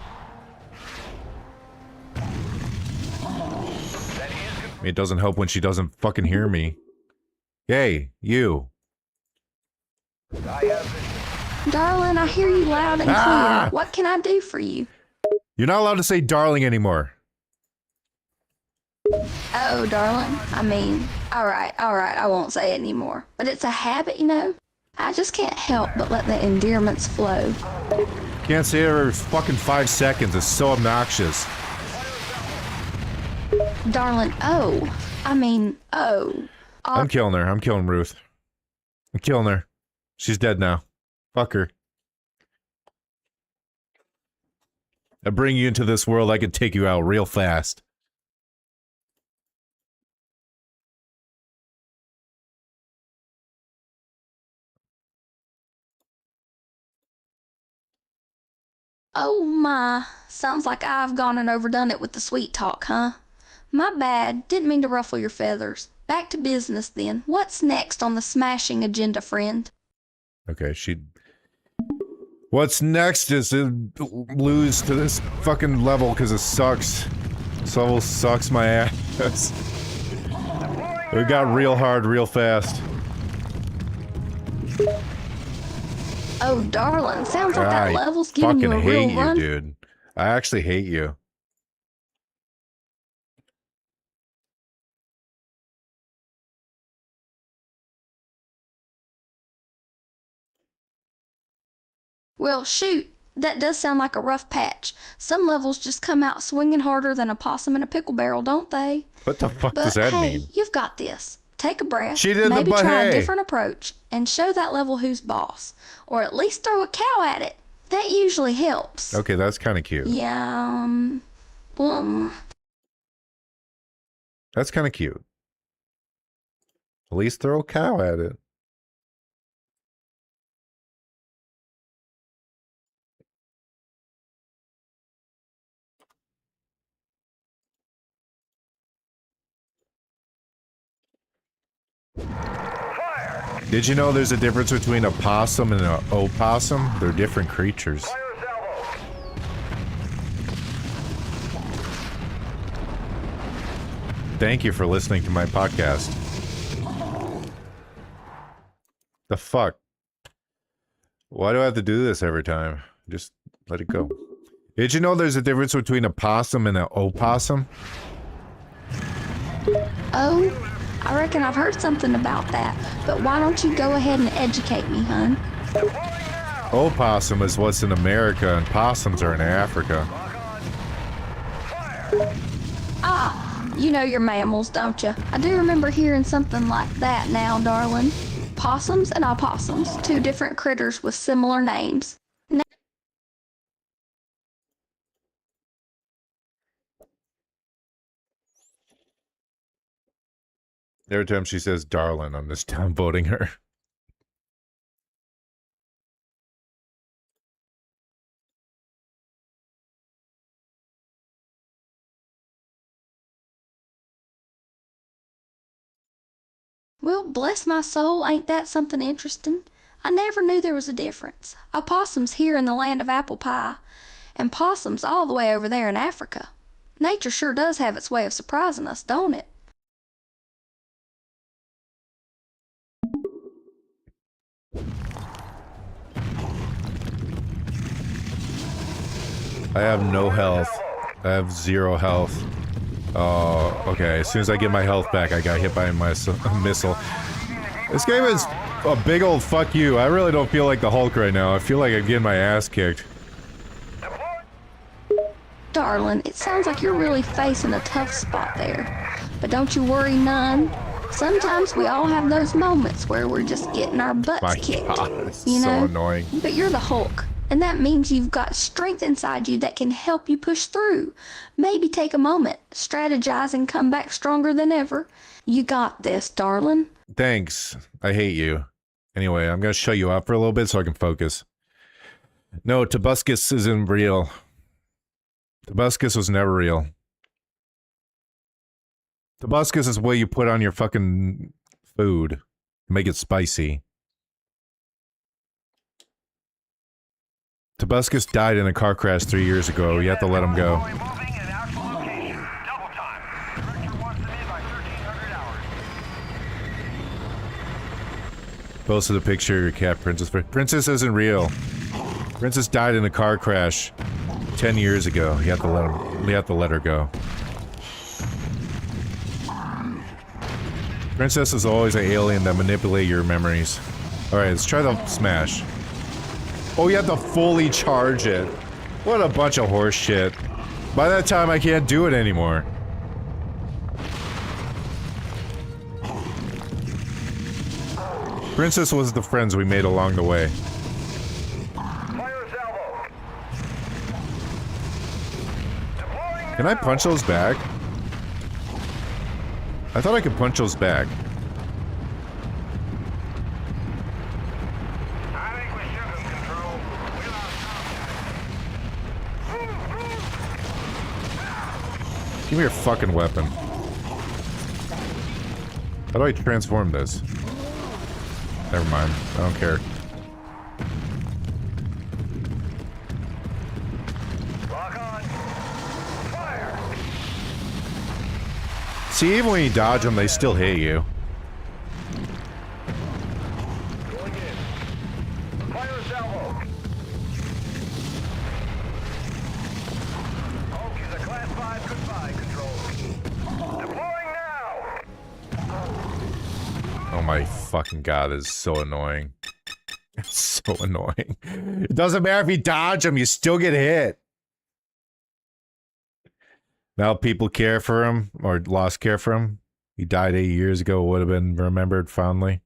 That is It doesn't help when she doesn't fucking hear me. Hey, you. I have Darling, I hear you loud and clear. What can I do for you? You're not allowed to say darling anymore. Oh, darling. I mean, alright, I won't say it anymore. But it's a habit, you know? I just can't help but let the endearments flow. Can't say it every fucking 5 seconds. It's so obnoxious. Darling, oh. I mean, oh. I'm killing her. I'm killing Ruth. I'm killing her. She's dead now. Fuck her. I bring you into this world, I can take you out real fast. Oh my. Sounds like I've gone and overdone it with the sweet talk, huh? My bad. Didn't mean to ruffle your feathers. Back to business then. What's next on the smashing agenda, friend? Okay, what's next is to lose to this fucking level because it sucks. This level sucks my ass. It got real hard real fast. Oh, darling. Sounds like that I level's giving you a fucking real hate run. you, dude. I actually hate you. Well, shoot, that does sound like a rough patch. Some levels just come out swinging harder than a possum in a pickle barrel, don't they? What the fuck But does that hey, mean? you've got this. Take a breath, She did maybe the try hey. a different approach, and show that level who's boss. Or at least throw a cow at it. That usually helps. Okay, that's kind of cute. Yeah, That's kind of cute. At least throw a cow at it. Did you know there's a difference between a possum and an opossum? They're different creatures. Thank you for listening to my podcast. The fuck? Why do I have to do this every time? Just let it go. Did you know there's a difference between a possum and an opossum? Oh, I reckon I've heard something about that. But why don't you go ahead and educate me, hun? Opossum is what's in America and possums are in Africa. Ah, you know your mammals, don't you? I do remember hearing something like that now, darling. Possums and opossums, two different critters with similar names. Every time she says darling, I'm just downvoting her. Well, bless my soul, ain't that something interesting? I never knew there was a difference. Opossums here in the land of apple pie, and possums all the way over there in Africa. Nature sure does have its way of surprising us, don't it? I have no health. I have 0 health. Oh, okay. As soon as I get my health back, I got hit by a missile. This game is a big old fuck you. I really don't feel like the Hulk right now. I feel like I'm getting my ass kicked. Darling, it sounds like you're really facing a tough spot there. But don't you worry none. Sometimes we all have those moments where we're just getting our butts My kicked. God, this You is so know? annoying. But you're the Hulk. And that means you've got strength inside you that can help you push through. Maybe take a moment, strategize, and come back stronger than ever. You got this, darling. Thanks. I hate you. Anyway, I'm gonna shut you up for a little bit so I can focus. No, Tobuscus isn't real. Tobuscus was never real. Tobuscus is what you put on your fucking food to make it spicy. Tobuscus died in a car crash 3 years ago. You have to let him go. Posted a picture of your cat, Princess. Princess isn't real. Princess died in a car crash 10 years ago. You have to let him. You have to let her go. Princess is always an alien that manipulate your memories. All right, let's try the smash. Oh, you have to fully charge it. What a bunch of horse shit. By that time, I can't do it anymore. Princess was the friends we made along the way. Can I punch those back? I thought I could punch those back. Give me your fucking weapon. How do I transform this? Never mind. I don't care. See, even when you dodge them, they still hit you. Oh my fucking god, this is so annoying. It's so annoying. It doesn't matter if you dodge him, you still get hit. Now people care for him, or lost care for him. He died 8 years ago, would have been remembered fondly.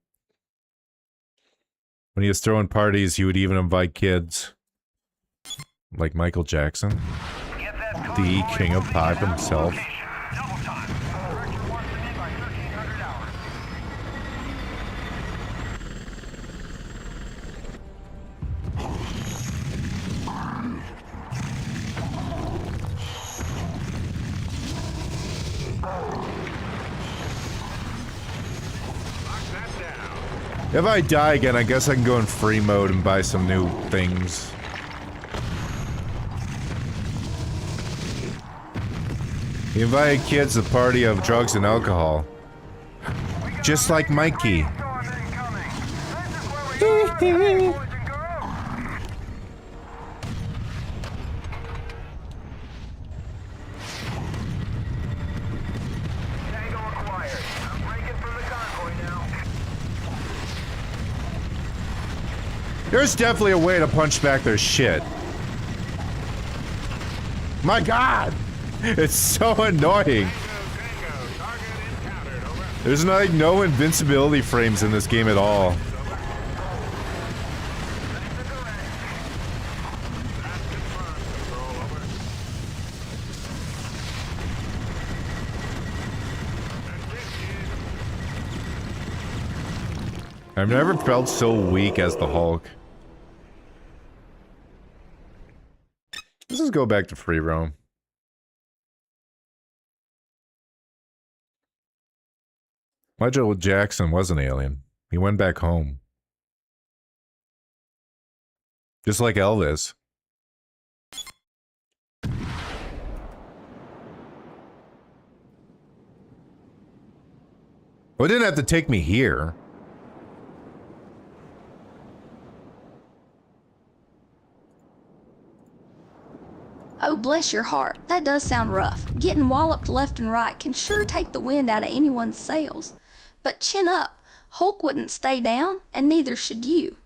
When he was throwing parties, he would even invite kids. Like Michael Jackson. The king of pop himself. If I die again, I guess I can go in free mode and buy some new things. He invited kids to the party of drugs and alcohol. Just like Mikey. There's definitely a way to punch back their shit. My God! It's so annoying. There's like no invincibility frames in this game at all. I've never felt so weak as the Hulk. Let's just go back to free roam. Michael Jackson was an alien. He went back home. Just like Elvis. Well, it didn't have to take me here. Oh, bless your heart. That does sound rough. Getting walloped left and right can sure take the wind out of anyone's sails. But chin up. Hulk wouldn't stay down, and neither should you.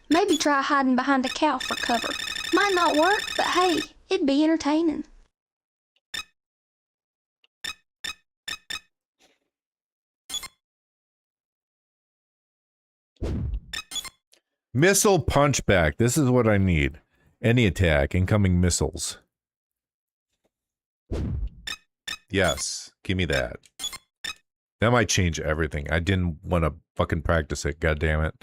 Maybe try hiding behind a cow for cover. Might not work, but hey, it'd be entertaining. Missile punchback. This is what I need. Any attack. Incoming missiles. Yes. Give me that. That might change everything. I didn't want to fucking practice it. God damn it.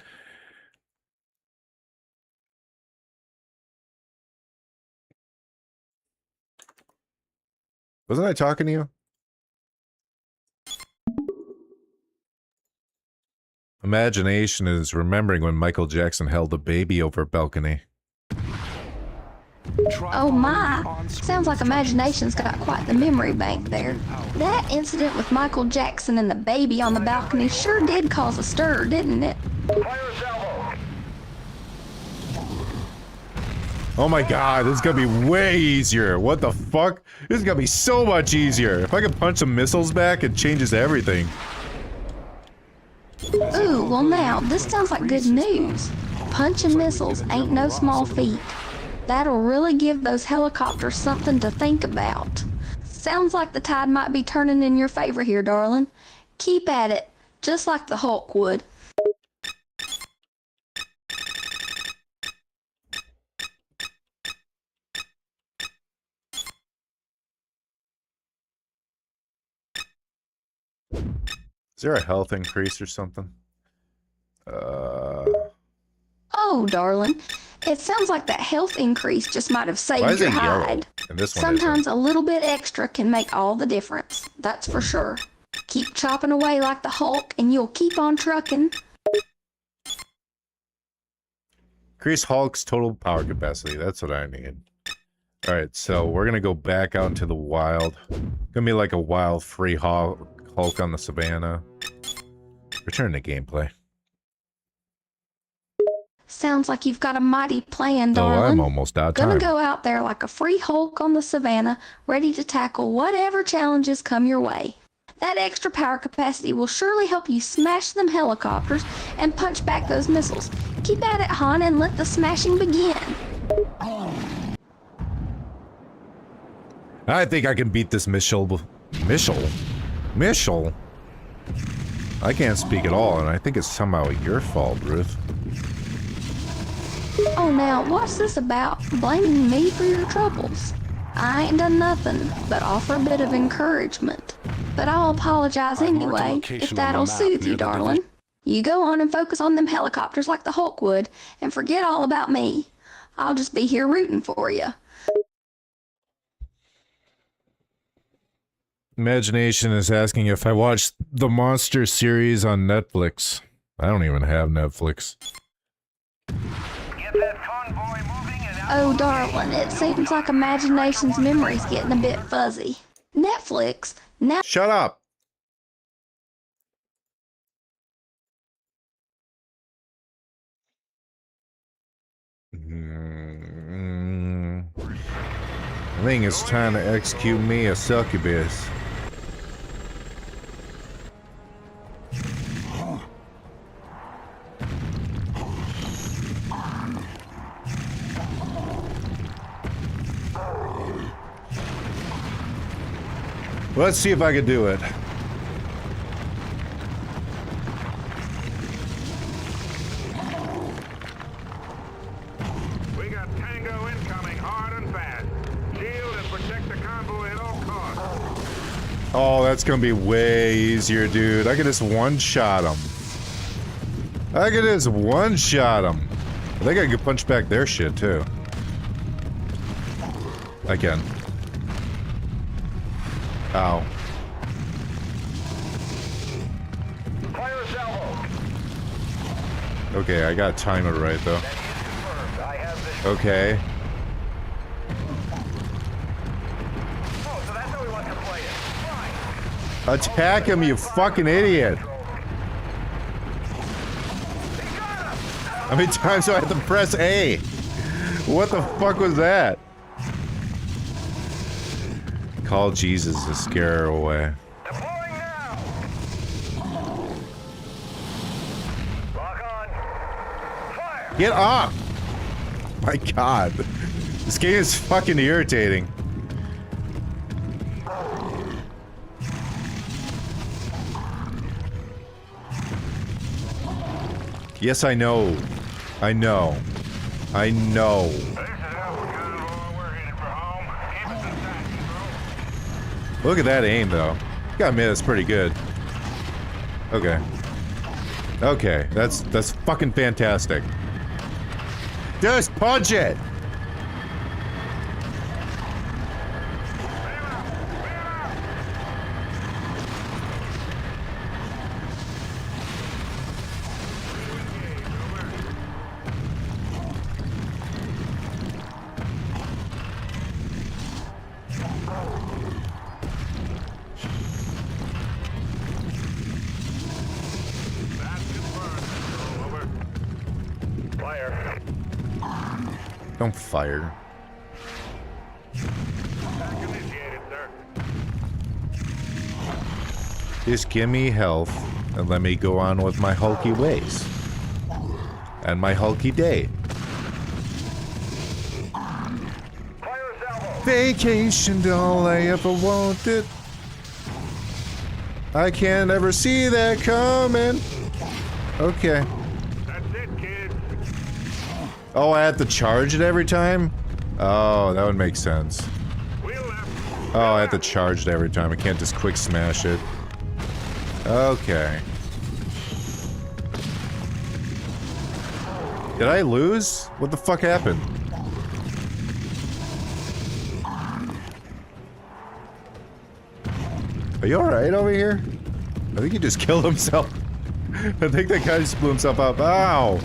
Wasn't I talking to you? Imagination is remembering when Michael Jackson held a baby over a balcony. Oh my! Sounds like imagination's got quite the memory bank there. That incident with Michael Jackson and the baby on the balcony sure did cause a stir, didn't it? Oh my God, this is gonna be way easier. What the fuck? This is gonna be so much easier. If I can punch some missiles back, it changes everything. Ooh, well now, this sounds like good news. Punching missiles ain't no small feat. That'll really give those helicopters something to think about. Sounds like the tide might be turning in your favor here, darling. Keep at it, just like the Hulk would. Is there a health increase or something? Oh, darling. It sounds like that health increase just might have saved your hide. And this one Sometimes a little bit extra can make all the difference. That's for sure. Keep chopping away like the Hulk and you'll keep on trucking. Increase Hulk's total power capacity. That's what I need. Alright, so we're gonna go back out into the wild. Gonna be like a wild free Hulk on the savannah. Return to gameplay. Sounds like you've got a mighty plan, darling. Oh, I'm almost out of time. Gonna go out there like a free Hulk on the savannah, ready to tackle whatever challenges come your way. That extra power capacity will surely help you smash them helicopters and punch back those missiles. Keep at it, hon, and let the smashing begin. I think I can beat this Mishal. Mishal? I can't speak at all, and I think it's somehow your fault, Ruth. Oh, now, what's this about? Blaming me for your troubles? I ain't done nothing but offer a bit of encouragement. But I'll apologize anyway, if that'll soothe you, darling. You go on and focus on them helicopters like the Hulk would, and forget all about me. I'll just be here rooting for you. Imagination is asking if I watched the Monster series on Netflix. I don't even have Netflix. Get that convoy moving and out. Oh, darling, it seems like Imagination's memory's getting a bit fuzzy. Netflix? Now— Shut up! I think it's time to execute me a succubus. Let's see if I can do it. We got Tango incoming hard and fast. Shield and protect the convoy at all costs. Oh, that's gonna be way easier, dude. I can just one-shot him. I can just one-shot him. I think I can punch back their shit, too. I can. Ow. Fire a salvo. Okay, I gotta time it right, though. That is confirmed. I have this. Okay. Oh, so that's how we want to play it. Fine. Attack him, you fucking idiot! How many times do I have to press A? What the fuck was that? Call Jesus to scare her away. Deploying now. Lock on. Fire. Get up! My god. This game is fucking irritating. Yes, I know. I know. I know. This is Alpha Convoy. We're headed for home. Keep us in sight, bro. Look at that aim, though. Gotta admit, that's pretty good. Okay. Okay, that's fucking fantastic. Just punch it! Don't fire. Attack initiated, sir. Just give me health and let me go on with my hulky ways. And my hulky day. Fire a salvo. Vacationed all I ever wanted. I can't ever see that coming. Okay. That's it, kids. Oh, I have to charge it every time? Oh, that would make sense. Wheel left. Oh, I have to charge it every time. I can't just quick smash it. Okay. Did I lose? What the fuck happened? Are you alright over here? I think he just killed himself. I think that guy just blew himself up. Ow!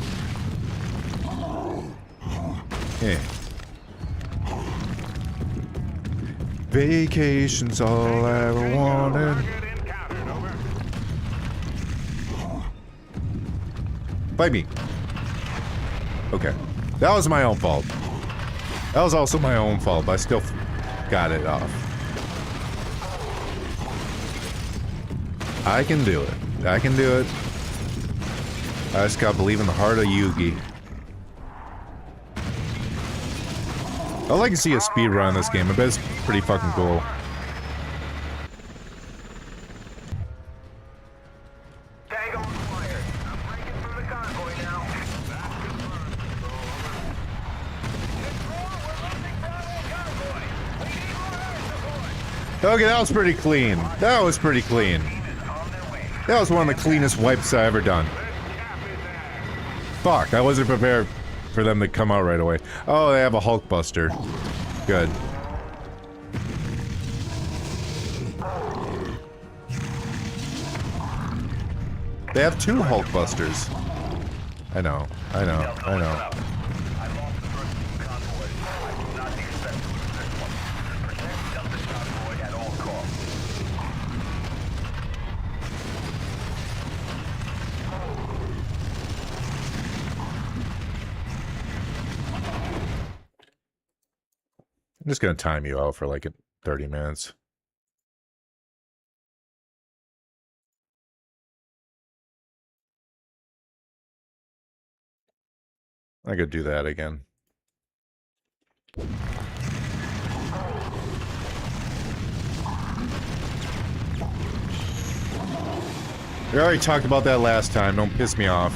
Yeah. Vacation's all I ever wanted. Target encountered, over. Fight me. Okay. That was my own fault. That was also my own fault, but I still got it off. I can do it. I can do it. I just gotta believe in the heart of Yugi. I'd like to see a speed run in this game. I bet it's pretty fucking cool. Okay, that was pretty clean. That was pretty clean. That was one of the cleanest wipes I ever done. Fuck, I wasn't prepared for them to come out right away. Oh, they have a Hulk Buster. Good. They have 2 Hulk Busters. I know, I know, I know. I'm just gonna time you out for like 30 minutes. I could do that again. We already talked about that last time, don't piss me off.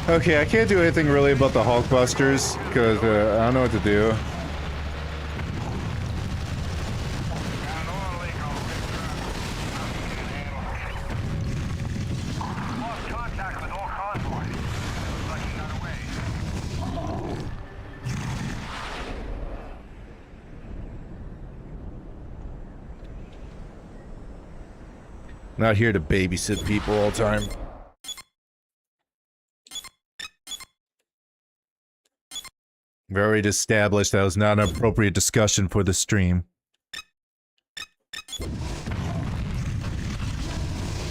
Okay, I can't do anything really about the Hulkbusters, because I don't know what to do. Not here to babysit people all the time. We've already established that was not an appropriate discussion for the stream.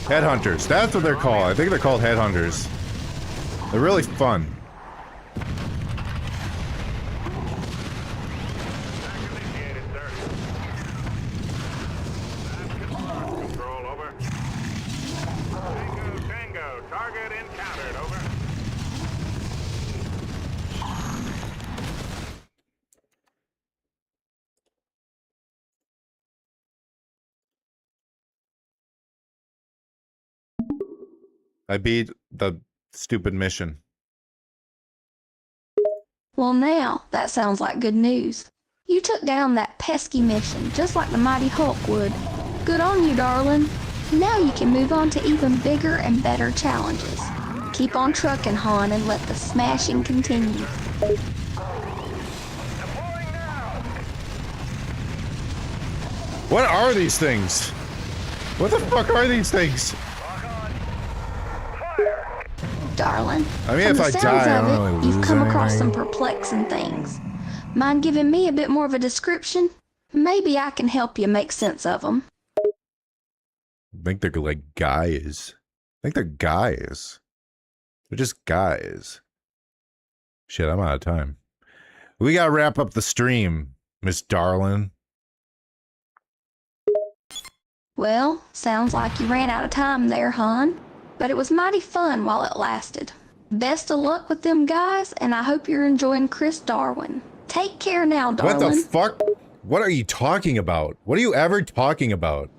Headhunters, that's what they're called. I think they're called headhunters. They're really fun. I beat the stupid mission. Well now, that sounds like good news. You took down that pesky mission, just like the mighty Hulk would. Good on you, darling. Now you can move on to even bigger and better challenges. Keep on trucking, Han, and let the smashing continue. What are these things? What the fuck are these things? Darling, I mean, if I die, I don't really lose you've come across anything. some perplexing things. Mind giving me a bit more of a description? Maybe I can help you make sense of them. I think they're like guys. I think they're guys. They're just guys. Shit, I'm out of time. We gotta wrap up the stream, Miss Darlin. Well, sounds like you ran out of time there, hon. But it was mighty fun while it lasted. Best of luck with them guys, and I hope you're enjoying Chris Darwin. Take care now, darling. What the fuck? What are you talking about? What are you ever talking about?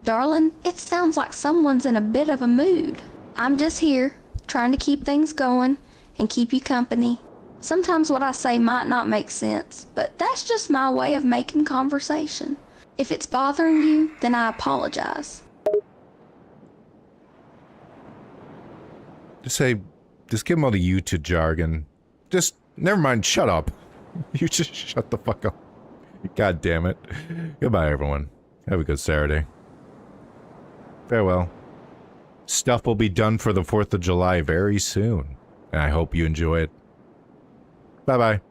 Darling, it sounds like someone's in a bit of a mood. I'm just here, trying to keep things going and keep you company. Sometimes what I say might not make sense, but that's just my way of making conversation. If it's bothering you, then I apologize. Just give them all the YouTube jargon. Never mind, shut up. You just shut the fuck up. God damn it. Goodbye, everyone. Have a good Saturday. Farewell. Stuff will be done for the 4th of July very soon. and I hope you enjoy it. Bye-bye.